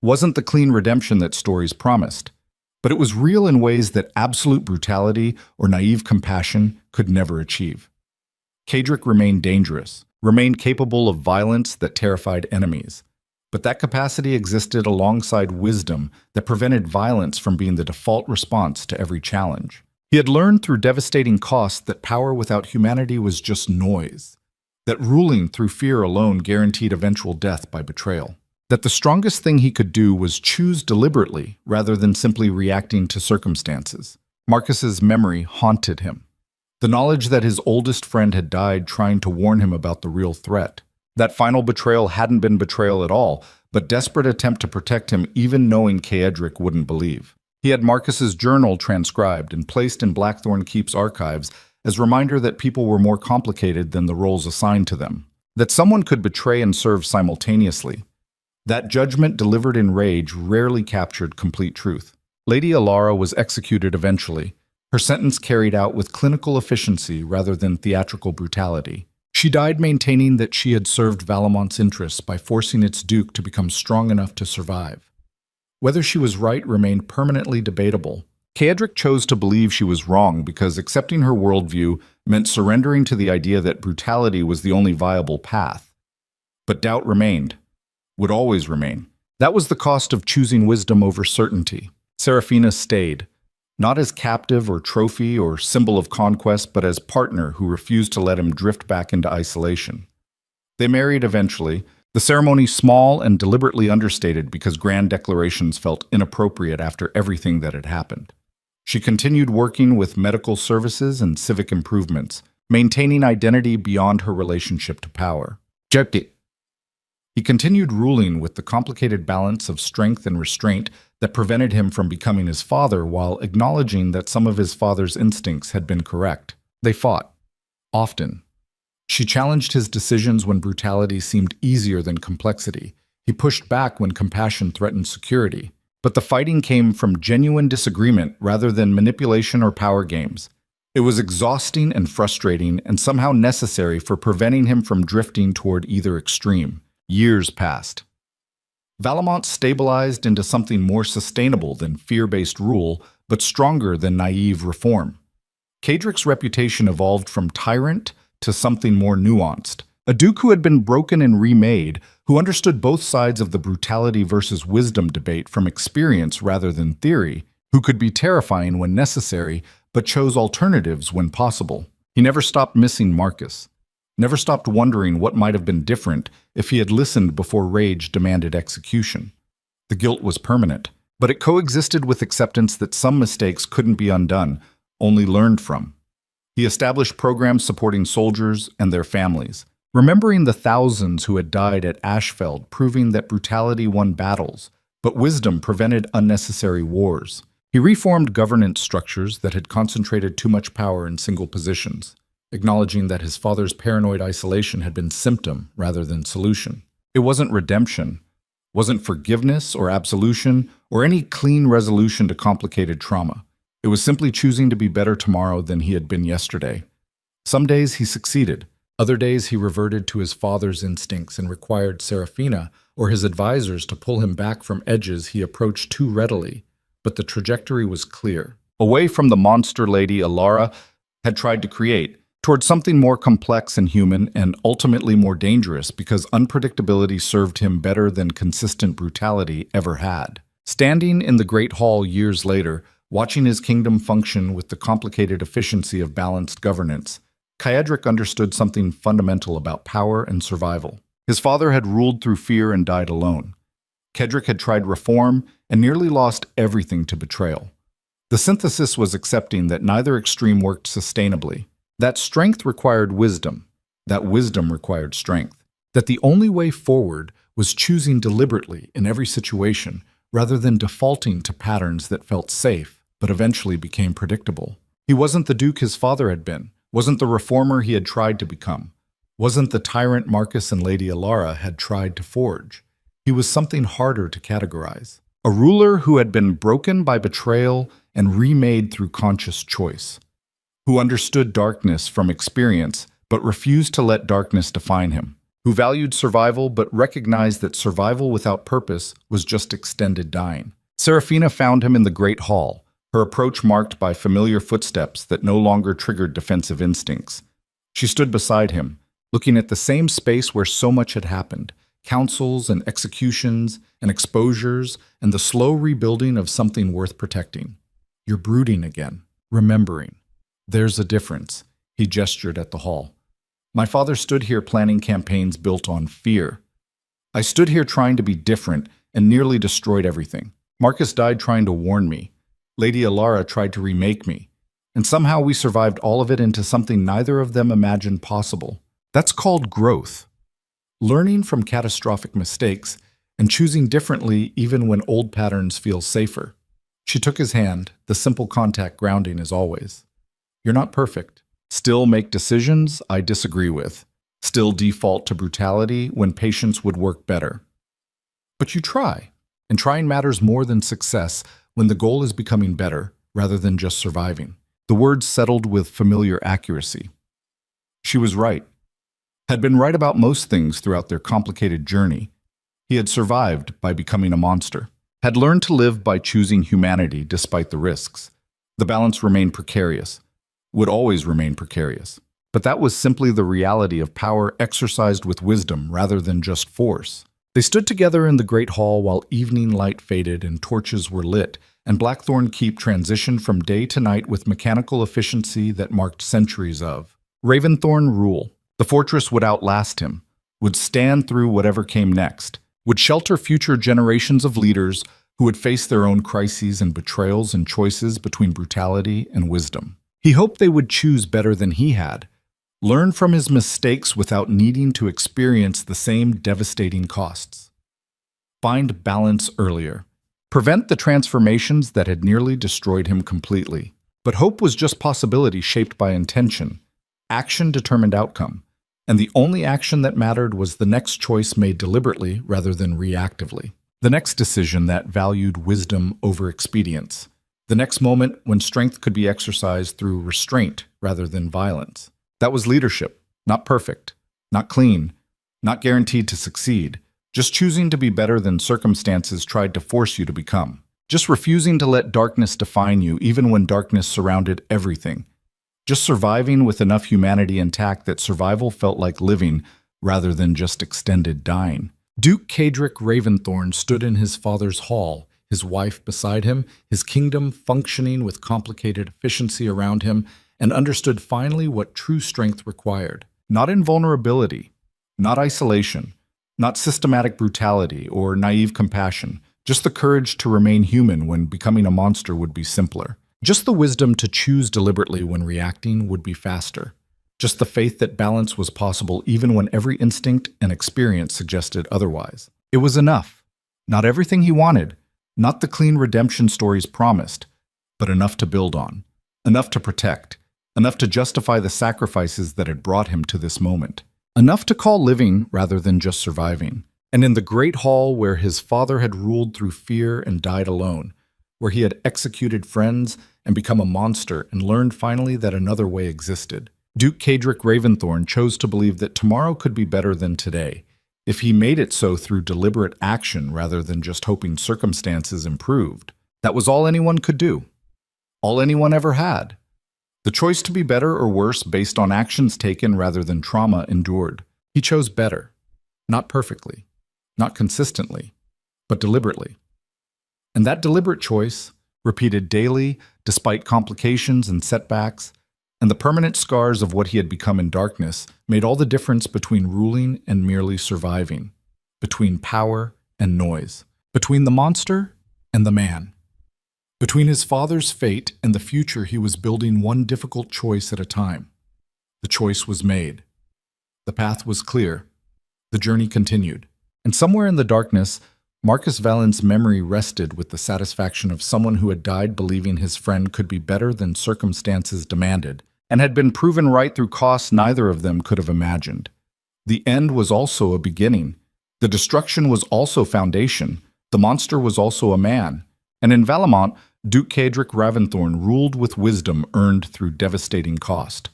wasn't the clean redemption that stories promised, but it was real in ways that absolute brutality or naive compassion could never achieve. Kadric remained dangerous, remained capable of violence that terrified enemies, but that capacity existed alongside wisdom that prevented violence from being the default response to every challenge. He had learned through devastating costs that power without humanity was just noise, that ruling through fear alone guaranteed eventual death by betrayal, that the strongest thing he could do was choose deliberately rather than simply reacting to circumstances. Marcus's memory haunted him. The knowledge that his oldest friend had died trying to warn him about the real threat. That final betrayal hadn't been betrayal at all, but desperate attempt to protect him even knowing Kaedric wouldn't believe. He had Marcus's journal transcribed and placed in Blackthorn Keep's archives as a reminder that people were more complicated than the roles assigned to them, that someone could betray and serve simultaneously. That judgment delivered in rage rarely captured complete truth. Lady Alara was executed eventually, her sentence carried out with clinical efficiency rather than theatrical brutality. She died maintaining that she had served Valamont's interests by forcing its duke to become strong enough to survive. Whether she was right remained permanently debatable. Kaedric chose to believe she was wrong because accepting her worldview meant surrendering to the idea that brutality was the only viable path. But doubt remained, would always remain. That was the cost of choosing wisdom over certainty. Seraphina stayed, not as captive or trophy or symbol of conquest, but as partner who refused to let him drift back into isolation. They married eventually, the ceremony small and deliberately understated because grand declarations felt inappropriate after everything that had happened. She continued working with medical services and civic improvements, maintaining identity beyond her relationship to power. He continued ruling with the complicated balance of strength and restraint that prevented him from becoming his father while acknowledging that some of his father's instincts had been correct. They fought, often. She challenged his decisions when brutality seemed easier than complexity. He pushed back when compassion threatened security. But the fighting came from genuine disagreement rather than manipulation or power games. It was exhausting and frustrating and somehow necessary for preventing him from drifting toward either extreme. Years passed. Valamont stabilized into something more sustainable than fear-based rule, but stronger than naive reform. Kaedric's reputation evolved from tyrant to something more nuanced. A duke who had been broken and remade, who understood both sides of the brutality versus wisdom debate from experience rather than theory, who could be terrifying when necessary, but chose alternatives when possible. He never stopped missing Marcus, never stopped wondering what might have been different if he had listened before rage demanded execution. The guilt was permanent, but it coexisted with acceptance that some mistakes couldn't be undone, only learned from. He established programs supporting soldiers and their families, remembering the thousands who had died at Ashfeld, proving that brutality won battles, but wisdom prevented unnecessary wars. He reformed governance structures that had concentrated too much power in single positions, acknowledging that his father's paranoid isolation had been symptom rather than solution. It wasn't redemption, wasn't forgiveness or absolution, or any clean resolution to complicated trauma. It was simply choosing to be better tomorrow than he had been yesterday. Some days he succeeded. Other days he reverted to his father's instincts and required Seraphina or his advisors to pull him back from edges he approached too readily. But the trajectory was clear. Away from the monster Lady Alara had tried to create, toward something more complex and human and ultimately more dangerous because unpredictability served him better than consistent brutality ever had. Standing in the Great Hall years later, watching his kingdom function with the complicated efficiency of balanced governance, Kaedric understood something fundamental about power and survival. His father had ruled through fear and died alone. Kaedric had tried reform and nearly lost everything to betrayal. The synthesis was accepting that neither extreme worked sustainably, that strength required wisdom, that wisdom required strength, that the only way forward was choosing deliberately in every situation rather than defaulting to patterns that felt safe but eventually became predictable. He wasn't the Duke his father had been, wasn't the reformer he had tried to become, wasn't the tyrant Marcus and Lady Alara had tried to forge. He was something harder to categorize. A ruler who had been broken by betrayal and remade through conscious choice, who understood darkness from experience but refused to let darkness define him, who valued survival but recognized that survival without purpose was just extended dying. Serafina found him in the Great Hall, her approach marked by familiar footsteps that no longer triggered defensive instincts. She stood beside him, looking at the same space where so much had happened, councils and executions and exposures and the slow rebuilding of something worth protecting. You're brooding again, remembering. There's a difference, he gestured at the hall. My father stood here planning campaigns built on fear. I stood here trying to be different and nearly destroyed everything. Marcus died trying to warn me. Lady Alara tried to remake me. And somehow we survived all of it into something neither of them imagined possible. That's called growth. Learning from catastrophic mistakes and choosing differently even when old patterns feel safer. She took his hand, the simple contact grounding as always. You're not perfect. Still make decisions I disagree with. Still default to brutality when patience would work better. But you try, and trying matters more than success when the goal is becoming better rather than just surviving. The words settled with familiar accuracy. She was right. Had been right about most things throughout their complicated journey. He had survived by becoming a monster. Had learned to live by choosing humanity despite the risks. The balance remained precarious. Would always remain precarious. But that was simply the reality of power exercised with wisdom rather than just force. They stood together in the great hall while evening light faded and torches were lit, and Blackthorn Keep transitioned from day to night with mechanical efficiency that marked centuries of Raventhorn rule. The fortress would outlast him, would stand through whatever came next, would shelter future generations of leaders who would face their own crises and betrayals and choices between brutality and wisdom. He hoped they would choose better than he had, learn from his mistakes without needing to experience the same devastating costs. Find balance earlier. Prevent the transformations that had nearly destroyed him completely. But hope was just possibility shaped by intention. Action determined outcome. And the only action that mattered was the next choice made deliberately rather than reactively. The next decision that valued wisdom over expedience. The next moment when strength could be exercised through restraint rather than violence. That was leadership, not perfect, not clean, not guaranteed to succeed, just choosing to be better than circumstances tried to force you to become. Just refusing to let darkness define you even when darkness surrounded everything. Just surviving with enough humanity intact that survival felt like living rather than just extended dying. Duke Cadric Raventhorn stood in his father's hall, his wife beside him, his kingdom functioning with complicated efficiency around him, and understood finally what true strength required. Not invulnerability, not isolation, not systematic brutality or naive compassion, just the courage to remain human when becoming a monster would be simpler. Just the wisdom to choose deliberately when reacting would be faster. Just the faith that balance was possible even when every instinct and experience suggested otherwise. It was enough. Not everything he wanted, not the clean redemption stories promised, but enough to build on, enough to protect, enough to justify the sacrifices that had brought him to this moment. Enough to call living rather than just surviving. And in the great hall where his father had ruled through fear and died alone, where he had executed friends and become a monster and learned finally that another way existed, Duke Cadric Raventhorn chose to believe that tomorrow could be better than today, if he made it so through deliberate action rather than just hoping circumstances improved. That was all anyone could do. All anyone ever had. The choice to be better or worse based on actions taken rather than trauma endured. He chose better. Not perfectly, not consistently, but deliberately. And that deliberate choice, repeated daily, despite complications and setbacks, and the permanent scars of what he had become in darkness, made all the difference between ruling and merely surviving, between power and noise, between the monster and the man. Between his father's fate and the future he was building one difficult choice at a time. The choice was made. The path was clear. The journey continued. And somewhere in the darkness, Marcus Valen's memory rested with the satisfaction of someone who had died believing his friend could be better than circumstances demanded, and had been proven right through costs neither of them could have imagined. The end was also a beginning. The destruction was also foundation. The monster was also a man. And in Valamont, Duke Cadric Ravensthorn ruled with wisdom earned through devastating cost.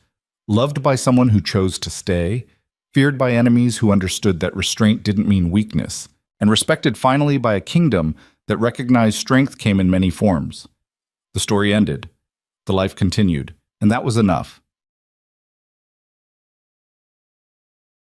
Loved by someone who chose to stay, feared by enemies who understood that restraint didn't mean weakness, and respected finally by a kingdom that recognized strength came in many forms. The story ended. The life continued, and that was enough.